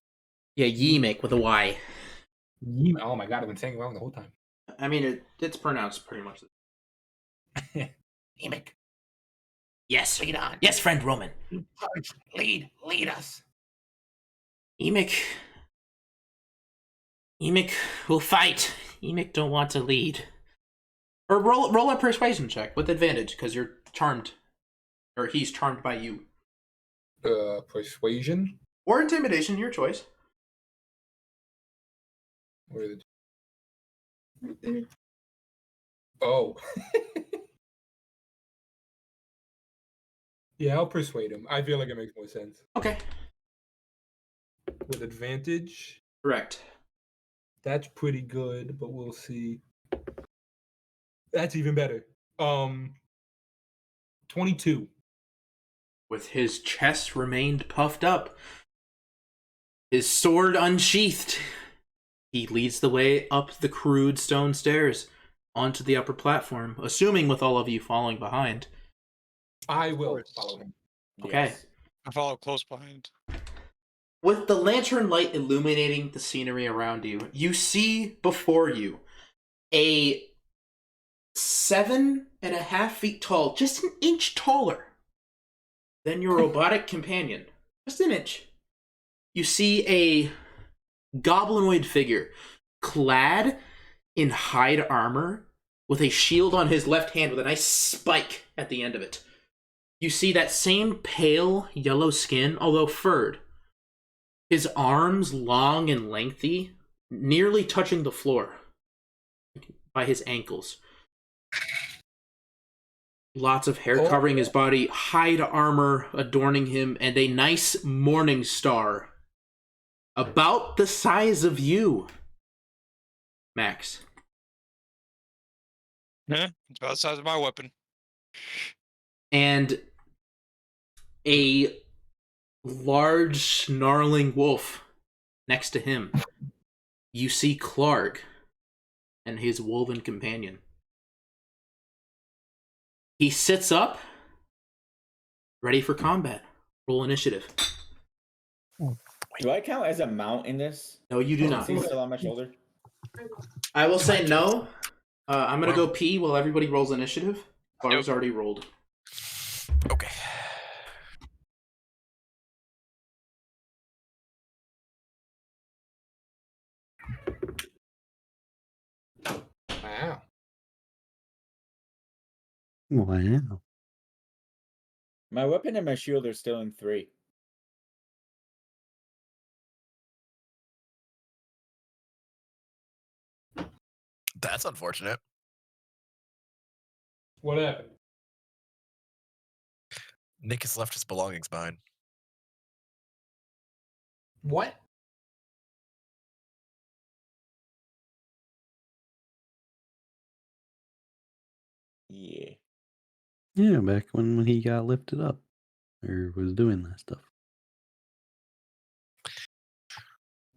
Yeah, Yemek with a Y. Oh my god, I've been saying it wrong the whole time. I mean, it's pronounced pretty much. Emic, Yes. lead on. Yes, friend Roman. Charge. Lead us. Emic will fight. Emic don't want to lead. Or roll a persuasion check with advantage because you're charmed, or he's charmed by you. Persuasion? Or intimidation, your choice. Where is it? Oh. Yeah, I'll persuade him. I feel like it makes more sense. Okay. With advantage? Correct. That's pretty good, but we'll see. That's even better. 22. With his chest remained puffed up, his sword unsheathed, he leads the way up the crude stone stairs onto the upper platform, assuming with all of you following behind. I will follow him. Okay. Yes. I follow close behind. With the lantern light illuminating the scenery around you, you see before you a 7.5 feet tall, just an inch taller than your robotic companion. Just an inch. You see a goblinoid figure clad in hide armor with a shield on his left hand with a nice spike at the end of it. You see that same pale yellow skin, although furred. His arms long and lengthy, nearly touching the floor by his ankles. Lots of hair covering his body, hide armor adorning him, and a nice morning star. About the size of you, Max. Yeah, it's about the size of my weapon. And a large snarling wolf next to him. You see Clark and his wolven companion. He sits up, ready for combat. Roll initiative. Do I count as a mount in this? No, you do Is not. he still on my shoulder? I will say no. I'm going to go pee while everybody rolls initiative. Bar's already rolled. Okay. Wow. Wow. My weapon and my shield are still in 3. That's unfortunate. What happened? Nick has left his belongings behind. What? Yeah. Yeah, back when he got lifted up or was doing that stuff.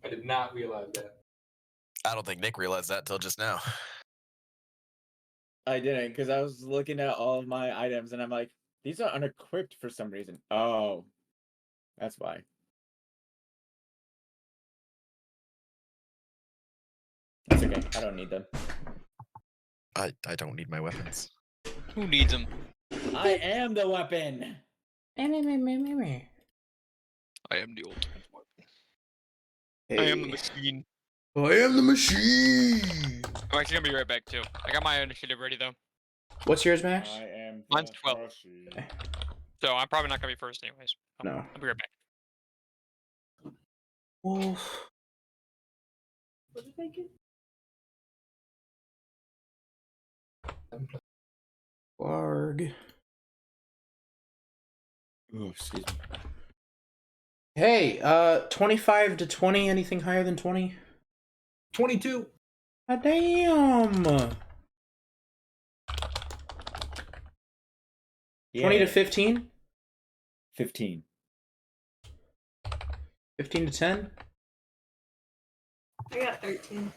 I did not realize that. I don't think Nick realized that till just now. I didn't, because I was looking at all of my items and I'm like, these are unequipped for some reason. Oh, that's why. That's okay. I don't need them. I don't need my weapons. Who needs them? I am the weapon. I am the ultimate weapon. I am the Hey. machine. I am the machine. I'm actually gonna be right back too. I got my initiative ready though, What's yours, Max? I am Mine's the 12. machine. so I'm probably not gonna be first anyways. So No. I'll be right back. Wolf. What did I get? Larg. Oh, excuse me. Hey, 25 to 20. Anything higher than 20? 22. God damn. 20 to 15? 15. 15 to 10? I got 13.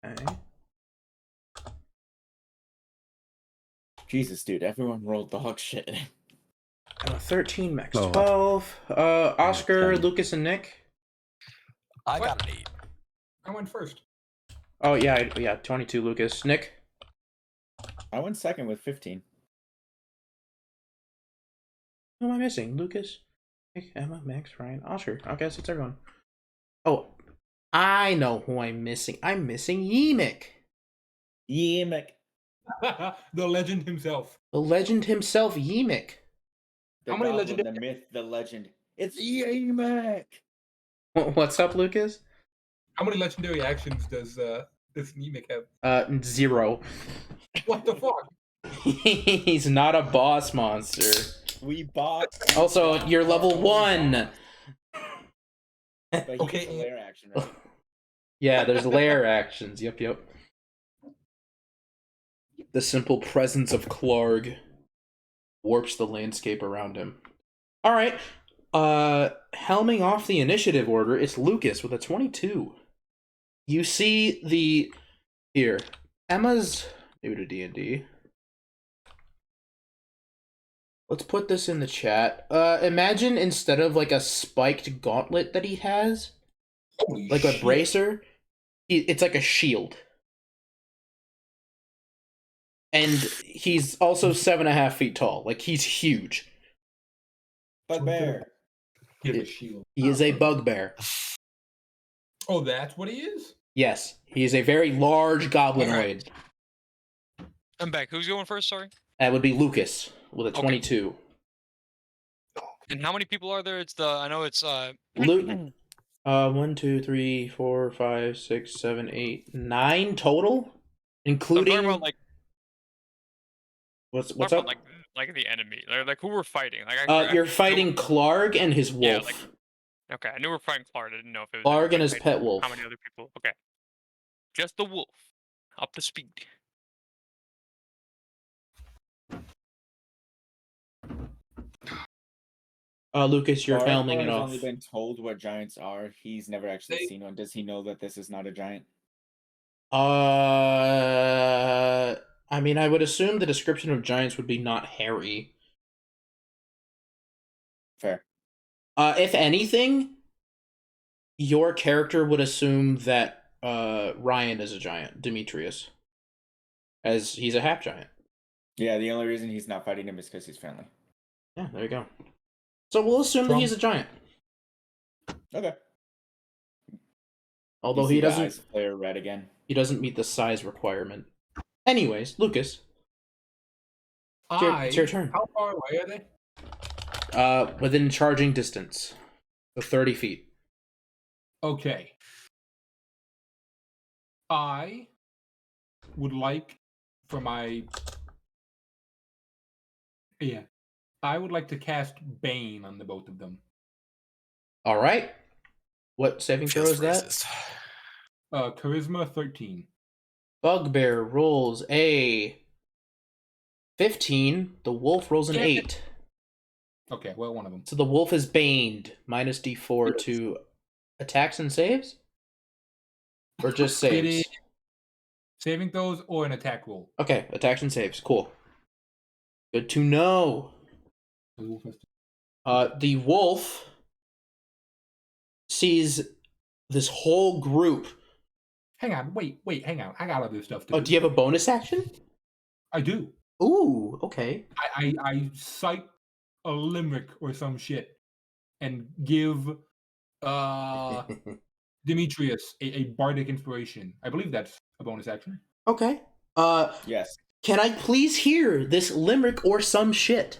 Okay. Jesus, dude, everyone rolled dog shit. 13, Max. Oh. 12. Oscar, 10. Lucas, and Nick. I What? got an 8. I went first. Oh, yeah, 22, Lucas. Nick? I went second with 15. Who am I missing? Lucas, Nick, Emma, Max, Ryan, Oscar. I guess it's everyone. Oh, I know who I'm missing. I'm missing Yemic. Yemic. The legend himself. The legend himself, Yemic. The How many goblin, legendary- the myth, the legend. It's Yemic! What's up, Lucas? How many legendary actions does this Nemec have? 0. What the fuck? He's not a boss monster. We bought. Also, you're level 1. But he Okay. gets a lair action, right? Yeah, there's lair actions. Yep. The simple presence of Clarg warps the landscape around him. All right. Helming off the initiative order, it's Lucas with a 22. You see the here. Emma's new to D&D. Let's put this in the chat. Imagine instead of like a spiked gauntlet that he has, Holy like shit. a bracer, it's like a shield. And he's also 7.5 feet tall. Like, he's huge. Bugbear. Give a shield. He is a bugbear. Oh, that's what he is? Yes, he is a very large goblinoid. I'm back. Who's going first? Sorry. That would be Lucas with a Okay. 22. And how many people are there? It's the I know it's Luke. 1, 2, 3, 4, 5, 6, 7, 8, 9 total, I'm including. talking about like what's talking up? about, like the enemy. Like who we're fighting. Like You're fighting Clarg and his wolf. Yeah, like- Okay, I knew we're fighting Clark. I didn't know if it was Clarg anyone and his fighting pet wolf. How many other people? Okay, just the wolf. Up to speed. Lucas, you're Barakor helming it has off. only been told what giants are. He's never actually seen one. Does he know that this is not a giant? I mean, I would assume the description of giants would be not hairy. Fair. If anything, your character would assume that Ryan is a giant, Demetrius, as he's a half giant. Yeah, the only reason he's not fighting him is because he's friendly. Yeah, there you go. So we'll assume that he's a giant, Okay. although You see he the doesn't. eyes flare red again. He doesn't meet the size requirement. Anyways, Lucas, it's your turn. How far away are they? Within charging distance, so 30 feet. Okay. I would like for my... Yeah. I would like to cast Bane on the both of them. All right. What saving throw is that? Racist. Charisma 13. Bugbear rolls a 15. The wolf rolls an Damn it. 8. Okay, well, one of them. So the wolf is baned. Minus D4 to attacks and saves? Or just It saves? is saving throws or an attack roll. Okay, attacks and saves. Cool. Good to know. The wolf has to- The wolf sees this whole group. Hang on, wait, hang on. I got other stuff to Oh, do you have a bonus action? I do. Ooh, okay. I cite a limerick or some shit and give Demetrius, a bardic inspiration. I believe that's a bonus action. Okay. Yes. Can I please hear this limerick or some shit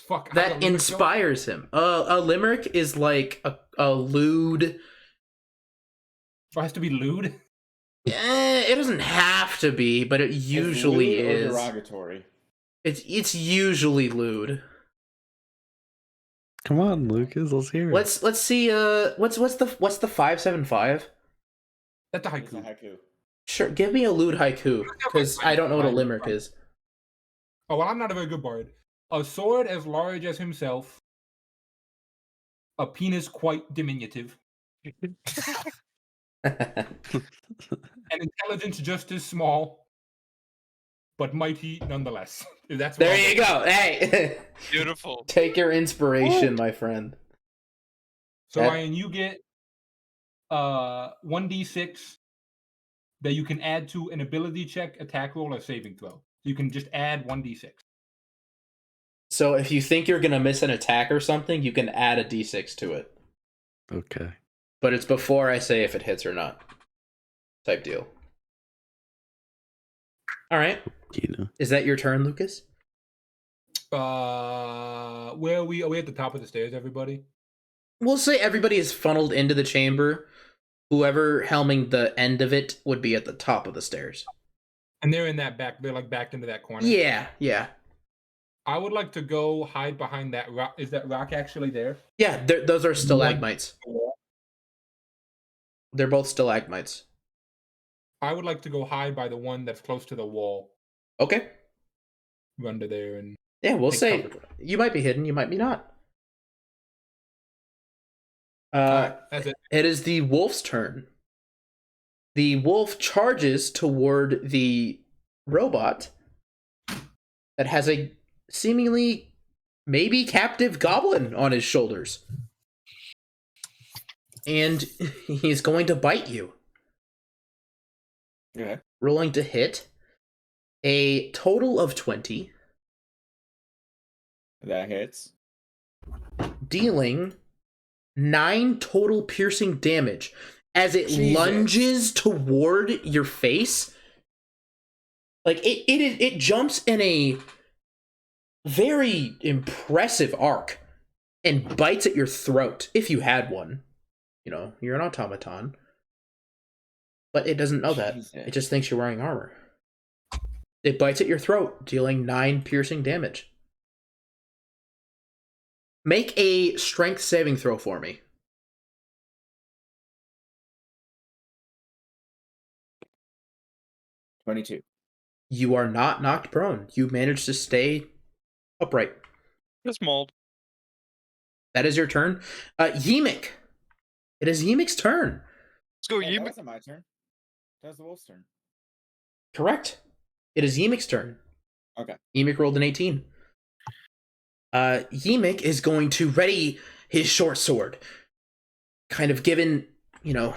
Fuck. that inspires him? A limerick is like a lewd. It has to be lewd. It doesn't have to be, but it usually lewd or is. derogatory. It's usually lewd. Come on, Lucas, let's hear it. Let's see. What's the 575? That's a It's a haiku. haiku. Sure, give me a lewd haiku, because I don't know what a limerick is. Oh, well, I'm not a very good bard. A sword as large as himself. A penis quite diminutive. An intelligence just as small, but mighty nonetheless. That's what There I'll you go. go. Hey, Beautiful. take your inspiration, my friend. So, That- Ryan, you get 1d6 that you can add to an ability check, attack roll, or saving throw. You can just add 1d6. So if you think you're gonna miss an attack or something, you can add a d6 to it. Okay. But it's before I say if it hits or not. Type deal. All right. You know. Is that your turn, Lucas? Where are we? Are we at the top of the stairs, everybody? We'll say everybody is funneled into the chamber. Whoever helming the end of it would be at the top of the stairs. And they're in that back. They're like backed into that corner. Yeah. I would like to go hide behind that rock. Is that rock actually there? Yeah, those are stalagmites. They're both stalagmites. I would like to go hide by the one that's close to the wall. Okay. Run to there and Yeah, we'll take say cover. you might be hidden, you might be not. That's it. It is the wolf's turn. The wolf charges toward the robot that has a seemingly maybe captive goblin on his shoulders. And he's going to bite you. Okay. Rolling to hit. A total of 20. That hits. Dealing 9 total piercing damage as it Jesus. lunges toward your face. Like it jumps in a very impressive arc and bites at your throat if you had one. You know, you're an automaton. But it doesn't know that. Jesus. It just thinks you're wearing armor. It bites at your throat, dealing 9 piercing damage. Make a strength saving throw for me. $22. You are not knocked prone. You managed to stay upright. Just mold. That is your turn. Yemik. It is Yemik's turn. Let's go, That Yim. wasn't my turn. That was the wolf's turn. Correct. It is Yemik's turn. Okay. Yemik rolled an 18. Yemik is going to ready his short sword. Kind of given a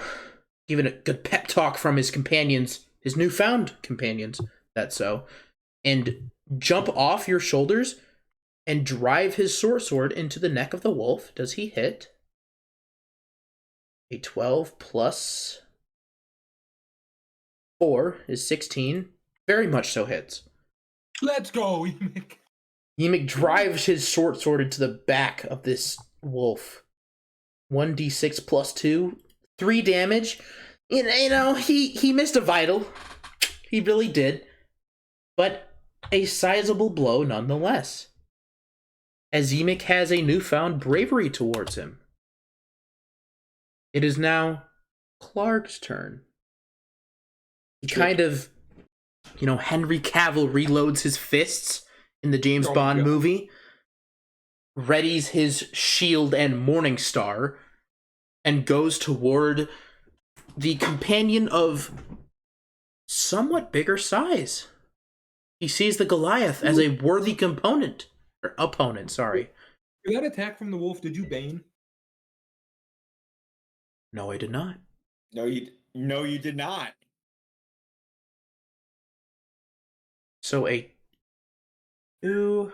good pep talk from his companions, his newfound companions, that's so, and jump off your shoulders and drive his short sword into the neck of the wolf. Does he hit? A 12 plus 4 is 16. Very much so hits. let's go, Emic. Yemik drives his short sword into the back of this wolf. 1d6 plus 2. 3 damage. You know, he missed a vital. He really did. But a sizable blow nonetheless. As Yemik has a newfound bravery towards him. It is now Clark's turn. He kind of, Henry Cavill reloads his fists in the James Bond God. movie, readies his shield and Morningstar, and goes toward the companion of somewhat bigger size. He sees the Goliath as a worthy opponent, sorry. For that attack from the wolf, did you bane? No, I did not. No, you did not. So a 2.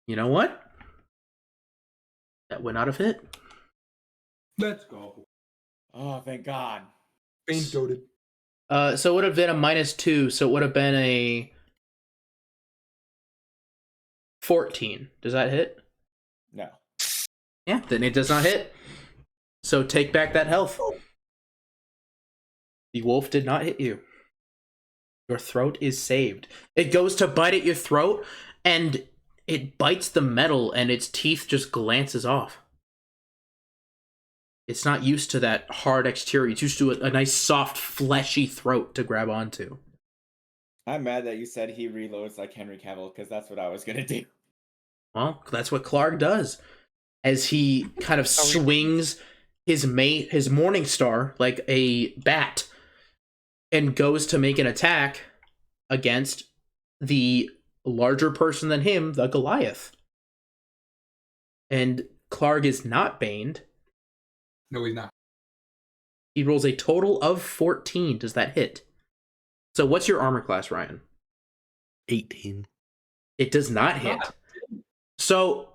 You know what? That would not have hit. Let's go. Oh, thank God. Faint goaded. So it would have been a -2, so it would have been a 14. Does that hit? No. Yeah, then it does not hit. So take back that health. The wolf did not hit you. Your throat is saved. It goes to bite at your throat, and it bites the metal, and its teeth just glances off. It's not used to that hard exterior. It's used to a nice, soft, fleshy throat to grab onto. I'm mad that you said he reloads like Henry Cavill, because that's what I was gonna do. Well, that's what Clark does. As he kind of swings his Morning Star like a bat and goes to make an attack against the larger person than him, the Goliath. And Clark is not baned. No, he's not. He rolls a total of 14. Does that hit? So what's your armor class, Ryan? 18. It does not hit. So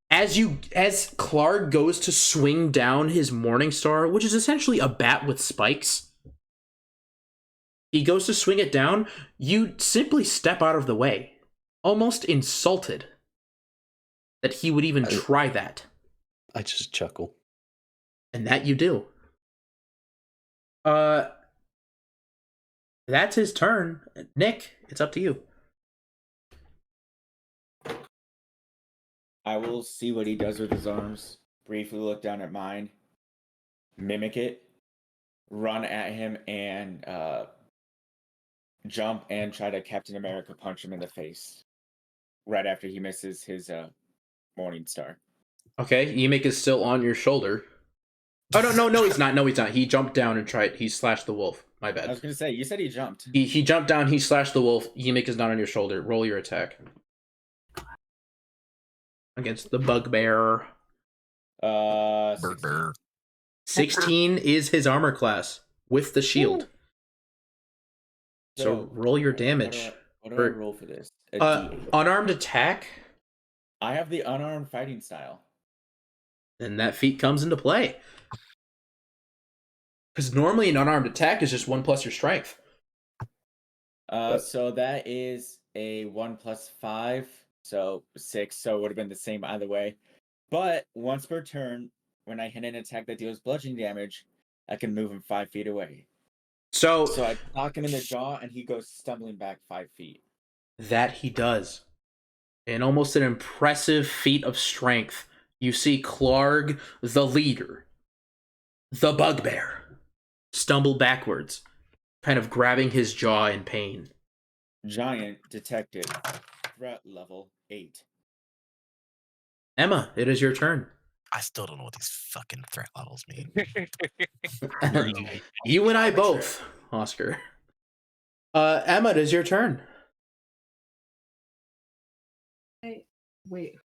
as Clark goes to swing down his Morning Star, which is essentially a bat with spikes, he goes to swing it down, you simply step out of the way, almost insulted that he would even try that. I just chuckle. And that you do. That's his turn. Nick, it's up to you. I will see what he does with his arms, briefly look down at mine, mimic it, run at him, and jump and try to Captain America punch him in the face right after he misses his Morning Star. Okay, Emic is still on your shoulder. Oh, no, he's not. No, he's not. He jumped down and tried. He slashed the wolf. My bad. I was going to say, you said he jumped. He jumped down, he slashed the wolf. Emic is not on your shoulder. Roll your attack. Against the bugbear. 16 is his armor class with the shield. So roll your damage. What do I roll for this? Unarmed attack. I have the unarmed fighting style. Then that feat comes into play. Because normally an unarmed attack is just 1 plus your strength. So that is a 1 plus 5, so 6. So it would have been the same either way. But once per turn, when I hit an attack that deals bludgeoning damage, I can move him 5 feet away. So I knock him in the jaw, and he goes stumbling back 5 feet. That he does. In almost an impressive feat of strength, you see Clark, the leader, the bugbear, stumble backwards, kind of grabbing his jaw in pain. Giant detected. Threat level 8. Emma, it is your turn. I still don't know what these fucking threat levels mean. You and I both, Oscar. Emma, it is your turn. Wait.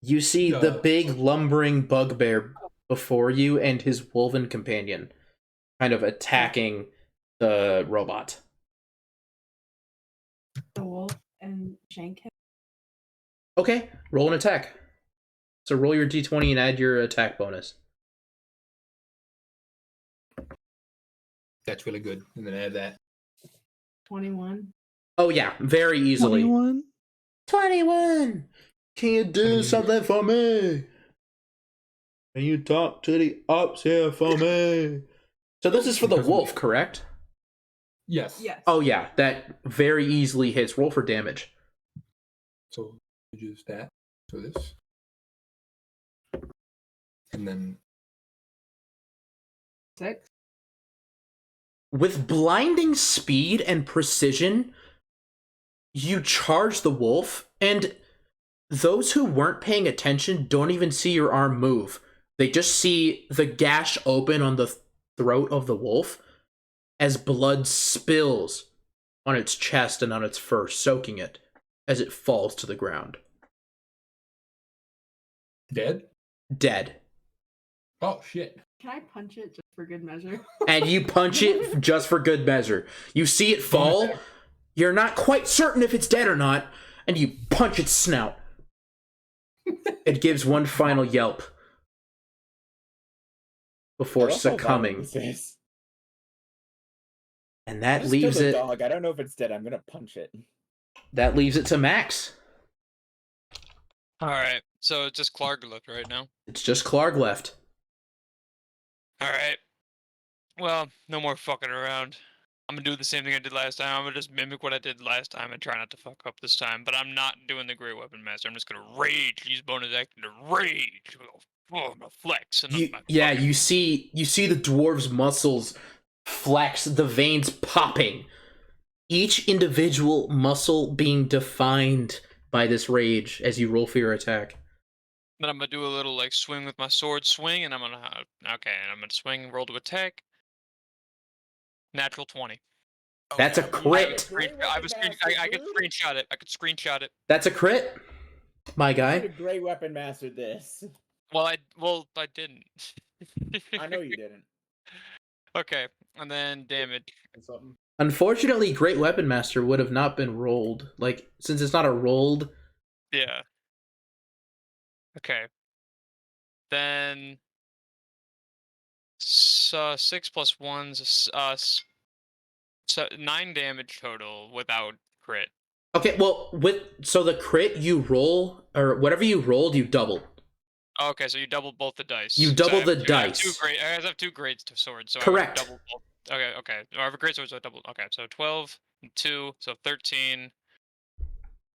You see the big lumbering bugbear before you and his wolven companion kind of attacking the robot. The wolf and shank him. Okay, roll an attack. So roll your d20 and add your attack bonus. That's really good. And then add that. 21. Oh yeah, very easily. 21? 21! Can you do something for me? Can you talk to the ops here for me? So this is for the wolf, correct? Yes. Yes. Oh yeah, that very easily hits. Roll for damage. So just that. So this. And then 6. With blinding speed and precision, you charge the wolf, and those who weren't paying attention don't even see your arm move. They just see the gash open on the throat of the wolf as blood spills on its chest and on its fur, soaking it as it falls to the ground. dead? Dead. Oh shit. Can I punch it just for good measure? And you punch it just for good measure. You see it fall. You're not quite certain if it's dead or not, and you punch its snout. It gives one final yelp before I love how succumbing. violent this is. And I that just leaves killed a it. dog. I don't know if it's dead. I'm gonna punch it. That leaves it to Max. All right, so it's just Clark left right now. It's just Clark left. All right. Well, no more fucking around. I'm gonna do the same thing I did last time. I'm gonna just mimic what I did last time and try not to fuck up this time. But I'm not doing the Great Weapon Master. I'm just gonna rage. Use bonus action to rage. Oh, I'm gonna flex. And You see the dwarves' muscles flex, the veins popping. Each individual muscle being defined by this rage as you roll for your attack. Then I'm gonna do a little like swing with my sword swing, and I'm gonna and I'm gonna swing, roll to attack. Natural 20. That's a Okay. crit. I could screenshot it. I could screenshot it. That's a crit, my I guy. Great Weapon Master this. Well, I didn't. I know you didn't. Okay, and then damage. Something. Unfortunately, Great Weapon Master would have not been rolled. Like, since it's not a rolled. Yeah. Okay. Then 6 plus 1's 9 damage total without crit. Okay, well, so the crit you roll, or whatever you rolled, you double. Okay, so you double both the dice. You So double I have the dice. dice. I have 2 grades to swords, so Correct. I would double both. Okay. I have a great sword, so I double. Okay, so 12, and 2, so 13,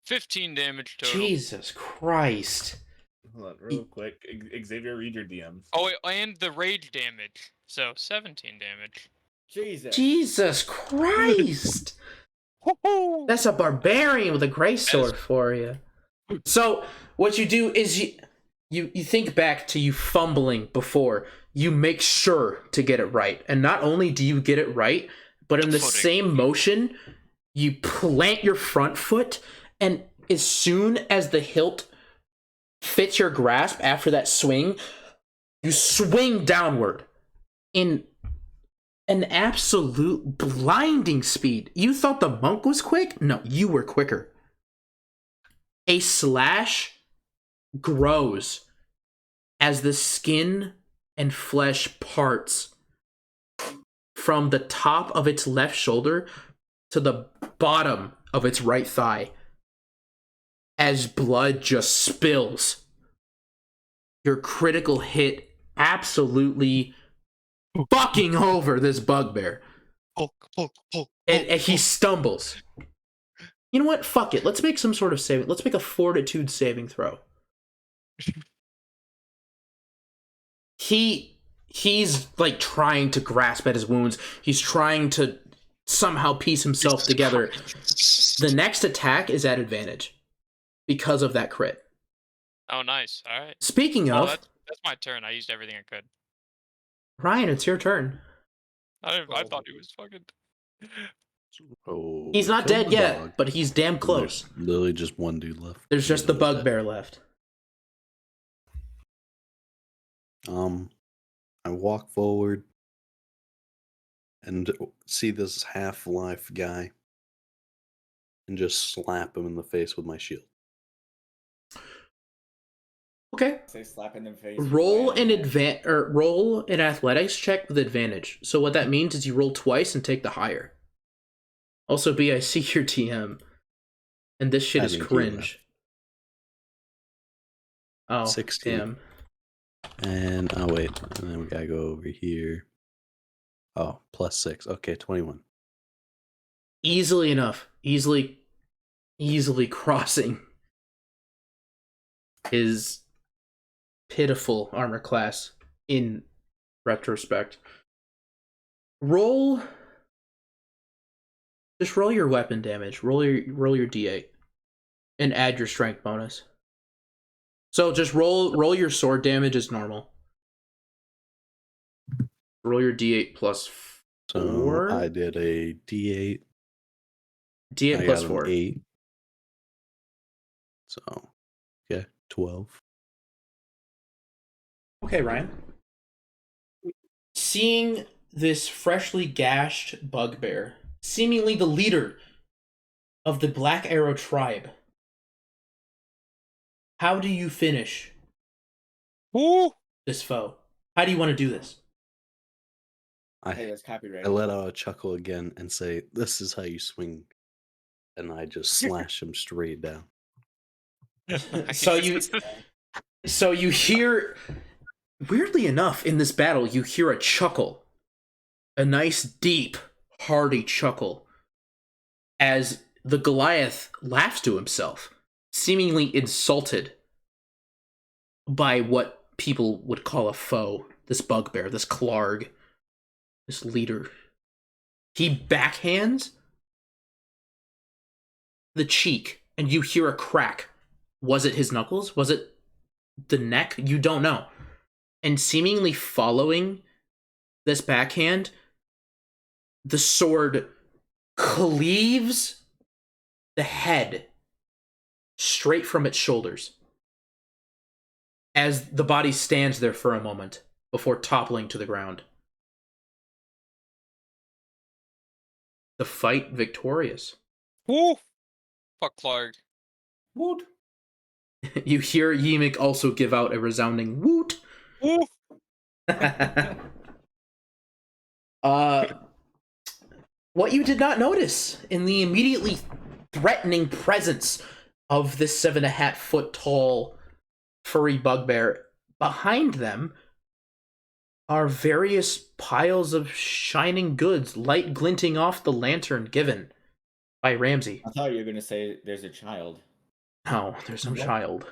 15 damage total. Jesus Christ. Hold on, real quick. Xavier, read your DMs. Oh, wait, and the rage damage, so 17 damage. Jesus Christ. That's a barbarian with a greatsword for you. So what you do is you think back to you fumbling before. You make sure to get it right. And not only do you get it right, but in the same motion, you plant your front foot, and as soon as the hilt fits your grasp after that swing, you swing downward in an absolute blinding speed. You thought the monk was quick? No, you were quicker. A slash grows as the skin and flesh parts from the top of its left shoulder to the bottom of its right thigh as blood just spills. Your critical hit absolutely fucking over this bugbear. And he stumbles. You know what? Fuck it. Let's make some sort of saving. Let's make a fortitude saving throw. He's like trying to grasp at his wounds. He's trying to somehow piece himself together. The next attack is at advantage because of that crit. Oh, nice. All right. Speaking of, that's my turn. I used everything I could. Ryan, it's your turn. I thought he was fucking. Oh, He's not kill dead the yet, dog. but he's damn close. There's literally just one dude left. There's just the bugbear left. I walk forward and see this half-life guy and just slap him in the face with my shield. Okay. Say slap in the face. Roll an athletics check with advantage. So what that means is you roll twice and take the higher. Also, B, I see your TM, and this shit is cringe. Oh, 16. damn. And oh wait, and then we gotta go over here. Oh, +6. Okay, 21. Easily enough. Easily crossing his pitiful armor class in retrospect. Just roll your weapon damage. Roll your D8 and add your strength bonus. So just roll your sword damage as normal. Roll your D8 plus 4. So I did a D8. D8 I plus got 4. An 8. So, yeah, 12. Okay, Ryan. Seeing this freshly gashed bugbear, seemingly the leader of the Black Arrow tribe, How do you finish Woo! this foe? How do you want to do this? Hey, I that's copyright. I let out a chuckle again and say, "This is how you swing," and I just slash him straight down. So you hear, weirdly enough, in this battle, you hear a chuckle, a nice, deep, hearty chuckle, as the Goliath laughs to himself, seemingly insulted by what people would call a foe, this bugbear, this Clarg, this leader. He backhands the cheek, and you hear a crack. Was it his knuckles? Was it the neck? You don't know. And seemingly following this backhand, the sword cleaves the head straight from its shoulders as the body stands there for a moment before toppling to the ground. The fight victorious. Woo! Fuck Clark. Woot. You hear Ymik also give out a resounding woot. Woo! What you did not notice in the immediately threatening presence of this 7.5 foot tall furry bugbear, behind them are various piles of shining goods, light glinting off the lantern given by Ramsey. I thought you were gonna say there's a child. No, there's no What? child.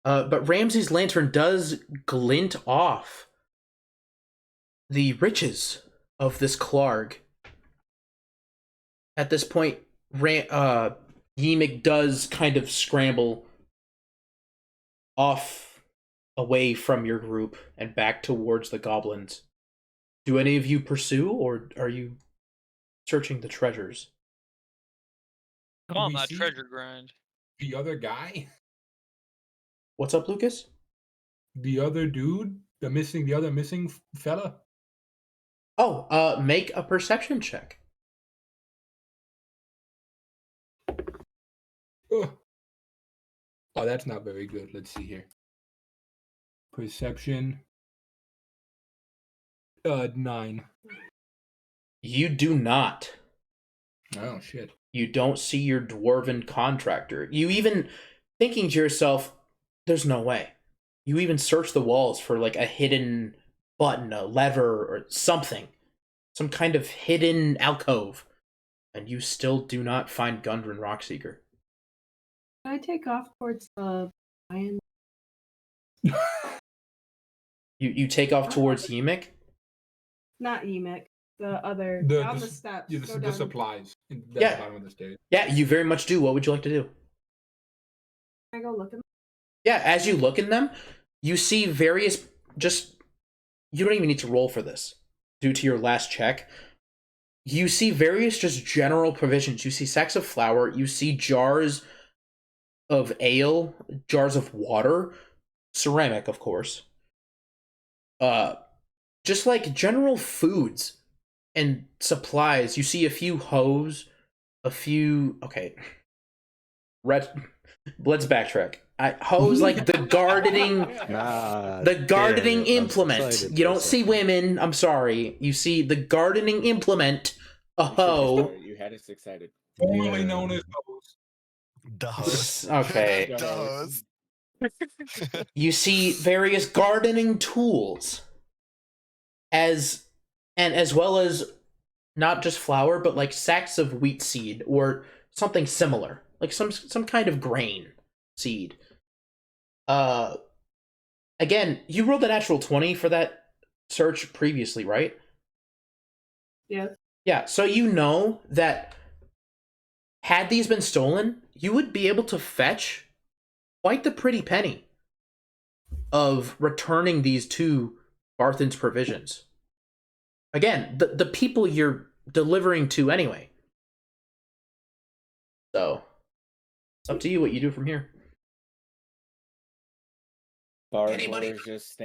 But Ramsey's lantern does glint off the riches of this Clarg. At this point, Ymik does kind of scramble off away from your group and back towards the goblins. Do any of you pursue, or are you searching the treasures? Come on, we that see- treasure grind. The other guy, What's up, Lucas? the other dude, the other missing fella. Oh, make a perception check. Ugh. Oh, that's not very good. Let's see here. Perception. 9. You do not. Oh shit. You don't see your dwarven contractor. You even, thinking to yourself, there's no way. You even search the walls for like a hidden button, a lever, or something. Some kind of hidden alcove. And you still do not find Gundren Rockseeker. Can I take off towards the lion? You take off towards Ymik? Not Emic. The other The- down the the s- steps. Yeah, go the down. supplies in the Yeah. bottom of the stairs. Yeah, you very much do. What would you like to do? Can I go look at them? Yeah, as you look in them, you see various, you don't even need to roll for this due to your last check. You see various just general provisions. You see sacks of flour, you see jars of ale, jars of water, ceramic, of course. Just like general foods and supplies. You see a few hose, okay. Let's backtrack. Hose like the gardening implement. You don't see women. I'm sorry. You see the gardening implement, a hoe. You had us excited. Formerly known as those. Duhs. Okay. Duhs. You see various gardening tools, as well as not just flour, but like sacks of wheat seed or something similar, like some kind of grain seed. Again, you rolled a natural 20 for that search previously, right? Yes. Yeah, so you know that had these been stolen, you would be able to fetch quite the pretty penny of returning these to Barthen's provisions. Again, the people you're delivering to anyway. So, it's up to you what you do from here. Anybody- Barakor is just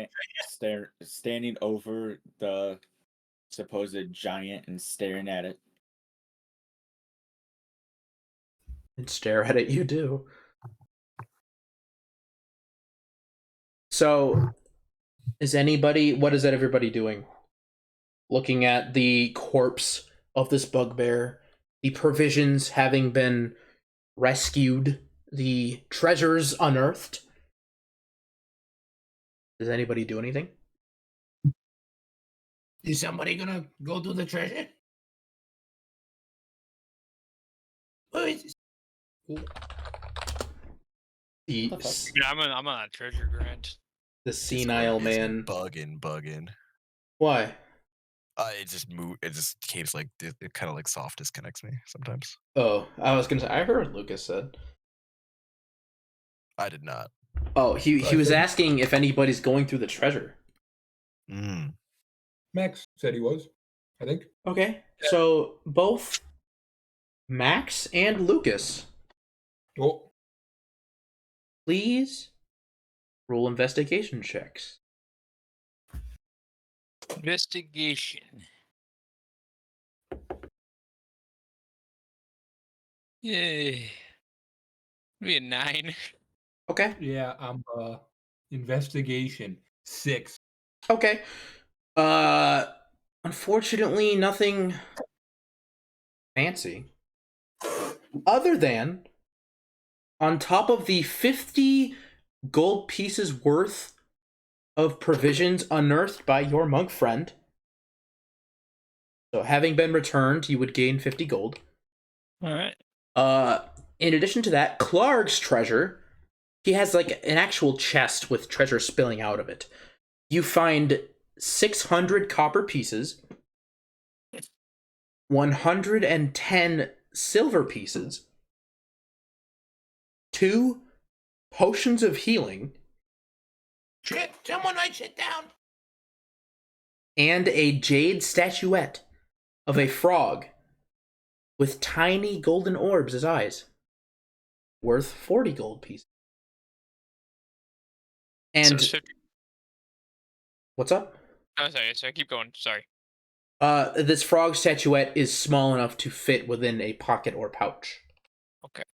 standing over the supposed giant and staring at it. And stare at it, you do. So, what is everybody doing? Looking at the corpse of this bugbear, the provisions having been rescued, the treasures unearthed. Does anybody do anything? Is somebody gonna go do the treasure? Where is this? The, Yeah, I'm on a treasure grant. the senile man. Bugging. Why? It just move. It just keeps like it kind of like soft disconnects me sometimes. Oh, I was gonna say, I heard what Lucas said. I did not. Oh, he was asking if anybody's going through the treasure. Max said he was, I think. Okay, so both Max and Lucas, Oh, please roll investigation checks. Investigation. Yay. Be a 9. Okay. yeah, I'm investigation 6. Okay. Unfortunately, nothing fancy. Other than, on top of the 50 gold pieces worth of provisions unearthed by your monk friend. So, having been returned, you would gain 50 gold. Alright. In addition to that, Clark's treasure, he has like an actual chest with treasure spilling out of it. You find 600 copper pieces, 110 silver pieces, 2 potions of healing, Shit, someone might sit down. and a jade statuette of a frog with tiny golden orbs as eyes, worth 40 gold pieces. So And it's 50. what's up? Oh, sorry, keep going. Sorry. This frog statuette is small enough to fit within a pocket or pouch. Okay.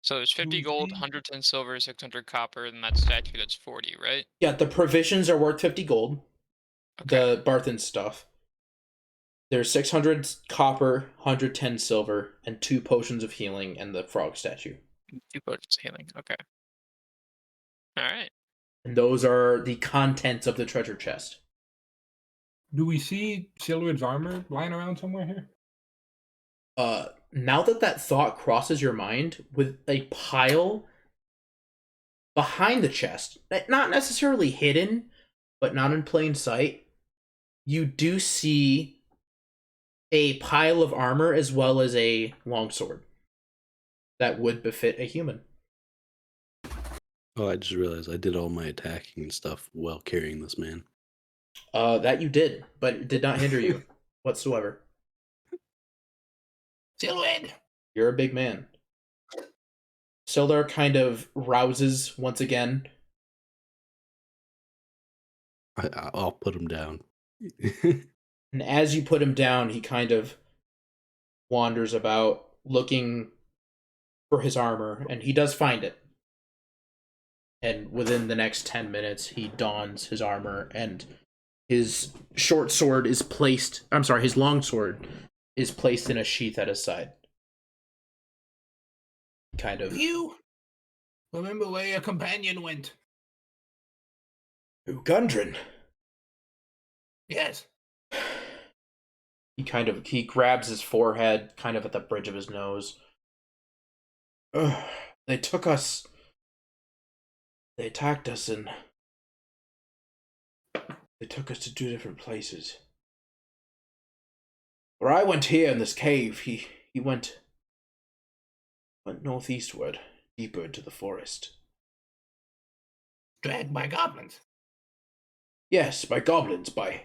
So there's 50 gold, 110 silver, 600 copper, and that statue that's 40, right? Yeah, the provisions are worth 50 gold. Okay. The Barthen stuff. There's 600 copper, 110 silver, and 2 potions of healing and the frog statue. 2 potions of healing. Okay. Alright. And those are the contents of the treasure chest. Do we see Silhouette's armor lying around somewhere here? Now that thought crosses your mind, with a pile behind the chest, not necessarily hidden, but not in plain sight, you do see a pile of armor as well as a longsword that would befit a human. Oh, I just realized I did all my attacking and stuff while carrying this man. That you did, but it did not hinder you whatsoever. Silhouette. You're a big man. Sildar kind of rouses once again. I'll put him down. And as you put him down, he kind of wanders about looking for his armor, and he does find it. And within the next 10 minutes, he dons his armor, and his short sword is placed... I'm sorry, his long sword is placed in a sheath at his side. Kind of... You remember where your companion went? Gundren. Yes. He grabs his forehead, kind of at the bridge of his nose. They took us... They attacked us and... They took us to 2 different places. Where I went here in this cave, he went northeastward, deeper into the forest. Dragged by goblins. Yes, by goblins, But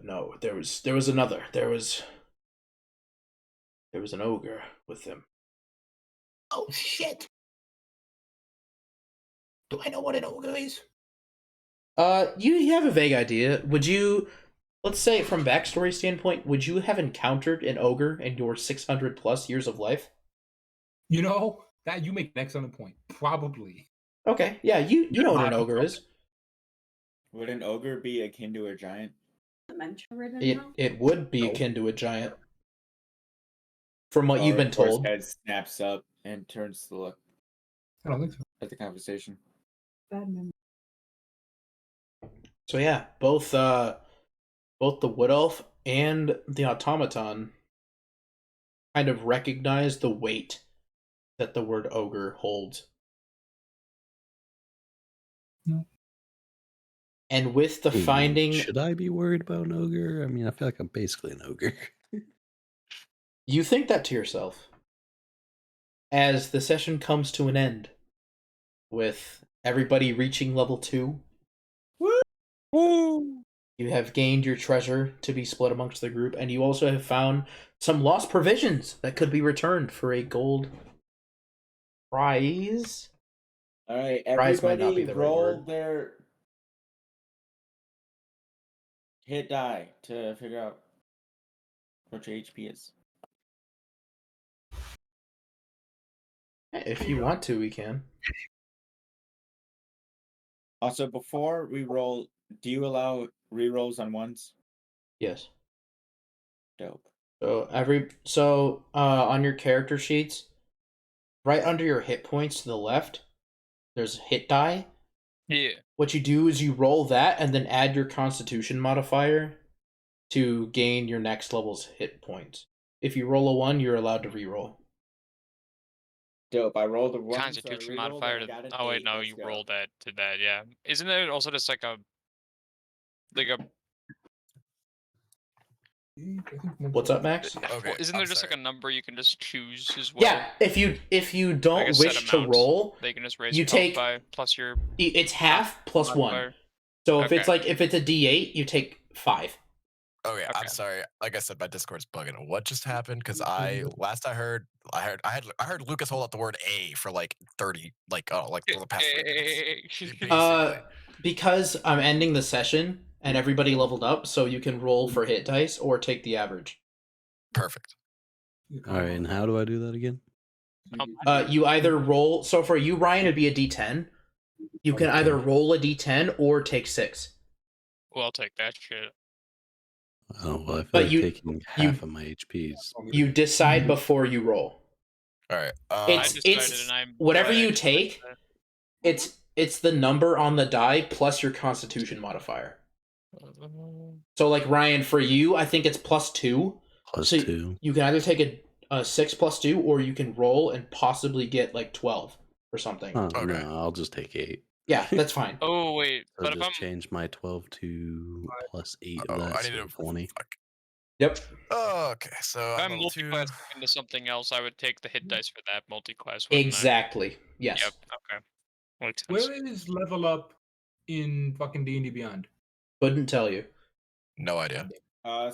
no, there was another. There was an ogre with them. Oh, shit. Do I know what an ogre is? You have a vague idea. Would you, let's say from backstory standpoint, would you have encountered an ogre in your 600 plus years of life? You know, that you make an excellent point. Probably. Okay, yeah, you know what an ogre is. Would an ogre be akin to a giant? Dementia ridden It though? it would be akin to a giant, from what Or you've been Thor's told. head snaps up and turns to look I don't think so. at the conversation. Bad memory. So yeah, both the wood elf and the automaton kind of recognize the weight that the word ogre holds. No. And with the finding, Should I be worried about an ogre? I mean, I feel like I'm basically an ogre. you think that to yourself as the session comes to an end with everybody reaching level 2. Woo! You have gained your treasure to be split amongst the group, and you also have found some lost provisions that could be returned for a gold prize. All right, Prize might not be everybody the right roll word. their hit die to figure out what your HP is. If you want to, we can. Also, before we roll, do you allow rerolls on ones? Yes. Dope. So on your character sheets, right under your hit points to the left, there's a hit die. Yeah. What you do is you roll that and then add your Constitution modifier to gain your next level's hit points. If you roll a 1, you're allowed to reroll. Dope. I rolled a 1. Constitution so I re-rolled modifier and to. I got an Oh wait, 8. no, Let's you go. roll that to that. Yeah. Isn't there also just like a What's up, Max? Okay, Isn't I'm there just sorry. like a number you can just choose as well? Yeah, if you Like don't a set wish to amount, roll, they can just raise you your health take- by plus your it's half plus 1. modifier. So if it's Okay. if it's a D8, you take 5. Okay, I'm Okay. sorry. Like I said, my Discord's bugging. What just happened? Because I heard Lucas hold up the word A for like 30, for the past 3 minutes. Basically. Because I'm ending the session and everybody leveled up, so you can roll for hit dice or take the average. Perfect. All right, and how do I do that again? You either roll. So for you, Ryan, it'd be a D10. You can either roll a D10 or take 6. Well, I'll take that shit. Oh, well, I feel But like taking half of my HPs. You decide before you roll. All right. It's whatever you take. It's the number on the die plus your Constitution modifier. So like Ryan, for you, I think it's +2. Plus So 2. You can either take a 6 + 2, or you can roll and possibly get like 12 or something. Oh, no, I'll just take 8. Yeah, that's fine. Oh wait, So but if just I'm change my 12 to plus 8 of that, I need so to 20. Yep. Oh, okay. So if I'm I'm level 2. multi-class into something else, I would take the hit dice for that multi-class. wouldn't I? Exactly. Yes. Yep. Okay. Makes sense. Where is level up in fucking D&D Beyond? Couldn't tell you. No idea.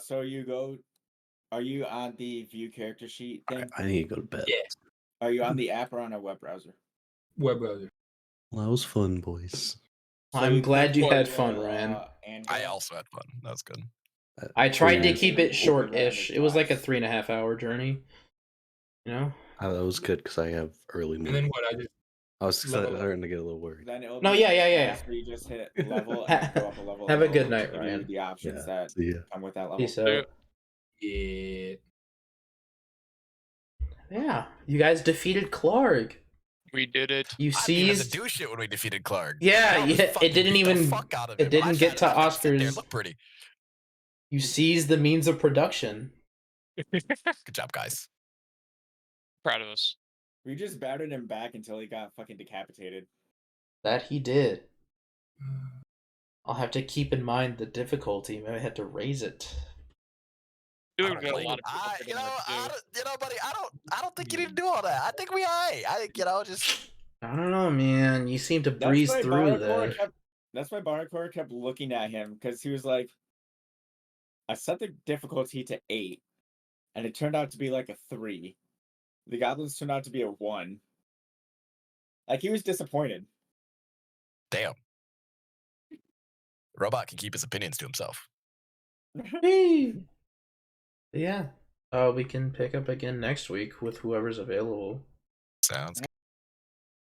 So you go. Are you on the view character sheet thing? I need to go to bed. Yeah. Are you on the app or on a web browser? Web browser. Well, that was fun, boys. So I'm you glad click you had the, fun, Ryan. I also had fun. That was good. I tried to Yeah. keep it short-ish. Random It was like a class. 3.5-hour journey. You know? That was good because I have early And then morning. what? I just I was level up. starting to get a little worried. Then it'll No, be yeah. class where you just hit level and go up a level. Have a and good it'll night, give you Ryan. The options Yeah, that see ya. come with that level. Peace out. yeah. Yeah, you guys defeated Clark. We did it. You I didn't even have to seized. do shit when we defeated Clark. Yeah, I was yeah, fucking it didn't beat the even. fuck out of It him. didn't I get to had to sit there and Oscar's. look pretty. You seized the means of production. Good job, guys. Proud of us. We just battered him back until he got fucking decapitated. That he did. I'll have to keep in mind the difficulty. Maybe I had to raise it. Dude, I we don't got a blame lot you. of people pretty much do. Buddy, I don't think you need to do all that. I think we alright. I think just. I don't know, man. You seem to That's breeze why through Barakor there. That's why Barakor kept looking at him, because he was like, I set the difficulty to 8, and it turned out to be like a 3. The goblins turned out to be a 1. Like, he was disappointed. Damn. Robot can keep his opinions to himself. Hey. Yeah. We can pick up again next week with whoever's available. Sounds